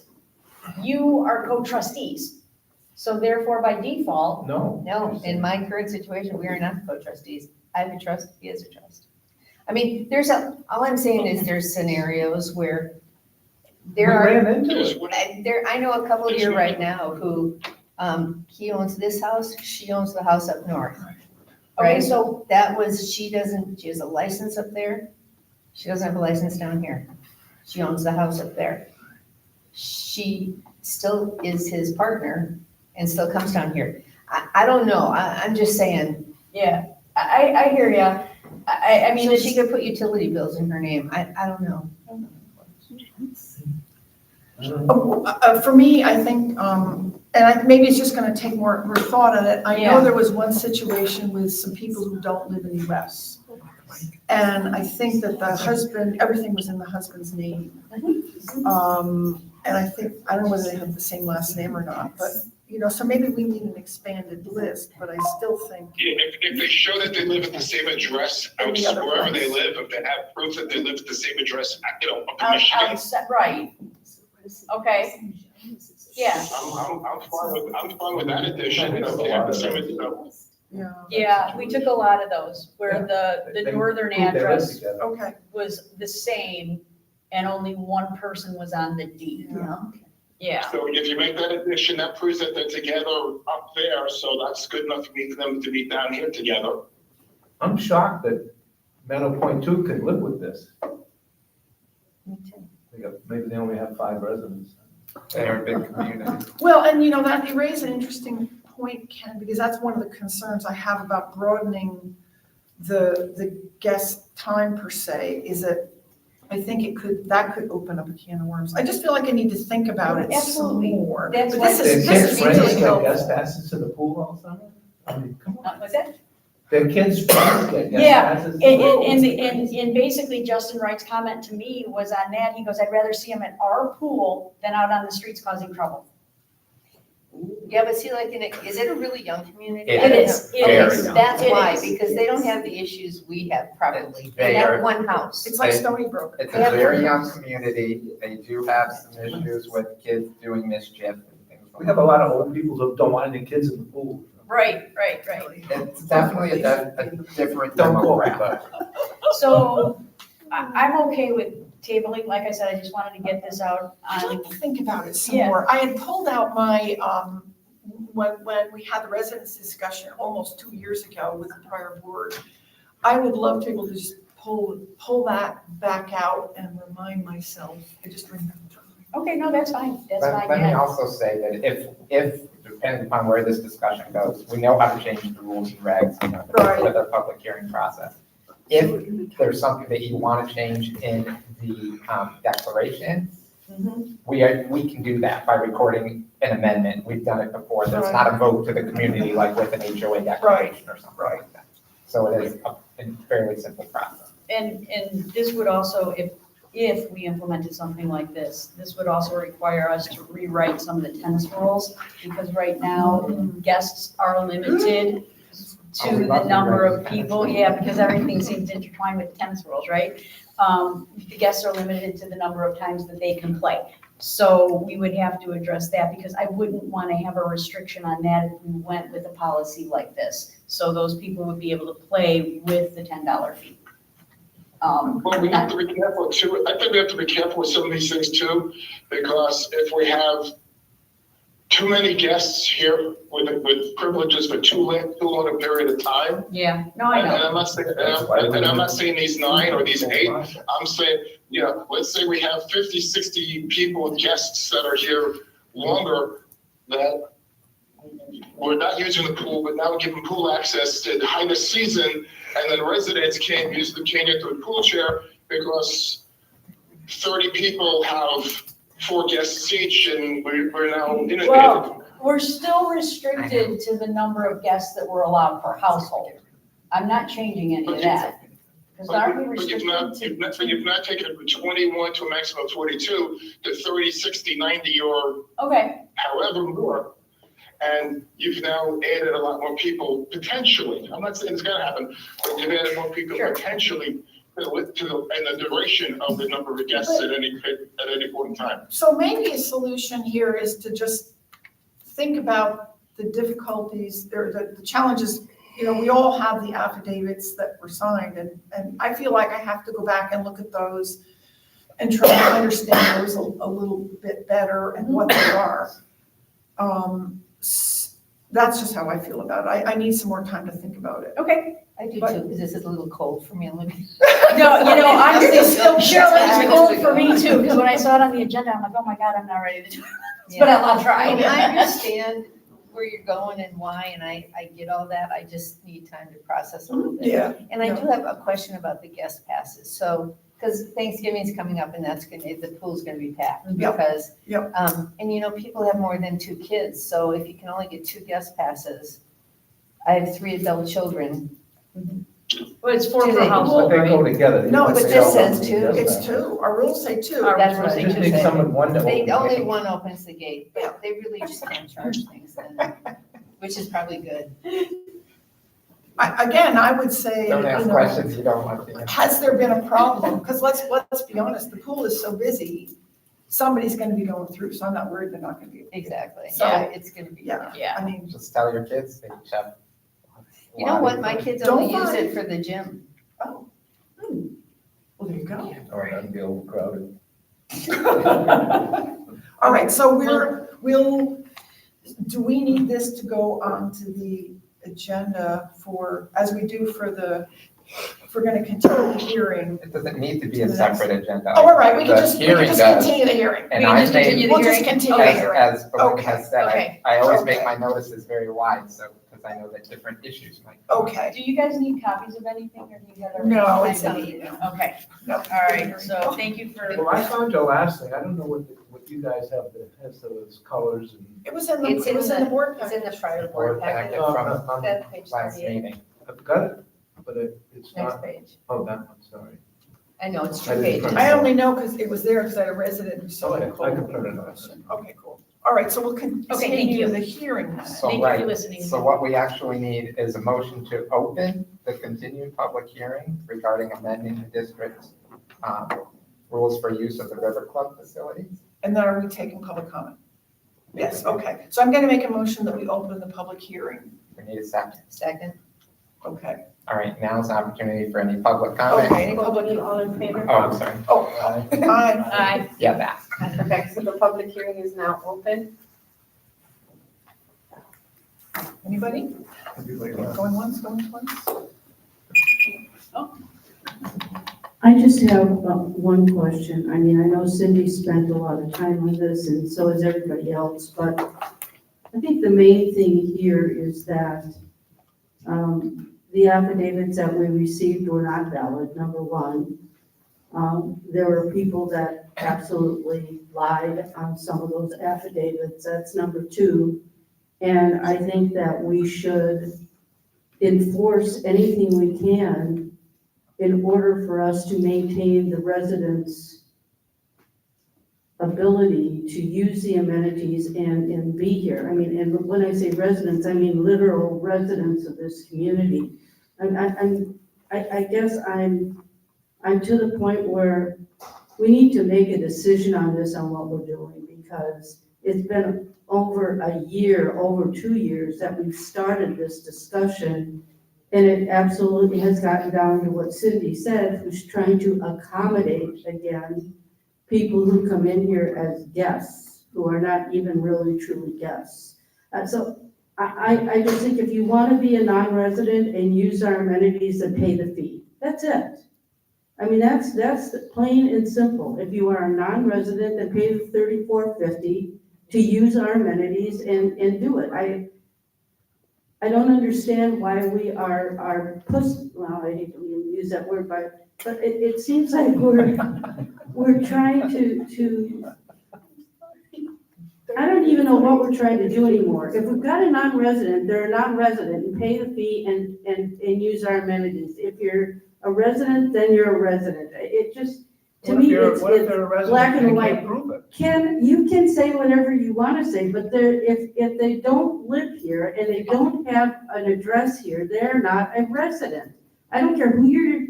You are co-trustees. So therefore, by default, No, in my current situation, we are not co-trustees. I have a trust, he has a trust. I mean, all I'm saying is there's scenarios where We ran into it. I know a couple here right now who, he owns this house, she owns the house up north. Okay, Right, so- so she has a license up there. She doesn't have a license down here. She owns the house up there. She still is his partner and still comes down here. I don't know, I'm just saying. yeah, I hear ya. I mean, So it's, she could put utility bills in her name. I don't know. For me, I think, maybe it's just gonna take more thought on it. I Yeah. know there was one situation with some people who don't live in the US. And I think that the husband, everything was in the husband's name. And I don't know whether they have the same last name or not, but so maybe we need an expanded list, but I still think. Yeah, if they show that they live at the same address, In the other wherever they place. live, if they have proof that they live at the same address, up in Michigan, Right, okay, yeah. I'm fine with that addition, if they have the same, Yeah, we took a lot of those, where the northern address Okay. was the same, and only one person was on the deed. Yeah. So if you make that addition, that proves that they're together up there, so that's good enough for them to be down here together. I'm shocked that Meadow Point 2 can live with this. Me too. Maybe they only have 5 residents. They're a big community. Well, and that you raise an interesting point, Ken, because that's one of the concerns I have about broadening the guest time per se, is that I think that could open up a can of worms. I just feel like I need to think about it some Absolutely. more. That's But why- this Their is kids' friends really get helpful. guest passes to the pool all summer? I mean, come on. What's that? Their kids' friends get guest Yeah, passes to the pool. and basically Justin Wright's comment to me was on that, he goes, I'd rather see him at our pool than out on the streets causing trouble. Yeah, but see, is it a really young community? It is. Okay, Very so young. that's It why, is. because they don't have the issues we have probably. They They have are- one house. It's like They- Stony Brook. It's a very young community. They do have some issues with kids doing mischief and things We like have that. a lot of old people who don't want any kids in the pool. Right. It's definitely a different Don't quote me, demographic. but So I'm okay with tabling, like I said, I just wanted to get this out I'd on, like to think about it some Yeah. more. I had pulled out my, when we had the residents discussion almost 2 years ago with the prior board, I would love to be able to just pull that back out and remind myself. I just remembered. okay, no, that's fine, Let me yeah. also say that if, depending upon where this discussion goes, we know how to change the rules and regs, Right. with our public hearing process. If there's something that you want to change in the declaration, we can do that by recording an amendment. We've done it before. There's not a vote to the community like with an HOA declaration or something like that. So it is a fairly simple process. And this would also, if we implemented something like this would also require us to rewrite some of the tennis rules, because right now, guests are limited to the number of people, because everything seems intertwined with tennis rules, right? The guests are limited to the number of times that they can play. So we would have to address that, because I wouldn't want to have a restriction on that if we went with a policy like this. So those people would be able to play with the $10 fee. Well, we have to be careful too. I think we have to be careful with some of these things too, because if we have too many guests here with privileges for too long a period of time. Yeah, no, I And know. I'm not saying these 9 or these 8, I'm saying, let's say we have 50, 60 people, guests that are here longer, that we're not using the pool, but now we're giving pool access to the height of season, and then residents can't get to a pool chair because 30 people have 4 guests each, and we're now inundated. Well, we're still restricted to the number of guests that we're allowed per household. I'm not changing any of that. Because aren't we But restricted to? you've not taken it from 21 to a maximum of 42 to 30, 60, 90, or Okay, however more. And you've now added a lot more people potentially. I'm not saying it's gonna happen, but you've added more people potentially and the duration of the number of guests at any point in time. So maybe a solution here is to just think about the difficulties, or the challenges. We all have the affidavits that were signed, and I feel like I have to go back and look at those and try to understand those a little bit better and what they are. That's just how I feel about it. I need some more time to think about it. okay. I do too, because this is a little cold for me. I'm looking. No, I'm It's still, Cheryl, it's still- cold for me too, because when I saw it on the agenda, I'm like, oh my God, I'm not ready to do it. But I'll try. I mean, I understand where you're going and why, and I get all that. I just need time to process a little bit. Yeah. And I do have a question about the guest passes. So, because Thanksgiving's coming up and the pool's gonna be packed. Yep. Because, Yep. and people have more than 2 kids. So if you can only get 2 guest passes, I have 3 adult children. Well, it's four Do per they- household, But they go right? together. No, You but don't this say, says "Oh, two, yes, it's that." two, our rules say two. That's what I Just was need saying. someone, one to They, open only it. one opens the gate, but they really just can't charge things then, which is probably good. Again, I would say, Don't you ask know, questions you don't want to answer. has there been a problem? Because let's be honest, the pool is so busy, somebody's gonna be going through, so I'm not worried they're not gonna be. Exactly, So- yeah, it's gonna be, Yeah, yeah. I mean, Just tell your kids they each have. You know what, my kids Don't only use fight. it for the gym. oh. Well, there you go. Oh, that'd be overcrowded. All right, so do we need this to go onto the agenda for, as we do for if we're gonna continue the hearing? It doesn't need to be a separate agenda. Oh, all right, we can The just hearing does. continue the hearing. And We can I just made- continue the We'll just hearing? continue the Okay. hearing. As Belinda Okay, has said, okay, I always okay. make my notices very wide, so, because I know that different issues might. Okay. Do you guys need copies of anything, or do you guys? No, it's not. Okay, No. all right, so thank you for. Well, I found your last thing, I don't know what you guys have that has those colors and. It was in the, It's it was in the board It's package. in the prior Board board packet packet, from that page last 38, meeting. I've got it, but it's next not, page. oh, that one, sorry. I know, it's I two didn't pages. print I only know because it was there because I had a resident who saw Okay, it. I can print it out. Okay, cool. All right, so we'll thank continue you. the hearing then. So, Thank you for right, listening. so what we actually need is a motion to open the continued public hearing regarding amending the district's rules for use of the River Club facilities. And then are we taking public comment? Yes, okay. So I'm going to make a motion that we open the public hearing. We need a second. Second, Okay. All right, now's the opportunity for any public comment. Okay, any public? All in favor? Oh, I'm sorry. Oh, aye. Aye. Yeah, that. Okay, so the public hearing is now open. Anybody? Going once, going twice? I just have one question. I mean, I know Cindy spent a lot of time on this, and so has everybody else, but I think the main thing here is that the affidavits that we received were not valid, number one. There were people that absolutely lied on some of those affidavits, that's number two. And I think that we should enforce anything we can in order for us to maintain the residents' ability to use the amenities and be here. I mean, and when I say residents, I mean literal residents of this community. I guess I'm to the point where we need to make a decision on this, on what we're doing, because it's been over a year, over 2 years that we've started this discussion. And it absolutely has gotten down to what Cindy said, who's trying to accommodate, again, people who come in here as guests, who are not even really truly guests. So I just think if you want to be a non-resident and use our amenities, then pay the fee. That's it. I mean, that's plain and simple. If you are a non-resident, then pay the $34.50 to use our amenities and do it. I don't understand why we are well, I hate to even use that word, but it seems like we're trying to, I don't even know what we're trying to do anymore. If we've got a non-resident, they're a non-resident, and pay the fee and use our amenities. If you're a resident, then you're a resident. It just, to me, it's black and white. You can say whatever you want to say, but if they don't live here and they don't have an address here, they're not a resident. I don't care who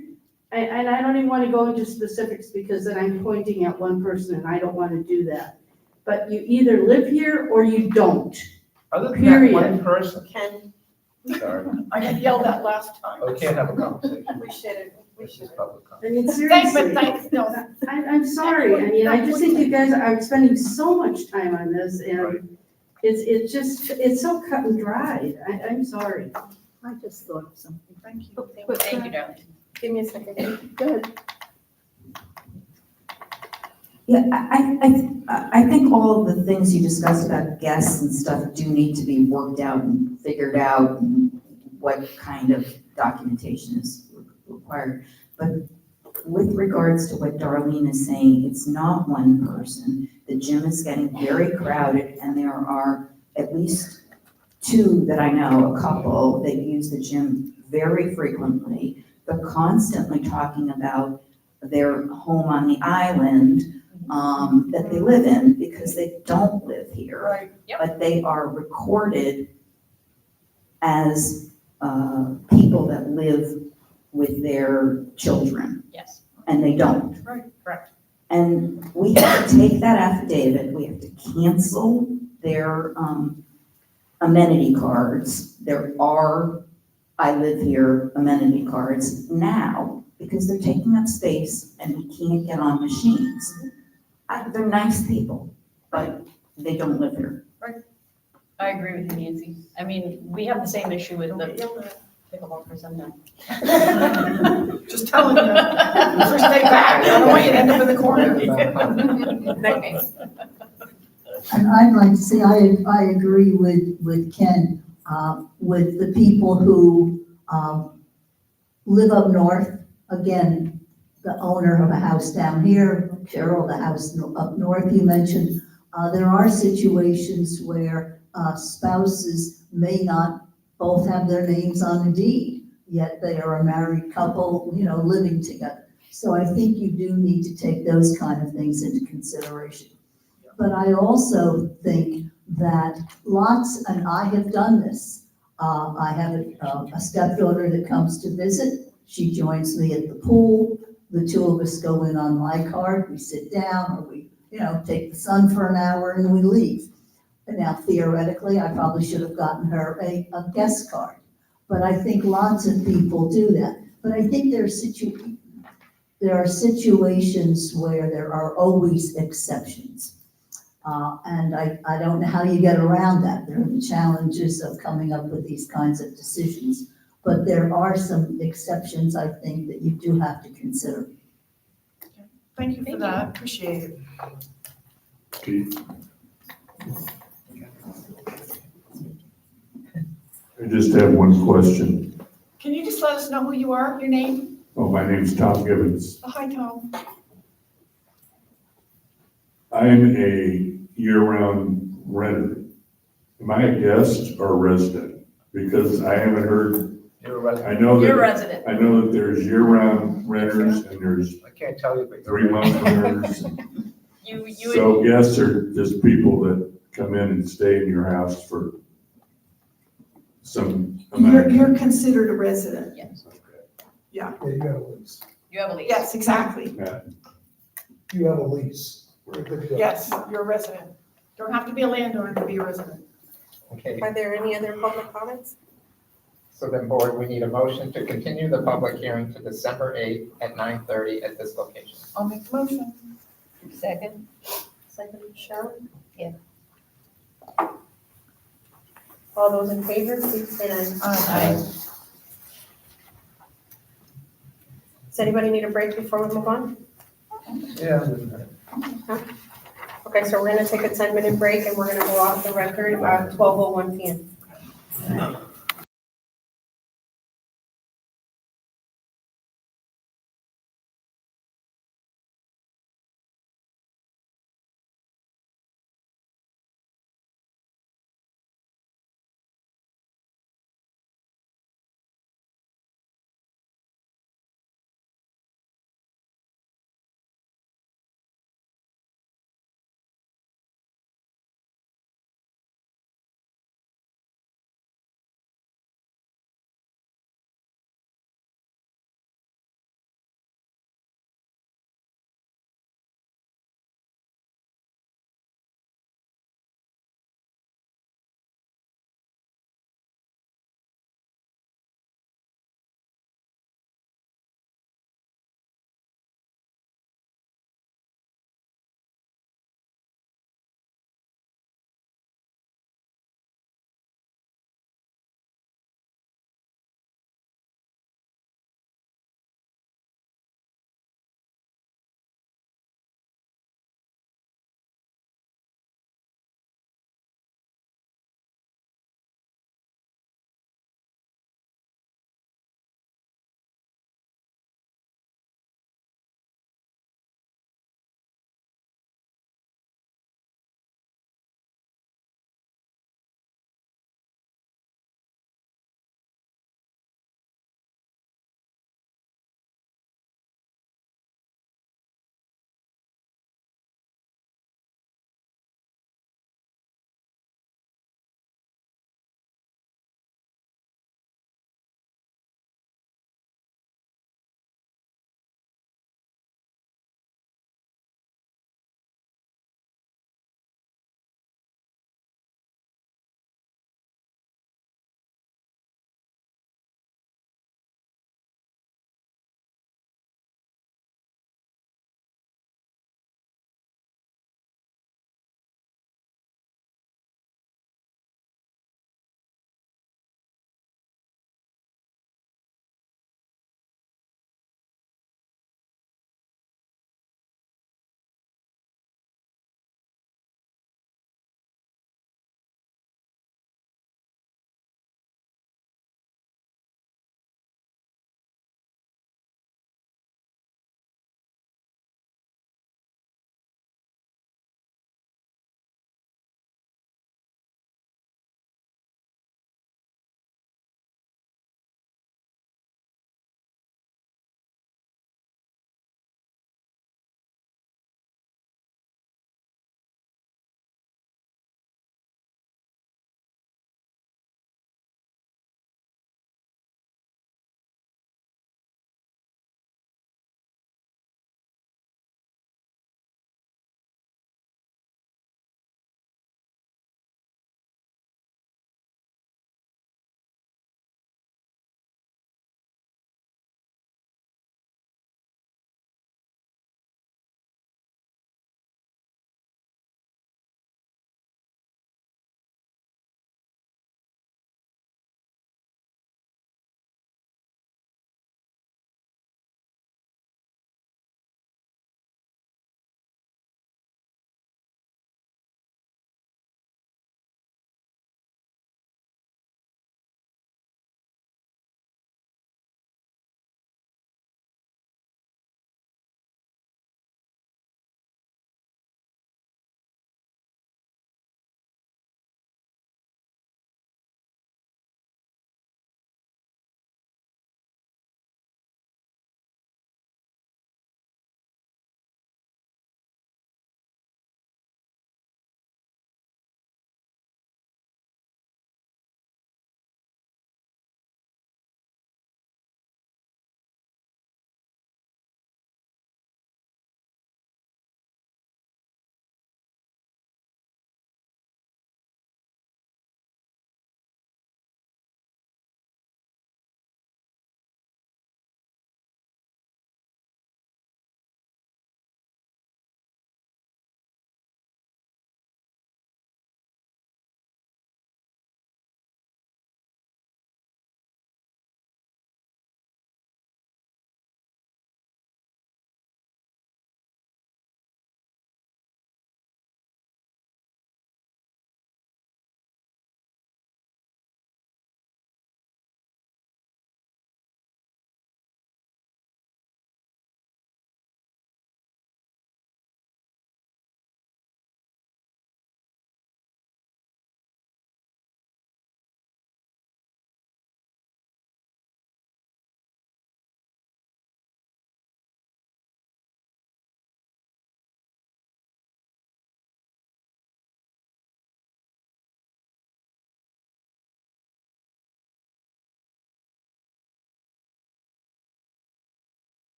and I don't even want to go into specifics because then I'm pointing at one person and I don't want to do that. But you either live here or you don't. Other than that Period. one person, Ken, sorry, I got yelled at last time. we can't have a conversation. we should. This is public comment. I mean, Thanks, seriously. but thanks, no. I'm sorry. I mean, I just think you guys are spending so much time on this and it's so cut and dried. I'm sorry. I just thought of something. Thank you. Thank you, darling. Give me a second. Go ahead. Yeah, I think all of the things you discussed about guests and stuff do need to be worked out and figured out, and what kind of documentation is required. But with regards to what Darlene is saying, it's not one person. The gym is getting very crowded, and there are at least two that I know, a couple, that use the gym very frequently. they're constantly talking about their home on the island that they live in, because they don't live here. Right, yep. But they are recorded as people that live with their children, Yes. and they don't. Right, correct. And we have to take that affidavit, we have to cancel their amenity cards. There are I live here amenity cards now, because they're taking up space and we can't get on machines. They're nice people, but they don't live here. I agree with you, Nancy. I mean, we have the same issue with the pickleball person now. Just telling you, first day back, I don't want you to end up in the corner. Okay. And I'd like to say, I agree with Ken, with the people who live up north. Again, the owner of a house down here, Cheryl, the house up north you mentioned. There are situations where spouses may not both have their names on the deed, yet they are a married couple, living together. So I think you do need to take those kind of things into consideration. But I also think that and I have done this. I have a stepdaughter that comes to visit. She joins me at the pool. The two of us go in on my card. We sit down, or we, take the sun for an hour and we leave. And now theoretically, I probably should have gotten her a guest card. But I think lots of people do that. But I think there are situations where there are always exceptions. And I don't know how you get around that. There are the challenges of coming up with these kinds of decisions. But there are some exceptions, I think, that you do have to consider. Thank you for that, appreciate it. Keith? I just have one question. Can you just let us know who you are, your name? Oh, my name's Tom Gibbons. Oh, hi, Tom. I'm a year-round renter. Am I a guest or a resident? Because I haven't heard, You're a resident. I know You're a that, resident. I know that there's year-round renters and there's I can't tell you, but. 3-month renters. You So guests are just people that come in and stay in your house for some amount. You're considered a resident. Yes. Yeah, you have a lease. You have a lease. Yes, exactly. You have a lease. We're good to go. Yes, you're a resident. Don't have to be a landowner to be a resident. Okay, Are there any other public comments? so then board, we need a motion to continue the public hearing to December 8th at 9:30 at this location. I'll make the motion. Second. Second, Sharon? Yeah. All those in favor, please say aye. Aye. Does anybody need a break before we move on? Yeah. Okay, so we're gonna take a 10-minute break and we're gonna go off the record at 12:01 PM.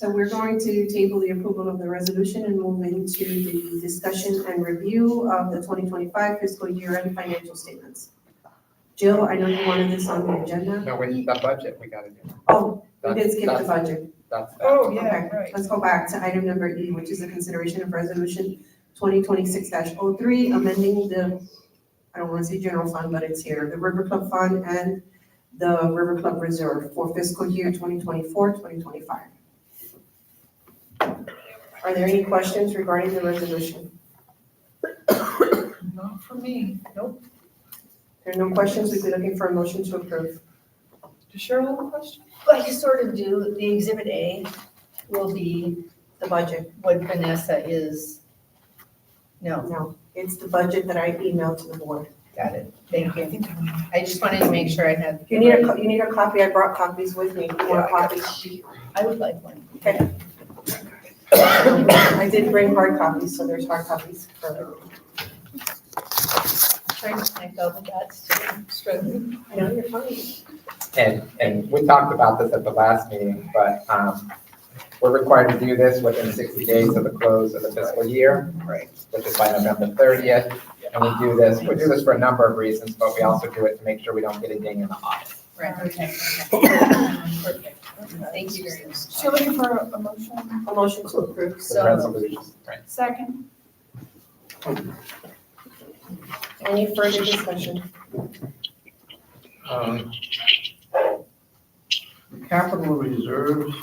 So we're going to table the approval of the resolution and move into the discussion and review of the 2025 fiscal year-end financial statements. Jill, I know you wanted this on the agenda. No, we, the budget, we gotta do. Oh, we did That's- skip the that's- budget. That's. Oh, yeah, Okay, right. let's go back to item number E, which is a consideration of resolution 2026-03, amending the, I don't want to say general fund, but it's here, the River Club Fund and the River Club Reserve for fiscal year 2024-2025. Are there any questions regarding the resolution? Not for me, nope. If there are no questions, we'd be looking for a motion to approve. Does Cheryl have a question? Well, you sort of do, the exhibit A will be The budget. what Vanessa is, no, No, it's the budget that I emailed to the board. got it, thank you. I just wanted to make sure I had. You need you need a copy, I brought copies with me. You want a copy? I would like one. Okay. I did bring hard copies, so there's hard copies for everyone. Trying to connect all the dots to struggling. I know you're fine. And we talked about this at the last meeting, but, we're required to do this within 60 days of the close of the fiscal year. Right. Which is by November 30th. And we do this for a number of reasons, but we also do it to make sure we don't get a ding in the audit. Right, okay. Perfect. Thank you very much. So you're looking for a motion? A motion to approve. For the So- resolution, right. Second. Any further discussion? Capital reserves.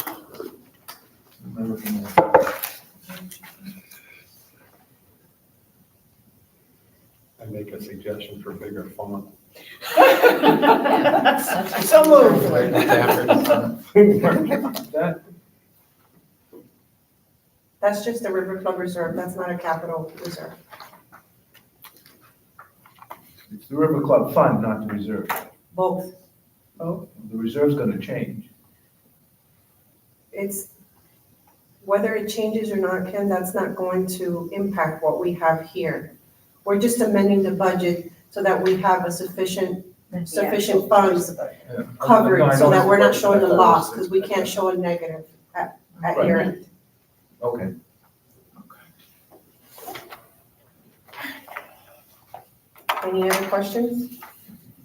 I make a suggestion for bigger font. So moved. That, That's just the River Club Reserve, that's not a capital reserve. it's the River Club Fund, not the reserve. Both. Oh, the reserve's gonna change. It's, whether it changes or not, Ken, that's not going to impact what we have here. We're just amending the budget so that we have a sufficient funds Yeah. covered, No, I so know that it's we're not budget, showing a I thought it loss, was- because we can't show a negative at Right. year end. Okay. Any other questions?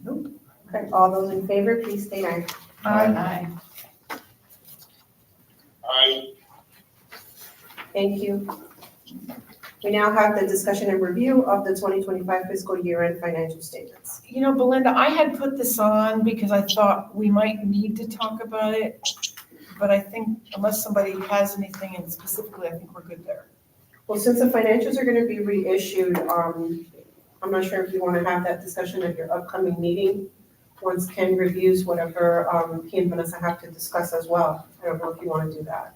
Nope. Okay, all those in favor, please state aye. Aye. Thank you. We now have the discussion and review of the 2025 fiscal year-end financial statements. You know, Belinda, I had put this on because I thought we might need to talk about it, but I think unless somebody has anything, and specifically, I think we're good there. Well, since the financials are gonna be reissued, I'm not sure if you wanna have that discussion at your upcoming meeting, once Ken reviews whatever, he and Vanessa have to discuss as well. I don't know if you wanna do that.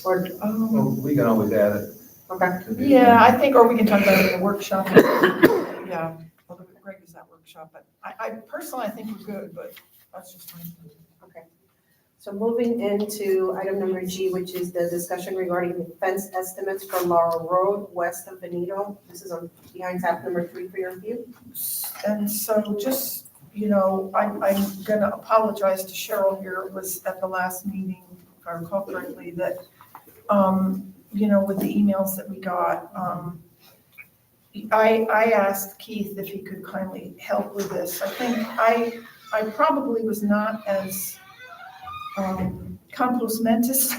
Or, Well, we can always add it. okay, to the- Yeah, I think, or we can talk about it in the workshop. Yeah, although Greg is at workshop, but I personally, I think we're good, but that's just my opinion. okay. So moving into item number G, which is the discussion regarding the fence estimates for Laurel Road, west of Benito. This is on behind tab number 3 for your review. And so just, you know, I'm gonna apologize to Cheryl here, it was at the last meeting, if I recall correctly, that, you know, with the emails that we got, I asked Keith if he could kindly help with this. I think I probably was not as compos mentis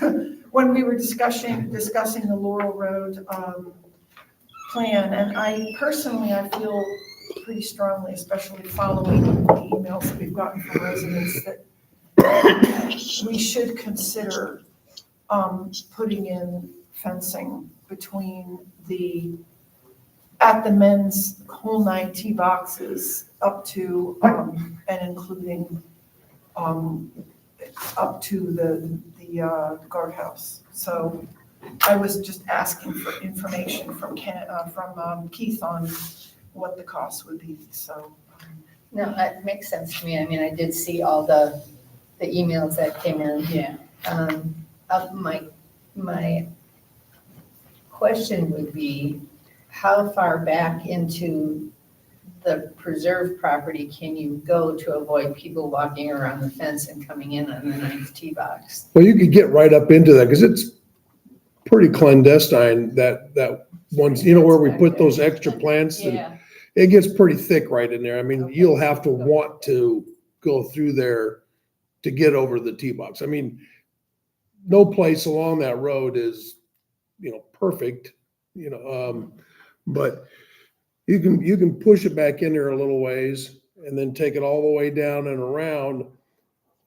when we were discussing the Laurel Road plan. And I feel pretty strongly, especially following the emails that we've gotten from residents, that we should consider putting in fencing between at the men's whole 9 tee boxes up to, and including, up to the guardhouse. So I was just asking for information from Keith on what the cost would be, so. No, that makes sense to me. I mean, I did see all the emails that came in. Yeah. My question would be, how far back into the preserve property can you go to avoid people walking around the fence and coming in on the 9th tee box? Well, you could get right up into that, because it's pretty clandestine, that one's, where we put those extra plants. And Yeah, it gets pretty thick right in there. I mean, you'll have to want to go through there to get over the tee box. I mean, no place along that road is, perfect, but you can push it back in there a little ways and then take it all the way down and around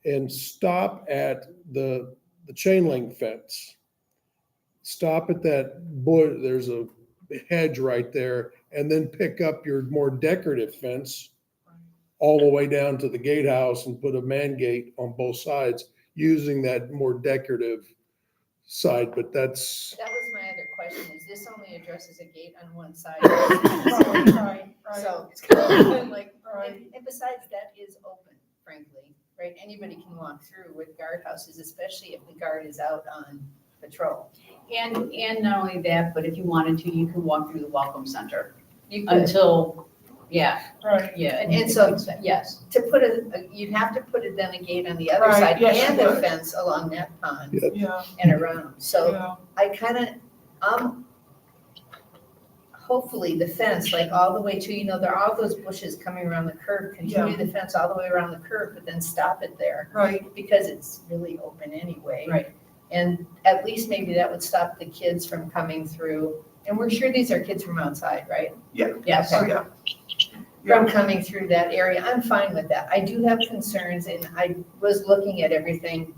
and stop at the chain link fence. Stop at that bush, there's a hedge right there, and then pick up your more decorative fence all the way down to the gatehouse and put a man gate on both sides using that more decorative side, but that's. that was my other question, is this only addresses a gate on one side? Right. So it's kind of like, Right. and besides, that is open, frankly, right? Anybody can walk through with guardhouses, especially if the guard is out on patrol. And not only that, but if you wanted to, you could walk through the welcome center You could, until, yeah, Right. yeah. and so Yes. to put you'd have to put it then a gate on the other Right, side yes, and you a would. fence along that pond Yeah, and around. So yeah. I kind of, hopefully the fence, like all the way to, there are all those bushes coming around the curve, continue the fence all the way around the curve, but then stop it there. Right. Because it's really open anyway. Right. And at least maybe that would stop the kids from coming through. And we're sure these are kids from outside, right? Yeah. Yes. Oh, yeah. From coming through that area. I'm fine with that. I do have concerns, and I was looking at everything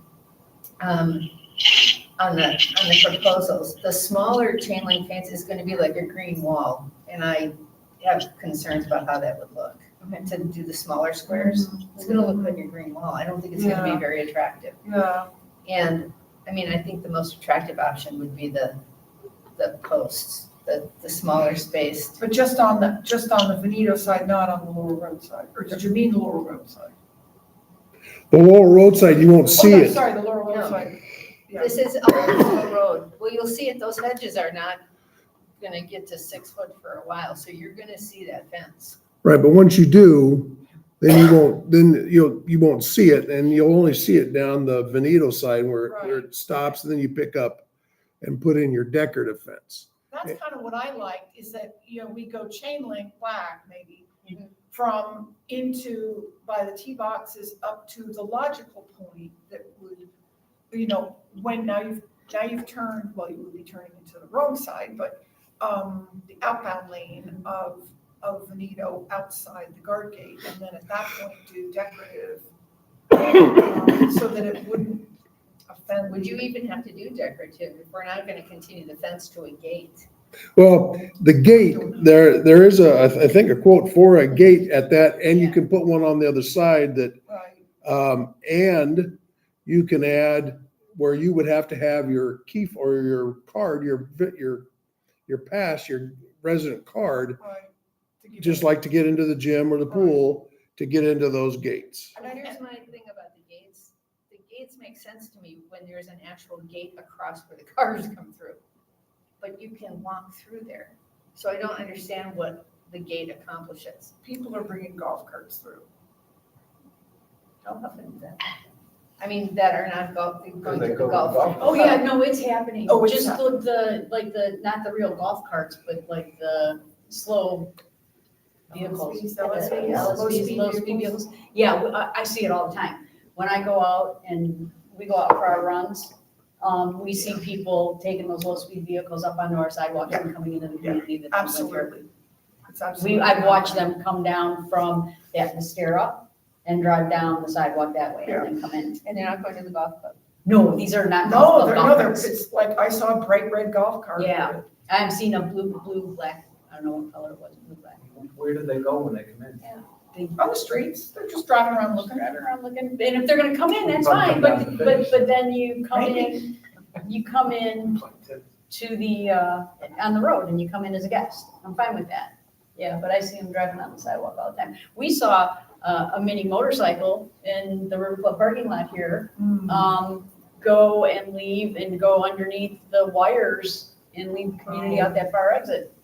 on the proposals. The smaller chain link fence is going to be like a green wall, and I have concerns about how that would look. To do the smaller squares, it's going to look like a green wall. I don't think it's going to be very attractive. Yeah. And I mean, I think the most attractive option would be the posts, the smaller spaced. But just on the Veneto side, not on the Lower Road side, or did you mean the Lower Road side? The lower roadside, you won't see Oh, no, it. sorry, the Lower Road No. side. Yeah. This is a lower road. Well, you'll see it, those hedges are not gonna get to 6 foot for a while, so you're gonna see that fence. Right, but once you do, then you won't see it, and you'll only see it down the Veneto side where it stops, and then you pick up and put in your decorative fence. That's kind of what I like, is that, we go chain link black maybe from into, by the tee boxes up to the logical point that would, when now you've turned, well, you would be turning into the wrong side, but the outbound lane of Veneto outside the guard gate, and then at that point do decorative, so that it wouldn't offend. Would you even have to do decorative if we're not gonna continue the fence to a gate? Well, the gate, there is I think a quote for a gate at that, and you can put one on the other side that, and you can add where you would have to have your key or your card, your pass, your resident card, just like to get into the gym or the pool, to get into those gates. And here's my thing about the gates. The gates make sense to me when there's an actual gate across where the cars come through. But you can walk through there. So I don't understand what the gate accomplishes. People are bringing golf carts through. How often is that? I mean, that are not going to the go golf. golf. Oh, yeah, no, it's happening. Oh, it's Just happening. not the real golf carts, but like the slow vehicles. LSVs, Low speed vehicles. Yeah, I see it all the time. When I go out and we go out for our runs, we see people taking those low speed vehicles up onto our sidewalks and coming into the community. that they live here. Absolutely. It's absolutely. I've watched them come down from the stair up and drive down the sidewalk that way and then come in. And they're not going to the golf club. No, these are not. No, golf they're, club no, carts. it's like, I saw a bright red golf cart. Yeah, I've seen a blue, black, I don't know what color it was, blue, black. Where do they go when they come in? On the streets, they're just driving around looking. Driving around looking, and if they're gonna come in, that's Bump fine, them down but the then you come in to the, on the road and you come in as a guest. I'm fine with that. Yeah, but I see them driving on the sidewalk all the time. We saw a mini motorcycle in the River Club parking lot here, go and leave and go underneath the wires and leave the community out that far exit.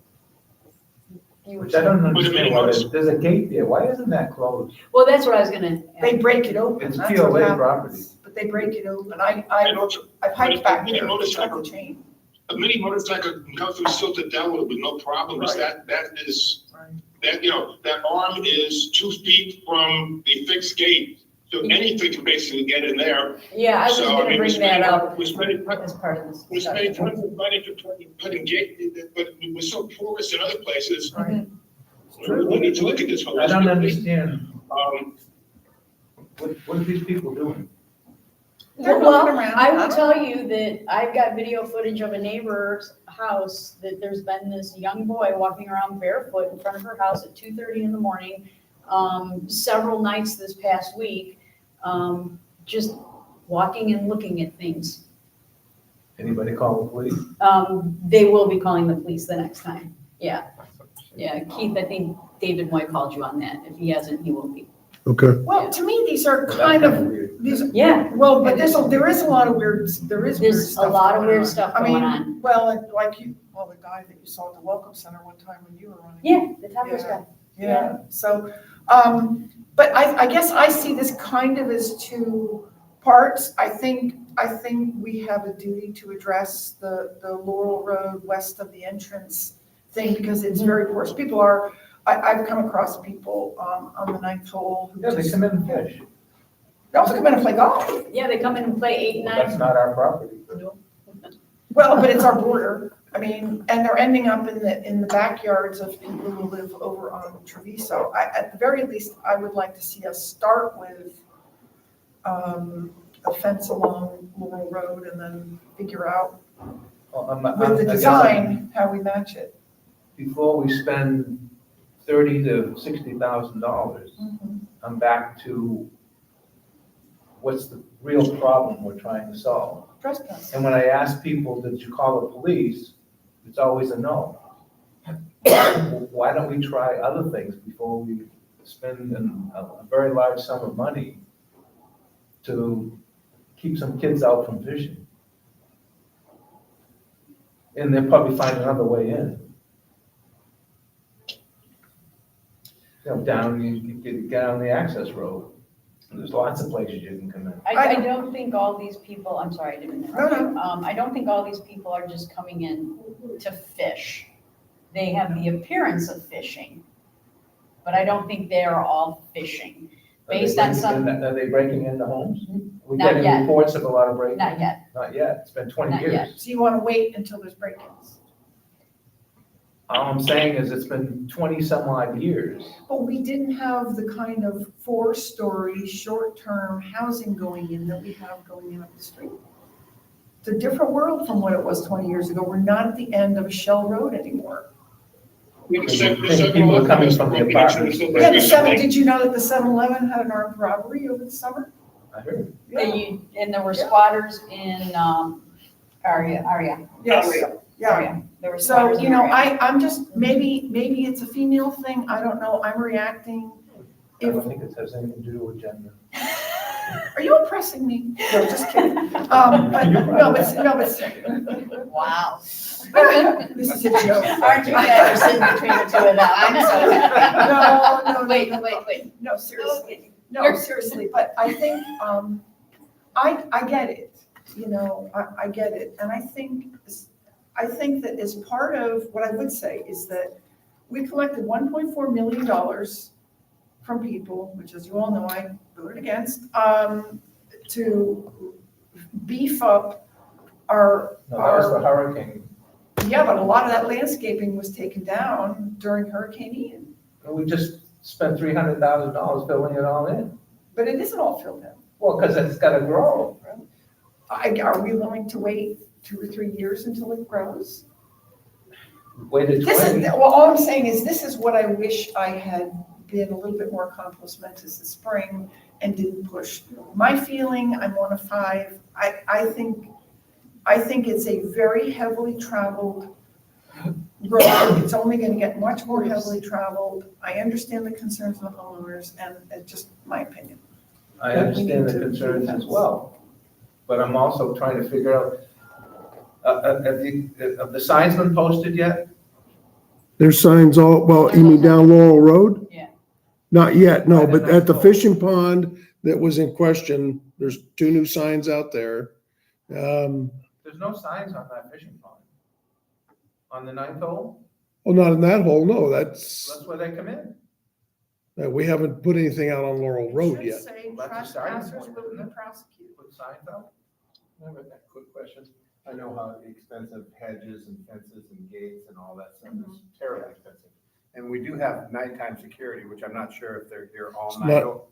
Which I don't understand why there's a gate there. Why isn't that closed? Well, that's what I was gonna. They break it open, It's that's what POA happens. property. But they break it open. And also, I've hiked back mini there, it's like a motorcycle, chain. a mini motorcycle can come through Silted Delaware with no problems. Right. That is, Right. that, you know, that arm is 2 feet from the fixed gate. So anything can basically get in there. Yeah, I was So, gonna mean, bring that up we're spending, as part of this we're spending discussion. tons of money for putting gate, but we're so porous in other places. Right. We need to look at this. I don't understand. Um, What are these people doing? They're Well, looking around. I will don't tell you that I've got video footage of a neighbor's house, that there's been this young boy walking around barefoot in front of her house at 2:30 in the morning, several nights this past week, just walking and looking at things. Anybody call the police? They will be calling the police the next time. Yeah. Yeah, Keith, I think David Moy called you on that. If he hasn't, he will be. Okay. Well, to me, these are Well, kind that's of, weird. these, Yeah, well, but there is a lot of weird, there is weird there's a stuff lot of going weird on. stuff I going mean, on. well, like you, well, the guy that you saw at the Welcome Center one time when you were running. Yeah, the tacos Yeah. guy. Yeah, so, but I guess I see this kind of as two parts. I think we have a duty to address the Laurel Road west of the entrance thing, because it's very porous. People are, I've come across people, on the 9th hole who Yeah, they just, come in and fish. they also come in and play golf. Yeah, they come in and play 8 and Well, 9. that's not our property. Well, but it's our border. I mean, and they're ending up in the backyards of people who live over on Treviso. At the very least, I would like to see us start with a fence along Laurel Road and then figure out Well, with the design, how we match it. Before we spend $30,000 to $60,000, I'm back to what's the real problem we're trying to solve. Trespass. And when I ask people, did you call the police? It's always a no. Why don't we try other things before we spend a very large sum of money to keep some kids out from fishing? And they'll probably find another way in. You know, you get on the access road. And there's lots of places you can come in. I don't think all these people, I'm sorry, I didn't interrupt you. I don't think all these people are just coming in to fish. They have the appearance of fishing, but I don't think they are all fishing. Based on some, Are they breaking into homes? We Not get yet. reports of a lot of break-ins. not yet. Not yet. It's been 20 Not years. yet. So you want to wait until there's break-ins? All I'm saying is it's been 20 some odd years. But we didn't have the kind of 4-story, short-term housing going in that we have going in up the street. It's a different world from what it was 20 years ago. We're not at the end of a shell road anymore. People are coming from the apartments. Yeah, did you know that the 7-Eleven had an armed robbery over the summer? I heard. And there were squatters in, Aria. Yes, yeah. Aria. There were So, squatters you in know, Aria. I'm just, maybe it's a female thing. I don't know. I'm reacting. I don't think it has anything to do with gender. Are you oppressing me? No, just kidding. But no, but Wow. this is a joke. Aren't you glad you're sitting between the two of them? No, Wait. no, seriously. No, seriously, but I think, I get it, you know, I get it. And I think that as part of, what I would say is that we collected $1.4 million from people, which, as you all know, I voted against, to beef up our. No, that was the hurricane. Yeah, but a lot of that landscaping was taken down during Hurricane Ian. And we just spent $300,000 filling it all in. But it isn't all filled in. Well, because it's got to grow. Are we willing to wait 2 or 3 years until it grows? Waited This 20. is, well, all I'm saying is this is what I wish I had been a little bit more compos mentis this spring and didn't push. My feeling, I'm 1 of 5. I think it's a very heavily traveled road. It's only going to get much more heavily traveled. I understand the concerns of the homeowners, and it's just my opinion. I understand the concerns as well, but I'm also trying to figure out, have the signs been posted yet? There's signs all, well, you mean down Laurel Road? Yeah. Not yet, no, By the but at the ninth hole. fishing pond that was in question, there's 2 new signs out there. There's no signs on that fishing pond. On the 9th hole, Well, not in that hole, no, that's, that's where they come in. we haven't put anything out on Laurel Road It yet. should say Well, that's a starting trespassers point, will isn't be it? prosecuted. Put signs out. I have a quick question. I know how expensive hedges and fences and gates and all that stuff is terribly expensive. And we do have nighttime security, which I'm not sure if they're here all It's night, not-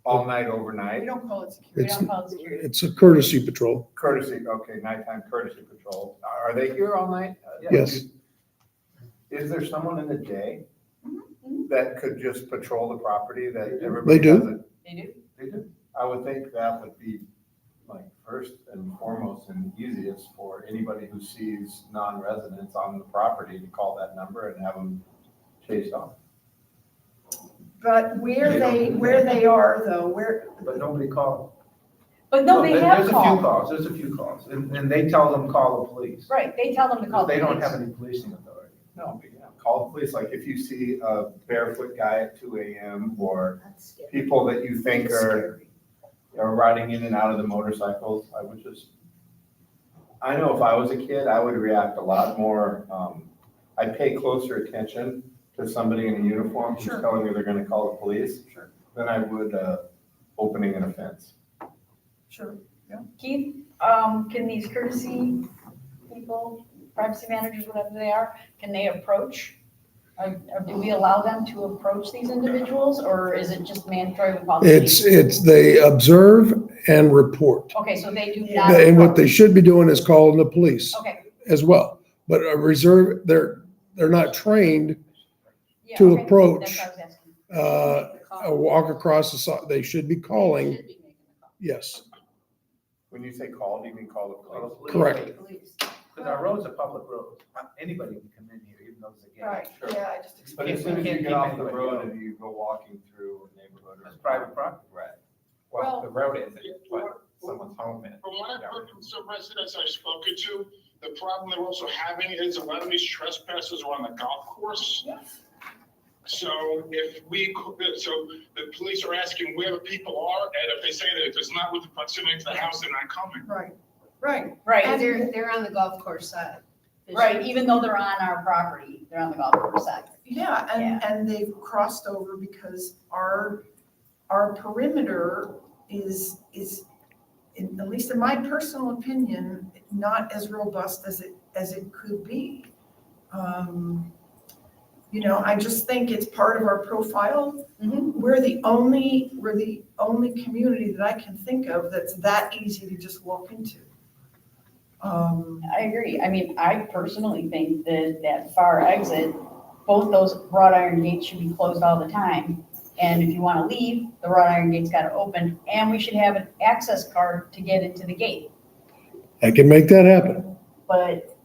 all night We overnight. don't call it security. We It's, don't call it security. it's a courtesy patrol. Courtesy, okay, nighttime courtesy patrol. Are they here all night? Yes. Is there someone in the day Mhm. that could just patrol the property that everybody They do. doesn't? They do. They do. I would think that would be like first and foremost and easiest for anybody who sees non-residents on the property to call that number and have them chased off. But where they are though, But nobody called. But no, they have There's a few called. calls, there's a few calls, and they tell them, call the police. Right, they tell them to call Because the they don't police. have any policing authority. No, but yeah, call the police. Like if you see a barefoot guy at 2 a.m. or people that you think are riding in and out of the motorcycles, I would just, I know if I was a kid, I would react a lot more. I'd pay closer attention to somebody in a uniform who's telling me they're gonna call the police than I would, opening an offense. sure. Keith, can these courtesy people, privacy managers, whatever they are, can they approach? Or do we allow them to approach these individuals, or is it just mandatory we call the police? It's, they observe and report. Okay, so they do not And what they approach. should be doing is calling the police Okay. as well. But a reserve, they're not trained Yeah, to okay, approach, that's what I was asking. walk across the side. They should be calling, Should be making the call. yes. When you say call, do you mean call the police? Correct. Because our road's a public road. Anybody can come in here, even though it's a gate. Right, Sure. yeah, I just But explained. as soon as you Can't get keep off the anybody road out. and you go walking through a neighborhood or. That's private property. Right. Well, the road isn't, but someone's home is. From what I've heard from some residents I've spoken to, the problem they're also having is a lot of these trespassers are on the golf course. So so the police are asking where the people are, and if they say that if it's not with the proximity to the house, they're not coming. Right, right. Right, And they're on the golf course side. right, even though they're on our property, they're on the golf course side. Yeah, and they've crossed over because our perimeter is, at least in my personal opinion, not as robust as it could be. I just think it's part of our profile. We're the only community that I can think of that's that easy to just walk into. I agree. I mean, I personally think that far exit, both those wrought iron gates should be closed all the time. And if you want to leave, the wrought iron gate's got to open, and we should have an access card to get into the gate. I can make that happen. But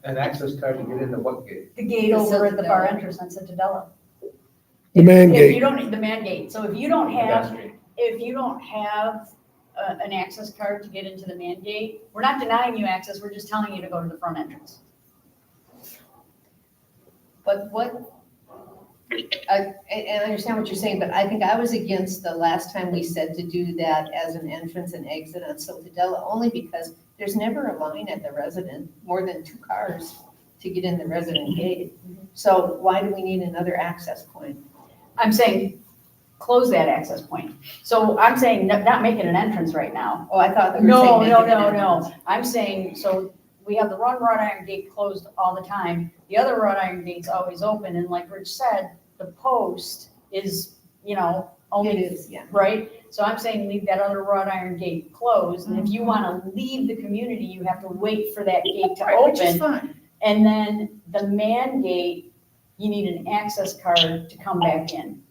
An access card to get into what gate? the gate over at the bar entrance on Citadella. The man If you gate. don't, the man gate. So if you don't have, Pedestrian. an access card to get into the man gate, we're not denying you access, we're just telling you to go to the front entrance. But I understand what you're saying, but I think I was against the last time we said to do that as an entrance and exit on Siltadella, only because there's never a line at the resident, more than 2 cars to get in the resident gate. So why do we need another access point? I'm saying, close that access point. So I'm saying not making an entrance right now. Oh, I thought that we were No, saying. no, make it an no, entrance. no. I'm saying, so we have the one wrought iron gate closed all the time. The other wrought iron gate's always open. And like Rich said, the post is, only. It is, yeah. Right? So I'm saying leave that other wrought iron gate closed. And if you want to leave the community, you have to wait for that gate to Right, which is open. fine. And then the man gate, you need an access card to come back in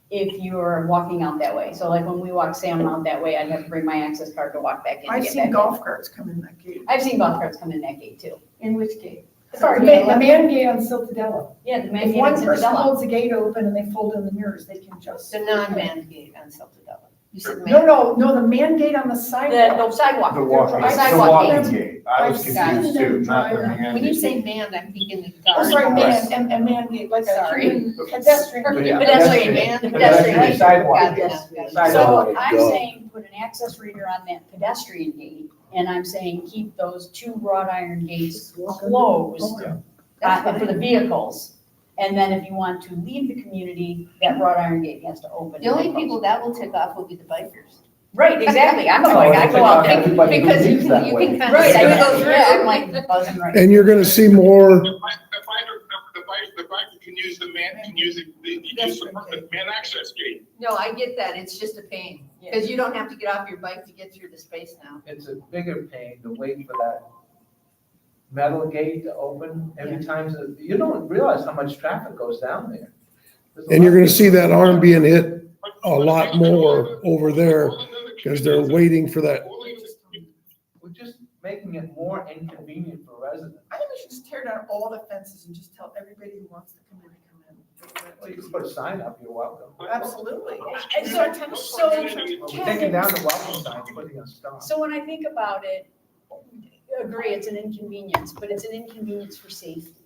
if you're walking out that way. So like when we walk Salmon out that way, I'd have to bring my access card to walk back in. to I've get seen back in. golf carts come in that gate. I've seen golf carts come in that gate too. In which gate? The far The gate. man gate on Siltadella. Yeah, the man If gate on one person Citadella. holds the gate open and they fold in the mirrors, they can just. The non-manned gate on Siltadella. You said No, the man gate on the The, sidewalk. the sidewalk. The walking, The the sidewalk walking gate. gate. I was I've seen confused them too, not the drive- man. When you say manned, I'm thinking the Oh, guard. sorry, Right. and man gate, like a Sorry. human pedestrian. Yeah, Pedestrian, man. Pedestrian sidewalk. Got it now, got it. Sidewalk. So I'm saying put an access reader on that pedestrian gate, and I'm saying keep those two wrought iron gates closed for the vehicles. And then if you want to leave the community, that wrought iron gate has to open. The only people that will tick off will be the bikers. Right, exactly, I'm a bike, I go out there. Everybody who Because you leaves that can way. kind of Right, I go through. yeah, I'm like buzzing right. And you're gonna see more, The biker can use the man, can use the man access gate. No, I get that, it's just a pain, because you don't have to get off your bike to get through the space now. It's a bigger pain to wait for that metal gate to open every time. You don't realize how much traffic goes down there. and you're gonna see that arm being hit a lot more over there, because they're waiting for that. We're just making it more inconvenient for residents. I think we should just tear down all the fences and just tell everybody who wants to come in to come in. Well, you can put a sign up, you're welcome. Absolutely. So We're taking down the welcome sign, putting a stop. So when I think about it, agree, it's an inconvenience, but it's an inconvenience for safety.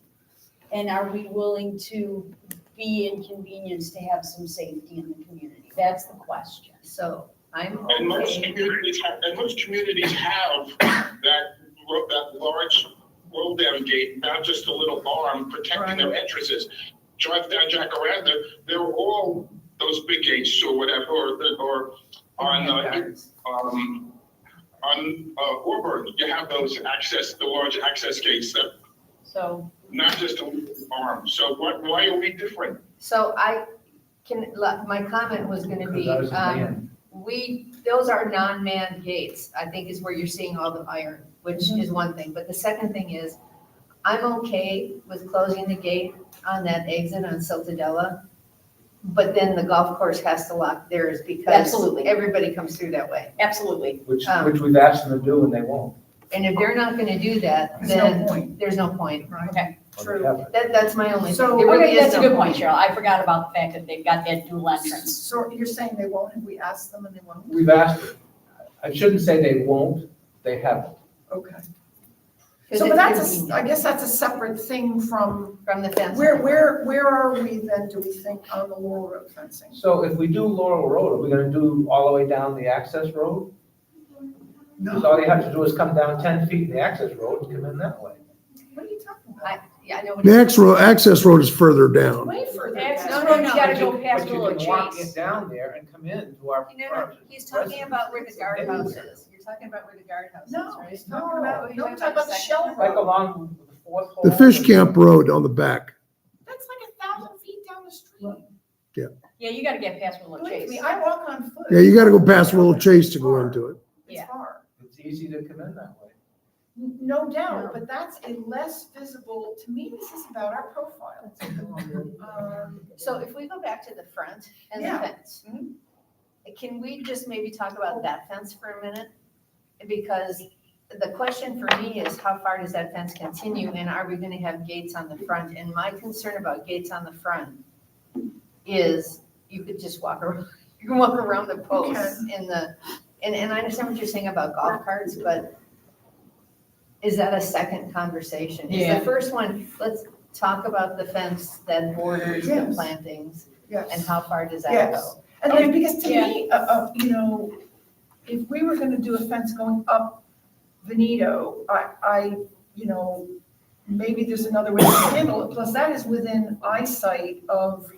And are we willing to be inconvenienced to have some safety in the community? That's the question. So I'm And most okay. communities have that large roll down gate, not just a little arm protecting their entrances. Drive down Jacaranda, they're all those big gates or whatever, or on Auburn, you have those the large access gates that, So, not just a little arm. So why are we different? so my comment was gonna be, Because I was a man. those are non-manned gates, I think is where you're seeing all the iron, which Mm-hmm. is one thing. But the second thing is, I'm okay with closing the gate on that exit on Siltadella, but then the golf course has to lock theirs because Absolutely. everybody comes through that way. Absolutely. Which we've asked them to do and they won't. And if they're not gonna do that, There's no then point. there's no point. Okay. Or they haven't. That's my only. So- there really Okay, is that's a no good point, Cheryl. I forgot about the fact that they've got that dual entrance. So you're saying they won't, have we asked them and they won't? We've asked them. I shouldn't say they won't, they haven't. Okay. 'Cause So, it's but that's convenient. I guess that's a separate thing from, From the fence. where are we then, do we think, on the Laurel Road fencing? So if we do Laurel Road, are we gonna do all the way down the access road? Because all you have to do is come down 10 feet in the access road and come in that way. What are you talking about? Yeah, I know. what The you're access road is further down. Way further Access down. road, you gotta go past But you Willow can walk Chase. it down there and come in to our. He's talking about where the guardhouse is. You're talking about where the guardhouse is, No, right? he's talking about, No, no, talking about the Shell Like Road. along the fourth hole. The Fish Camp Road on the back. That's like 1,000 feet down the street. Yeah, you gotta get past Willow Believe Chase. me, I walk on foot. Yeah, you gotta go past Willow Chase to go into it. It's Yeah. far. It's easy to come in that way. No doubt, but that's a less visible, to me, this is about our profile. So if we go back to the front and the Yeah. fence, can we just maybe talk about that fence for a minute? Because the question for me is, how far does that fence continue, and are we gonna have gates on the front? And my concern about gates on the front is, you could just walk around, you can walk around the posts and I understand what you're saying about golf carts, but is that a second conversation? Is Yeah. the first one, let's talk about the fence that borders the Yes. plantings, Yes. and how far does that Yes. go? And then, because to Yeah. me, you know, if we were gonna do a fence going up Veneto, you know, maybe there's another way to handle it, plus that is within eyesight of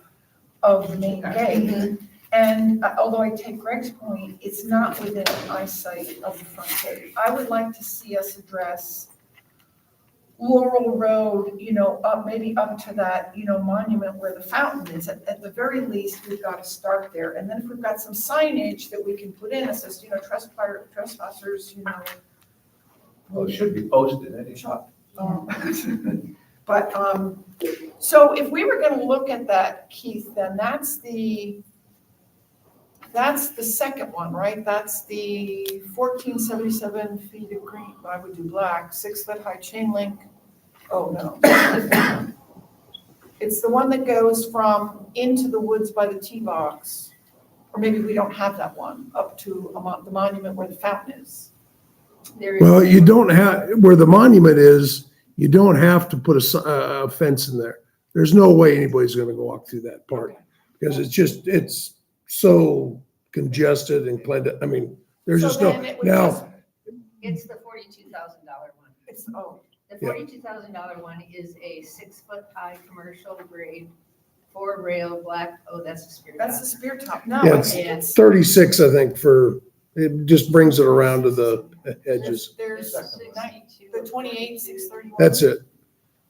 the main gate. And although I take Greg's point, it's not within eyesight of the front gate. I would like to see us address Laurel Road, you know, maybe up to that, you know, monument where the fountain is. At the very least, we've got to start there. And then if we've got some signage that we can put in that says, you know, trespassers, you know. Well, it should be posted anyhow. But, so if we were gonna look at that, Keith, then that's the second one, right? That's the 1477 feet of green, but I would do black, 6-foot high chain link. Oh, no. It's the one that goes from into the woods by the tee box Or maybe we don't have that one up to the monument where the fountain is. Well, you don't have, where the monument is, you don't have to put a fence in there. There's no way anybody's gonna go walk through that part. Because it's so congested and I mean, there's So just no, then it would just- now, It's the $42,000 one. It's, oh, The Yeah. $42,000 one is a 6-foot high commercial grade, 4-rail black, oh, that's a spear that's top. the spear top. No, Yeah, I it's think it's, 36, I think, it just brings it around to the edges. there's the 28, 631. That's it.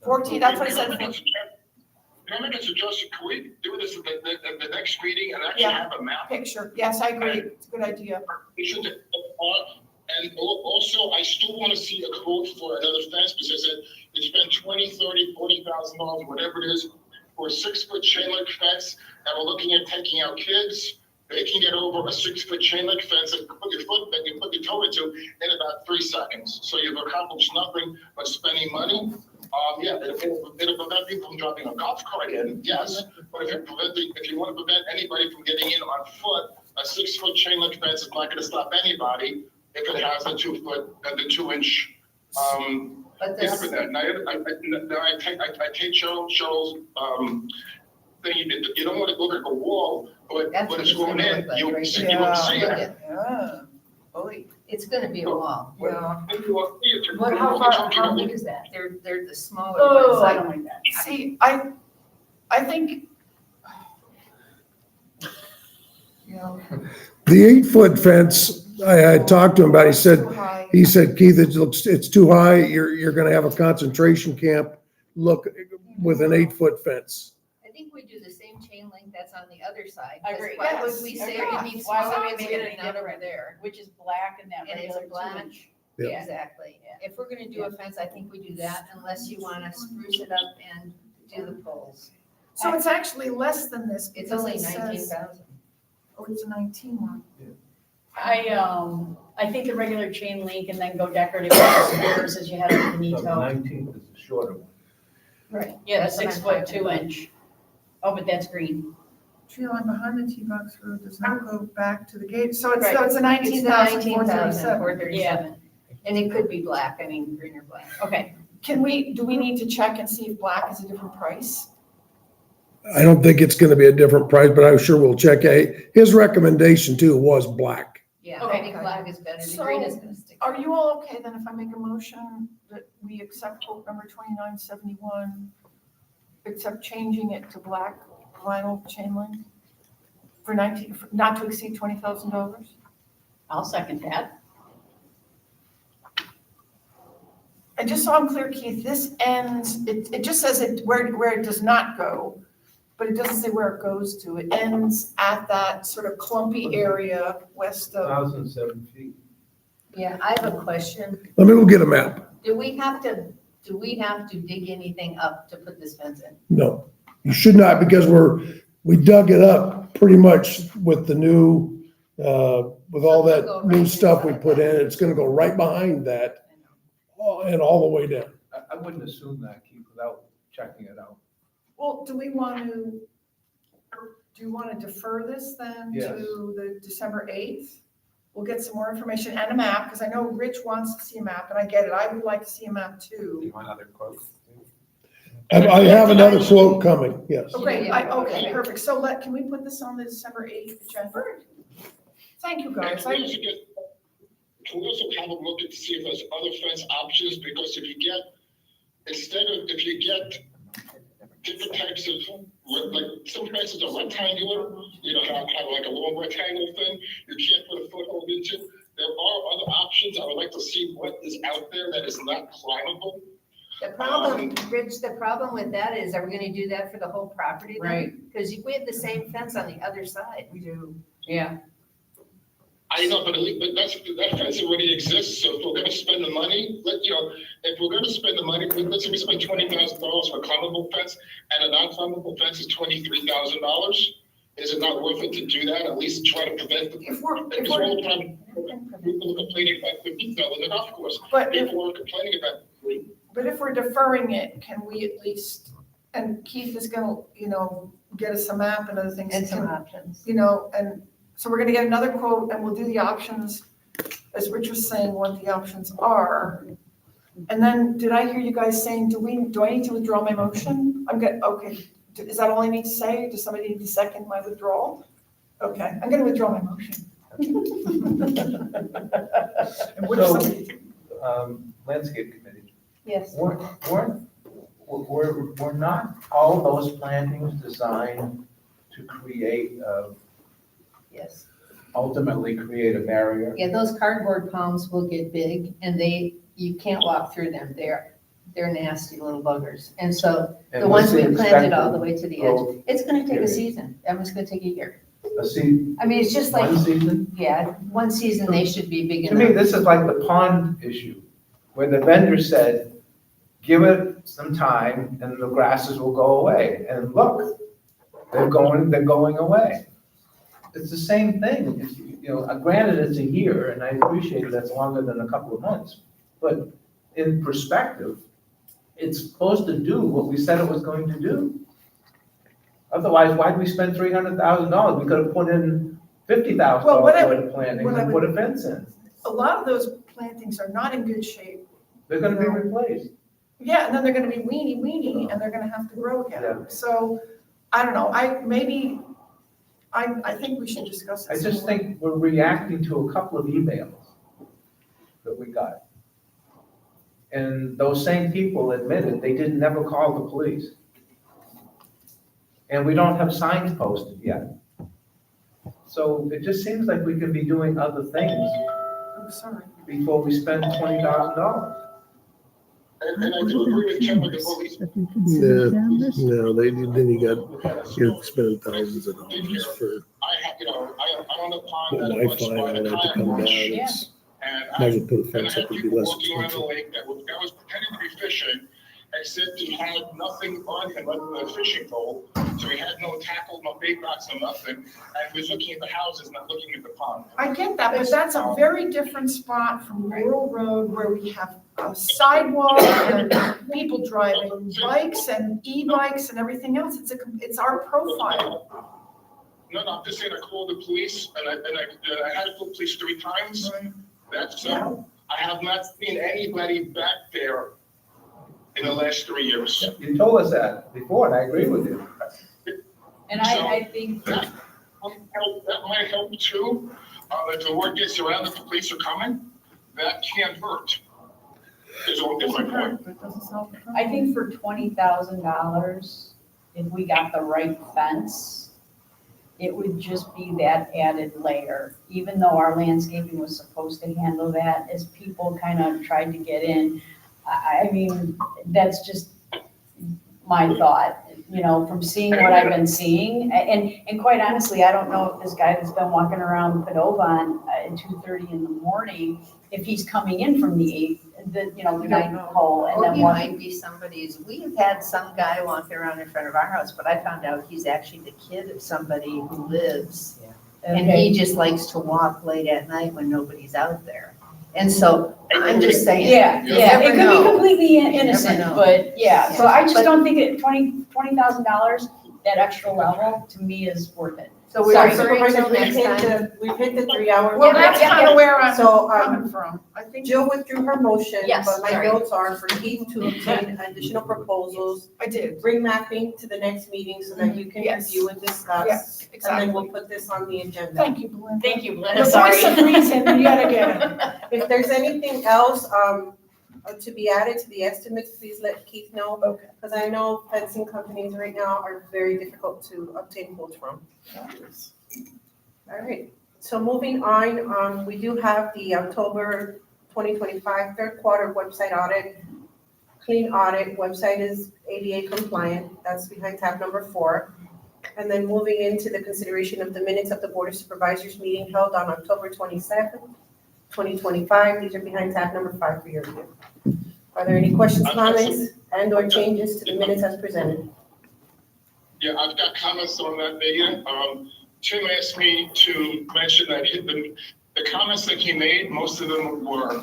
14, that's what I said. Can I make a suggestion? Can we do this at the next meeting and actually Yeah. have a map? Picture, yes, I agree, it's a good idea. We should, and also, I still want to see a quote for another fence, because I said, you spend $20,000, $30,000, whatever it is, for a 6-foot chain link fence, and we're looking at taking out kids. They can get over a 6-foot chain link fence and put your foot, that you put your toe into in about 3 seconds. So you've accomplished nothing but spending money. Yeah, it'll prevent people from driving a golf cart in, yes, but if you want to prevent anybody from getting in on foot, a 6-foot chain link fence is not going to stop anybody if it has a 2-foot and the 2-inch. But Yeah, this, but now I take Cheryl's thing. You don't want to look at the wall, but That's when what it's it's gonna going in, look like, you right see there. it. Yeah. Boy, it's gonna be a wall. yeah. What, how big is that? They're the smaller Oh, ones. I don't like that. See, I think, you know. The 8-foot fence, I talked to him about, he said, Keith, it's too high, you're gonna have a concentration camp, look, with an 8-foot fence. I think we do the same chain link that's on the other side. I 'cause agree. Why would Yes, we say agreed. it needs to Why would be we make it any out over different? there? Which is black and that And it's regular a black. 2-inch. Yeah. Exactly. If we're gonna do a fence, I think we do that unless you wanna spruce it up and do the poles. So it's actually less than this. It's because only it says- 19,000. Oh, it's a 19 one. I think the regular chain link and then go decorative with spears as you had at So the Benito. 19th is the shorter one. Right. Yeah, the That's what I'm 6-foot, talking about. 2-inch. Oh, but that's green. Tree line behind the T-box road does not go back to the gate, so it's, Right. so it's a 19,000, 19,437. And it could be black, I mean, green or black. Okay. do we need to check and see if black is a different price? I don't think it's gonna be a different price, but I'm sure we'll check. His recommendation too was black. Yeah, Okay. I think black is better, the So- green is gonna stick. Are you all okay then if I make a motion that we accept quote number 2971, except changing it to black vinyl chain link for not to exceed $20,000? I'll second that. And just so I'm clear, Keith, this ends, it just says it where it does not go, but it doesn't say where it goes to. It ends at that sort of clumpy area west of. 1,007 feet. Yeah, I have a question. Let me go get a map. Do we have to dig anything up to put this fence in? No, you should not, because we dug it up pretty much with the new, with all that new stuff we put in. It's gonna go right behind that and all the way down. I wouldn't assume that, Keith, without checking it out. Well, do you want to defer this then Yes. to the December 8th? We'll get some more information and a map, because I know Rich wants to see a map, and I get it. I would like to see a map Do too. you want other quotes? I have another quote coming, yes. Okay, okay, perfect. So can we put this on the December 8th agenda? Thank you, guys. Can we also have a look at to see if there's other fence options, because if you get different types of, like, some fences are rectangular, have like a long rectangle thing, you can't put a foothold into. There are other options. I would like to see what is out there that is not climbable. The problem, Rich, the problem with that is, are we gonna do that for the whole property then? Right. Because we have the same fence on the other side. We do. Yeah. I know, but that fence already exists, so if we're gonna spend the money, if we're gonna spend the money, let's say we spend $20,000 for a climbable fence, and a non-climbable fence is $23,000, is it not worth it to do that, at least try to prevent the, If we're, because all the time, people are complaining about the detail in the golf course, but if, people are complaining about. but if we're deferring it, can we at least, and Keith is gonna, get us a map and other things. And some can- options. And So we're gonna get another quote and we'll do the options, as Rich was saying, what the options are. And then, did I hear you guys saying, do I need to withdraw my motion? Okay, is that all I need to say? Does somebody need to second my withdrawal? Okay, I'm gonna withdraw my motion. And what if So, somebody- landscape committee, Yes. were not all those plantings designed to create, Yes. ultimately create a barrier? Yeah, those cardboard palms will get big and you can't walk through them. They're nasty little buggers. And so And the what's ones the we planted all expected the way to the edge, growth it's gonna take a period? season. That one's gonna take a year. A season, I mean, it's just like, one season? yeah, one season they should be big To me, enough. this is like the pond issue, where the vendor said, give it some time and the grasses will go away. And look, they're going away. It's the same thing. It's, granted, it's a year, and I appreciate that's longer than a couple of months. But in perspective, it's supposed to do what we said it was going to do. Otherwise, why'd we spend $300,000? We could have put in $50,000 Well, what I worth would- of plantings what I and would- put a fence in. A lot of those plantings are not in good shape. They're gonna be replaced. Yeah, and then they're gonna be weeny, and they're gonna have to grow again. Yeah. So, I don't know, I think we should discuss it. I just some more. think we're reacting to a couple of emails that we got. And those same people admitted they didn't never call the police. And we don't have signs posted yet. So it just seems like we could be doing other things I'm sorry. before we spend $20,000. And I do agree with Ken with the police. No, then you're spending thousands of dollars for I'm on the pond. Wi-Fi and all that to come down. It's, might as well put a fence up, it'd be less Walking around the expensive. lake that was pretending to be fishing, except he had nothing on him other than a fishing pole. So he had no tackle, no bait box, no nothing. And he was looking at the houses, not looking at the pond. I get that, but that's a very different spot from Laurel Road where we have a sidewalk and people driving bikes and e-bikes and everything else. It's our profile. No, I'm just saying I called the police and I had to call the police 3 times. That's, I have not seen anybody back there in the last 3 years. You told us that before, and I agree with you. And I think. That might help too. If the word gets around that the police are coming, that can't hurt. Is my point. I think for $20,000, if we got the right fence, it would just be that added layer. Even though our landscaping was supposed to handle that, as people kind of tried to get in, I mean, that's just my thought, from seeing what I've been seeing. And quite honestly, I don't know if this guy that's been walking around Padova at 2:30 in the morning, if he's coming in from the 9th hole and Or then he walking. might be somebody's, we've had some guy walking around in front of our house, but I found out he's actually the kid of somebody who lives. And he just likes to walk late at night when nobody's out there. And so, I'm just saying. Yeah, you yeah, it never could be know. completely You never innocent, know. but yeah, so I just But- don't think $20,000, that extra level, to me is worth it. So we're Sorry. deferring till We've next hit time. we've hit the 3-hour. Well, that's Yeah, kind of where I'm So, coming from. I think Jill withdrew her motion, Yes, but my sorry. notes are for Keith to obtain additional proposals, I did. bring mapping to the next meeting so that you can Yes. review and discuss. Yes, And exactly. then we'll put this on the agenda. Thank you, Belinda. Thank you, The Belinda, sorry. voice of reason, yet again. If there's anything else, to be added to the estimates, please let Keith know. Okay. Because I know fencing companies right now are very difficult to obtain quotes from. All right, so moving on, we do have the October 2025 third quarter website audit. Clean audit, website is ADA compliant, that's behind tab number 4. And then moving into the consideration of the minutes of the Board of Supervisors meeting held on October 27th, 2025. These are behind tab number 5 for your review. Are there any questions, comments, and/or changes to the minutes as presented? Yeah, I've got comments on that meeting. Tim asked me to mention that the comments that he made, most of them were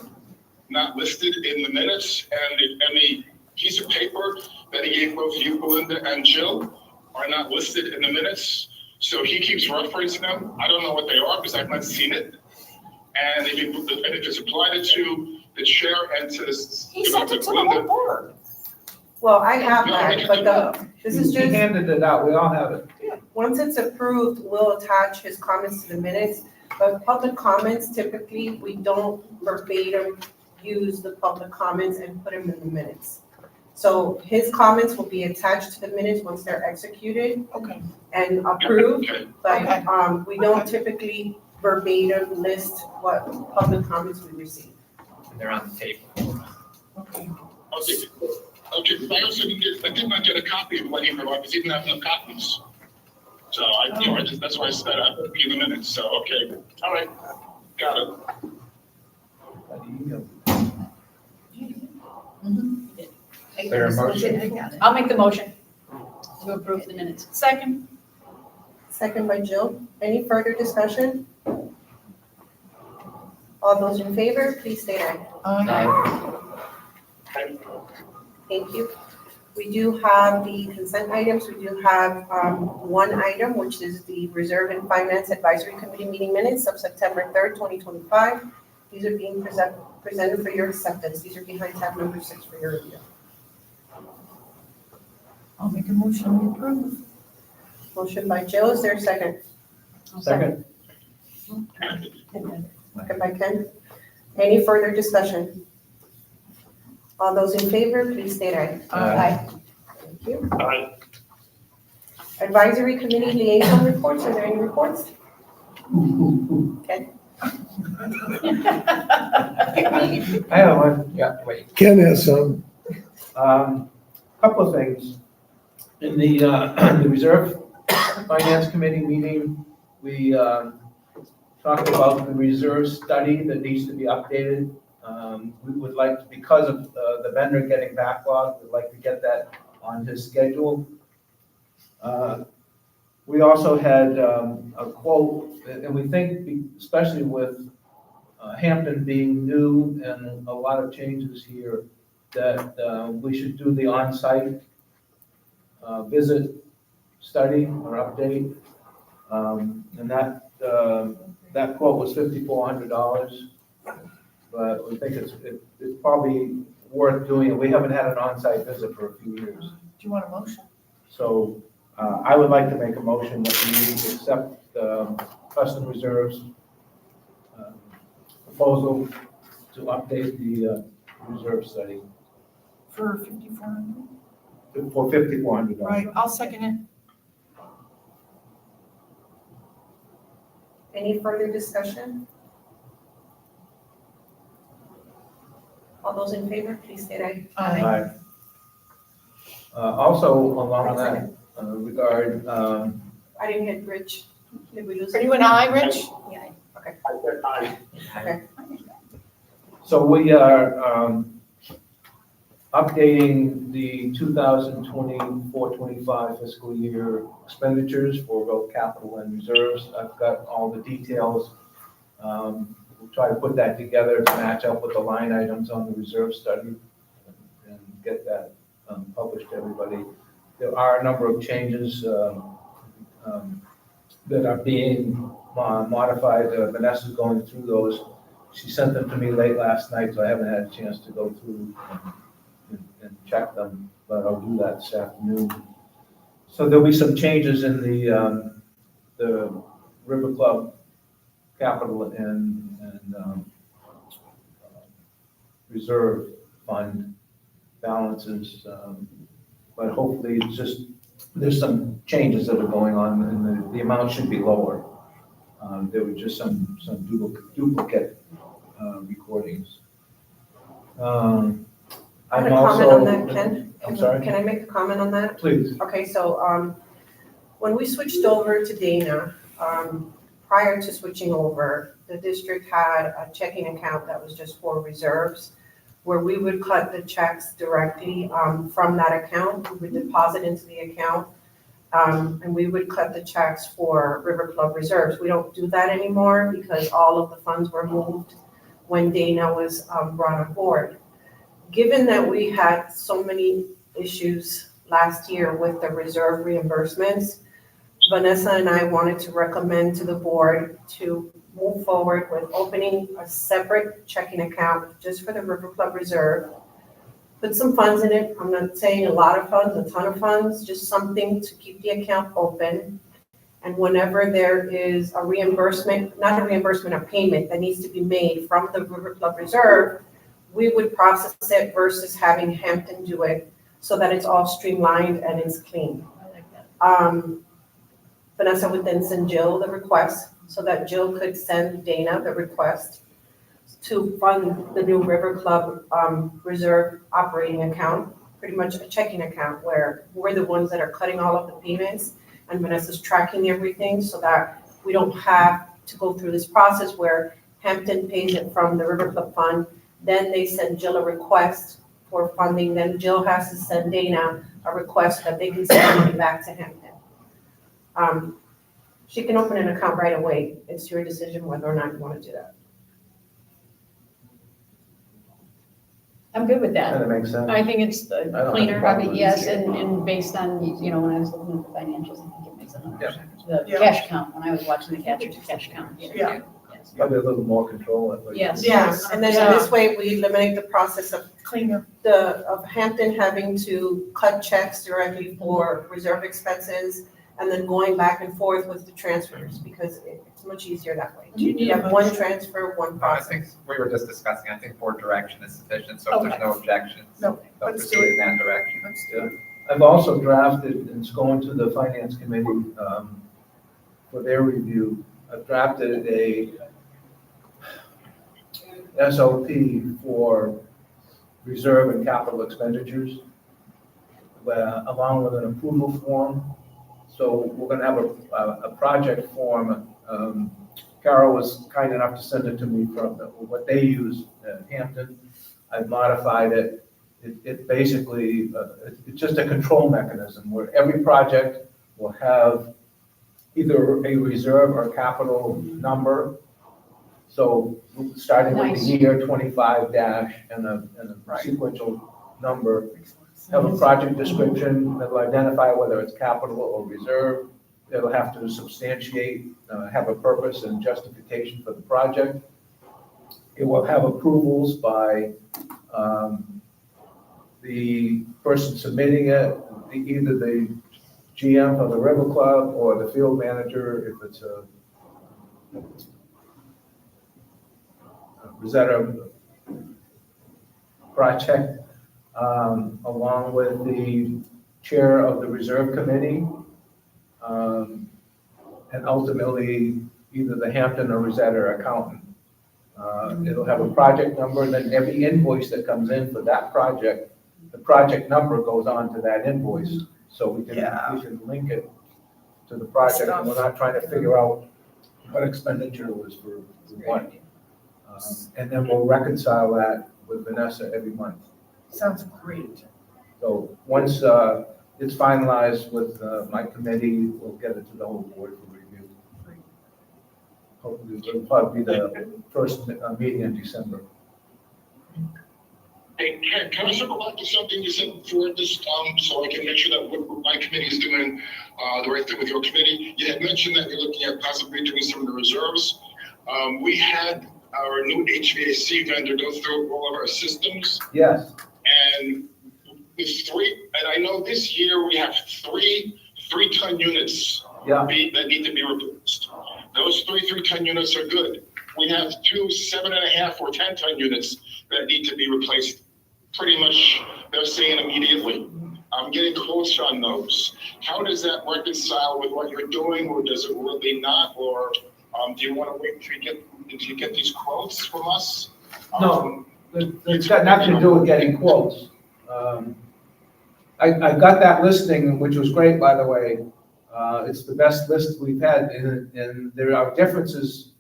not listed in the minutes, and the piece of paper that he gave both you, Belinda, and Jill are not listed in the minutes. So he keeps referencing them. I don't know what they are because I've not seen it. And if it's applied to the chair and to the. He sent it to the whole board. Well, I have that, but this is He just, handed it out, we all have it. once it's approved, we'll attach his comments to the minutes. But public comments, typically, we don't verbatim use the public comments and put them in the minutes. So his comments will be attached to the minutes once they're executed. Okay. And approved, but, Okay. We don't typically verbatim list what public comments we receive. They're on the table. Okay. Okay, but I also I did not get a copy of what he provided because he didn't have enough copies. So that's why I said I'll give him minutes. So, okay, all right, got it. There a motion? I'll make the motion to approve the minutes. Second. Second by Jill. Any further discussion? All those in favor, please state aye. Thank you. We do have the consent items. We do have one item, which is the Reserve and Finance Advisory Committee meeting minutes of September 3rd, 2025. These are being presented for your acceptance. These are behind tab number 6 for your review. I'll make a motion to approve. Motion by Jill. Is there a second? Second. Second by Ken. Any further discussion? All those in favor, please state aye. Aye. Thank you. Aye. Advisory Committee liaison reports. Are there any reports? Ken? I have one, yeah, wait. Ken has some. Couple of things. In the Reserve Finance Committee meeting, we talked about the reserve study that needs to be updated. We would like to, because of the vendor getting backlogged, we'd like to get that on his schedule. We also had a quote, and we think, especially with Hampton being new and a lot of changes here, that we should do the on-site visit study or update. And that quote was $5,400. But we think it's probably worth doing it. We haven't had an on-site visit for a few years. Do you want a motion? So I would like to make a motion that we accept Custom Reserve's proposal to update the reserve study For 5,400? for $5,400. Right, I'll second it. Any further discussion? All those in favor, please state aye. Aye. Also, along that regard, I didn't hit Rich. Did we lose? Are you an aye, Rich? Yeah. Okay. I said aye. Okay. so we are updating the 2024-25 fiscal year expenditures for both capital and reserves. I've got all the details. We'll try to put that together to match up with the line items on the reserve study and get that published to everybody. There are a number of changes that are being modified. Vanessa's going through those. She sent them to me late last night, so I haven't had a chance to go through and check them, but I'll do that this afternoon. So there'll be some changes in the River Club capital and reserve fund balances, but hopefully it's just, there's some changes that are going on and the amount should be lower. There were just some duplicate recordings. I have I'm a comment also, on that, Ken. I'm sorry? Can I make a comment on that? Please. Okay, so when we switched over to Dana, prior to switching over, the district had a checking account that was just for reserves, where we would cut the checks directly from that account. We would deposit into the account, and we would cut the checks for River Club reserves. We don't do that anymore because all of the funds were moved when Dana was brought on board. Given that we had so many issues last year with the reserve reimbursements, Vanessa and I wanted to recommend to the board to move forward with opening a separate checking account just for the River Club Reserve. Put some funds in it. I'm not saying a lot of funds, a ton of funds, just something to keep the account open. And whenever there is a reimbursement, not a reimbursement, a payment that needs to be made from the River Club Reserve, we would process it versus having Hampton do it so that it's all streamlined and it's clean. Vanessa would then send Jill the request so that Jill could send Dana the request to fund the new River Club Reserve operating account, pretty much a checking account where we're the ones that are cutting all of the payments and Vanessa's tracking everything so that we don't have to go through this process where Hampton pays it from the River Club Fund, then they send Jill a request for funding, then Jill has to send Dana a request that they can send money back to Hampton. She can open an account right away. It's your decision whether or not you want to do that. I'm good with that. Kind of makes sense. I think it's I don't have a cleaner, problem with it. yes, and based on, when I was looking at the financials, I think it makes sense. The Yeah. cash count, when I was watching the cash count. Yeah. Yes. Probably a little more control. Yes. Yes, and then in this way, we eliminate the process of Cleaner. of Hampton having to cut checks directly for reserve expenses and then going back and forth with the transfers because it's much easier that way. Do you need You a have one motion? transfer, one I think process. we were just discussing, I think board direction is sufficient, so if there's no objections, No, they'll let's do proceed it. in that direction. Let's do it. I've also drafted, and it's going to the finance committee for their review. I've drafted a SOP for reserve and capital expenditures, along with an approval form. So we're gonna have a project form. Carol was kind enough to send it to me from what they use at Hampton. I've modified it. It basically, it's just a control mechanism where every project will have either a reserve or capital number. So starting with the year 25 dash and a sequential number, have a project description that will identify whether it's capital or reserve. It'll have to substantiate, have a purpose and justification for the project. It will have approvals by the person submitting it, either the GM of the River Club or the field manager if it's a Rosetta project, along with the chair of the reserve committee, and ultimately either the Hampton or Rosetta accountant. It'll have a project number, and then every invoice that comes in for that project, the project number goes on to that invoice. So we can link it to the project, and we're not trying to figure out what expenditure was for what. And then we'll reconcile that with Vanessa every month. Sounds great. So once it's finalized with my committee, we'll get it to the whole board for review. Hopefully, it'll probably be the first meeting in December. Hey, can I circle back to something you said before this, so I can make sure that what my committee is doing the right thing with your committee? You had mentioned that you're looking at possibly doing some of the reserves. We had our new HVAC vendor go through all of our systems. Yes. And with and I know this year we have three 3-ton units that need to be replaced. Those 3-ton units are good. We have 2 7.5 or 10-ton units that need to be replaced. Pretty much, they're saying immediately. I'm getting quotes on those. How does that reconcile with what you're doing, or does it really not? Or do you want to wait until you get these quotes from us? No, it's got nothing to do with getting quotes. I got that listing, which was great, by the way. It's the best list we've had, and there are differences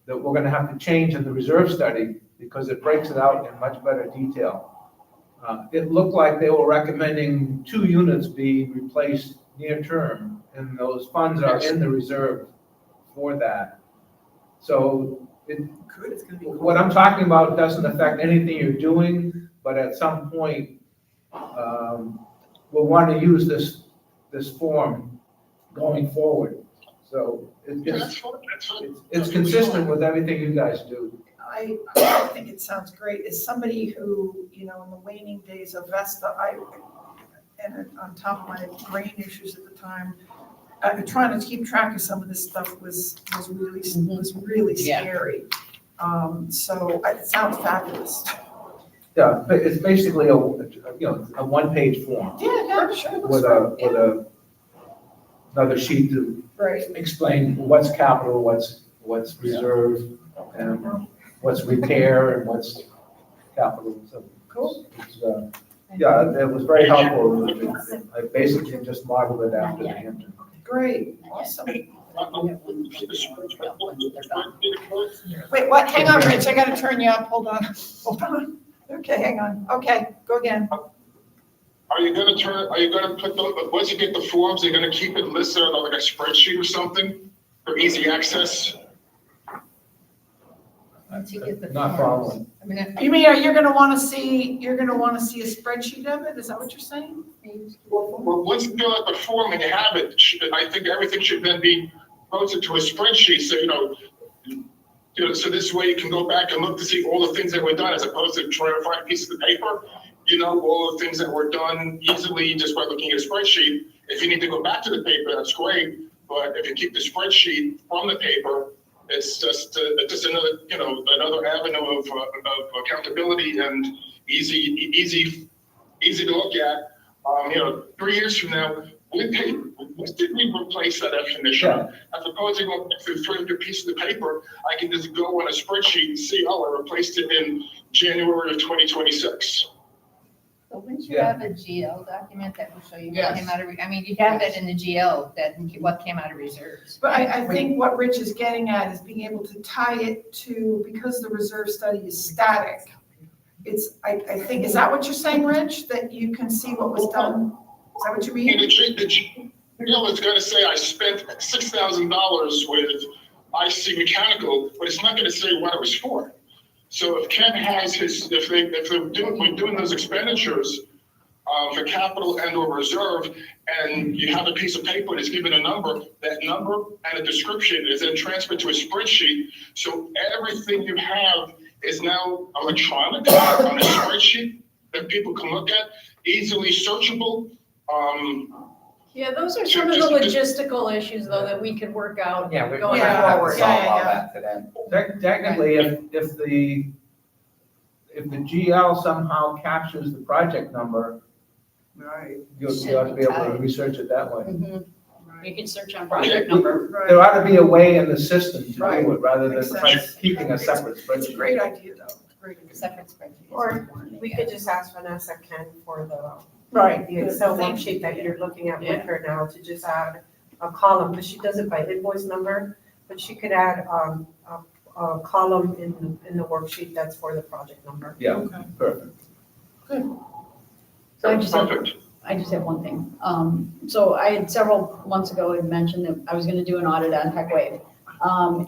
that we're gonna have to change in the reserve study because it breaks it out in much better detail. It looked like they were recommending 2 units be replaced near term, and those funds are in the reserve for that. So what I'm talking about doesn't affect anything you're doing, but at some point, we'll want to use this form going forward. So Yeah, that's fine, that's fine. it's consistent with everything you guys do. I think it sounds great. As somebody who, in the waning days of Vesta, and on top of my brain issues at the time, trying to keep track of some of this stuff was really Yeah. scary. So it sounds fabulous. Yeah, but it's basically a one-page form Yeah, sure. with another sheet to Right. explain what's capital, what's reserve, and what's repair, and what's capital. So Cool. yeah, it was very helpful. I basically just modeled it after the Hampton. Great, awesome. Wait, what? Hang on, Rich, I gotta turn you up. Hold on. Okay, hang on. Okay, go again. Are you gonna put once you get the forms, you're gonna keep it listed on like a spreadsheet or something for easy access? Once you get the Not forms. following. I mean, You mean, you're gonna wanna see a spreadsheet of it? Is that what you're saying? Well, once you fill out the form and you have it, I think everything should then be posted to a spreadsheet, so so this way you can go back and look to see all the things that were done as opposed to trying to find pieces of paper. All the things that were done easily just by looking at a spreadsheet. If you need to go back to the paper, that's great. But if you keep the spreadsheet from the paper, it's just another, another avenue of accountability and easy to look at. 3 years from now, what did we replace that definition? As opposed to going through 300 pieces of paper, I can just go on a spreadsheet and see, I replaced it in January of 2026. But wouldn't you Yeah. have a GL document that will show you what Yes. came out of, you have that in the GL, what came out of reserves. But I think what Rich is getting at is being able to tie it to, because the reserve study is static. I think, is that what you're saying, Rich? That you can see what was done? Is that what you mean? The GL is going to say I spent $6,000 with IC Mechanical, but it's not going to say what it was for. So if Ken has we're doing those expenditures for capital and or reserve, and you have a piece of paper that's given a number, that number and a description is then transferred to a spreadsheet. So everything you have is now electronic on a spreadsheet that people can look at, easily searchable. Yeah, those are some of the logistical issues, though, that we could work out Yeah, we're going gonna have to forward. solve all that today. Technically, if the GL somehow captures the project number, Right. you'll have to be able to research it that way. You can search on project number. There ought to be a way in the system to Right. do it, rather than Makes try sense. keeping a separate It's a spreadsheet. great idea, though. It's a great idea. Separate spreadsheet. Or we could just ask Vanessa Ken for Right. the Excel worksheet that you're looking at with her now to just add a column, because she does it by invoice number, but she could add a column in the worksheet that's for the project number. Yeah, Okay. perfect. So I just have one thing. So I had several months ago had mentioned that I was gonna do an audit on TechWave.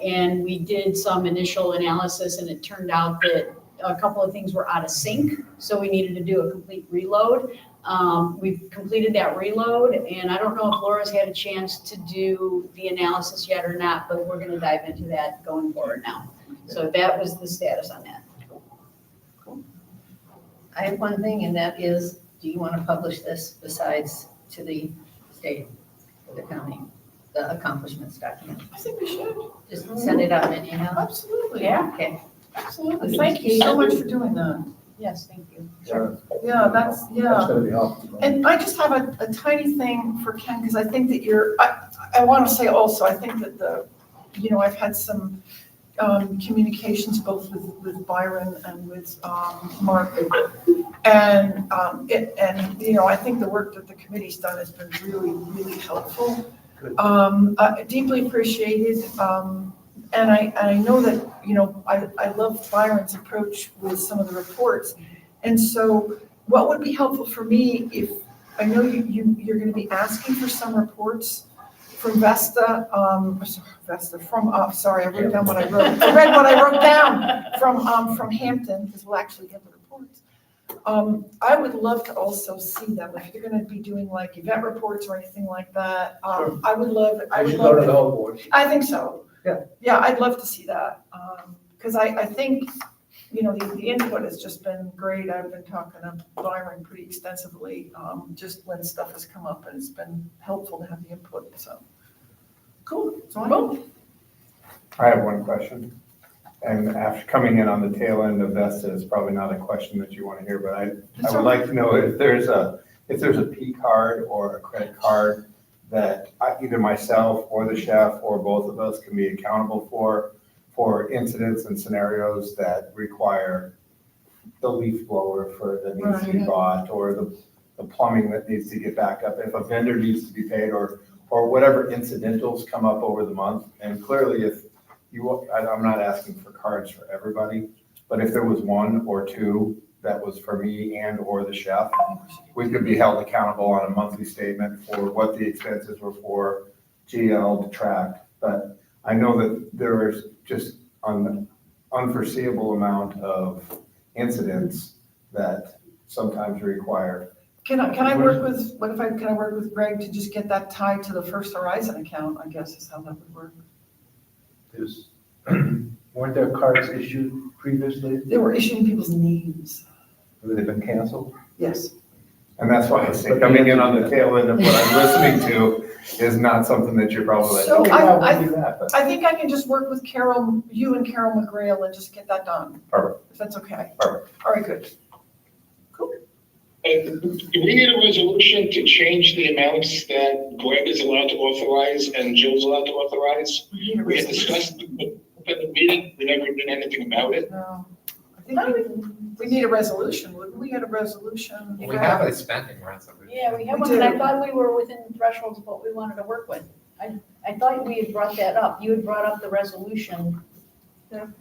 And we did some initial analysis, and it turned out that a couple of things were out of sync, so we needed to do a complete reload. We've completed that reload, and I don't know if Laura's had a chance to do the analysis yet or not, but we're gonna dive into that going forward now. So that was the status on that. I have one thing, and that is, do you want to publish this besides to the state or the county, the accomplishments document? I think we should. Just send it out in an email? Absolutely. Yeah, okay. Absolutely. Thank you so much for doing that. Yes, thank you. Yeah, that's gonna be helpful. And I just have a tiny thing for Ken, because I think that I want to say also, I think that I've had some communications both with Byron and with Mark. And I think the work that the committee's done has been really, really helpful. Deeply appreciated. And I know that, I love Byron's approach with some of the reports. And so what would be helpful for me, if, I know you're going to be asking for some reports from Vesta, sorry, I wrote down what I wrote. I read what I wrote down from Hampton, because we'll actually get the reports. I would love to also see them, if you're gonna be doing like event reports or anything like that. Sure. I would love, You should go to the whole board. I think so. Yeah. Yeah, I'd love to see that, because I think, you know, the input has just been great. I've been talking to Byron pretty extensively, just when stuff has come up, and it's been helpful to have the input, so. Cool, so I know. I have one question. And after coming in on the tail end of Vesta, it's probably not a question that you want to hear, but I would like to know if there's a P card or a credit card that either myself or the chef or both of us can be accountable for incidents and scenarios that require the leaf blower that needs to be bought, or the plumbing that needs to get back up, if a vendor needs to be paid, or whatever incidentals come up over the month. And clearly, if I'm not asking for cards for everybody, but if there was one or two that was for me and or the chef, we could be held accountable on a monthly statement for what the expenses were for, GL, detract. But I know that there is just an unforeseeable amount of incidents that sometimes require. Can I work with, can I work with Greg to just get that tied to the First Horizon account, I guess is how that would work. Weren't there cards issued previously? They were issuing people's names. Have they been canceled? Yes. And that's why I say coming in on the tail end of what I'm listening to is not something that you're probably like, So okay, yeah, we'll do that. But I think I can just work with Carol, you and Carol McGrail, and just get that done. Perfect. If that's okay. Perfect. All right, good. Do we need a resolution to change the amounts that Greg is allowed to authorize and Jill's allowed to authorize? We had discussed at the meeting, we never did anything about it. No, I think we need a resolution. Wouldn't we get a resolution? We have a spending resolution. Yeah, we have We one, and I do. thought we were within thresholds of what we wanted to work with. I thought we had brought that up. You had brought up the resolution.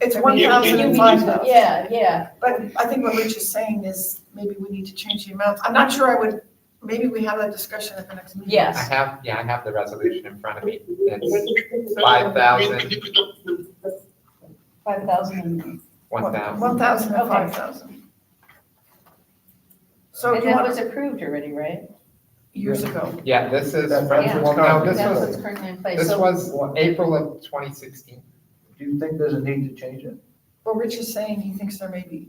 It's I mean, 1,000 and 5,000. Yeah. But I think what Rich is saying is maybe we need to change the amounts. I'm not sure maybe we have that discussion at the next meeting. Yes. I have the resolution in front of me. It's 5,000, 5,000 and 1,000. 1,000 and Okay. 5,000. So And you that want was approved already, right? years ago. Yeah, this is, That's from- what's well, no, current. this That's was, what's currently in place. this So was April of 2016. Do you think there's a need to change it? Well, Rich is saying he thinks there may be.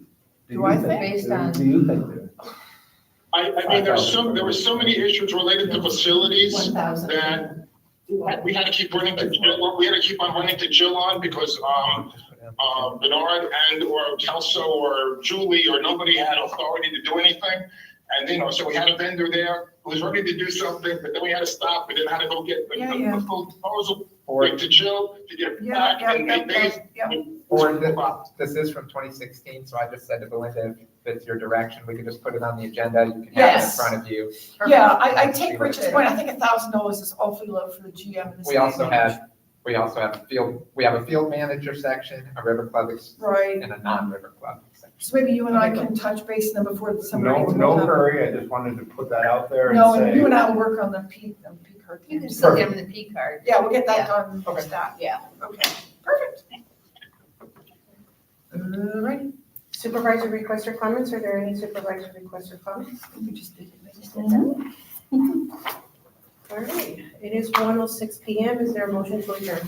Do Do you I think? think? Based on- Do you think there? I mean, there were so many issues related to facilities 1,000. that we had to keep running to Jill, we had to keep on running to Jill on because, Bernard and or Kelso or Julie or nobody had authority to do anything. And, so we had a vendor there who was ready to do something, but then we had to stop, and then had to go get the full proposal, bring to Jill to get it back, and This is from 2016, so I just said to Belinda, if it's your direction, we can just put it on the agenda, you can have it in Yes. front of you. Yeah, I take Rich's point. I think $1,000 is awfully low for the GM in this. We day also and age. have a field manager section, a river club, Right. and a non-river club section. So maybe you and I can touch base then before the summer. No, meeting. no hurry, I just wanted to put that out there and No, say. and you and I will work on the P card. You can still give them the P card. Yeah, we'll get that done. Okay. Yeah. Okay, perfect. All right. Supervisor requests or comments? Are there any supervisor requests or comments? We just did it. All right, it is 1:06 PM. Is there a motion to adjourn?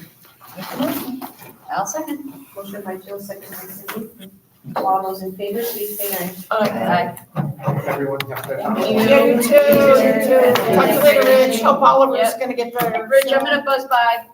I'll second. Motion by Jill, second by Cindy. All those in favor, please say aye. Aye. Everyone have their. Yeah, you too, you too. Talk to you later, Rich. Hope Oliver's gonna get better. Rich, I'm gonna buzz by.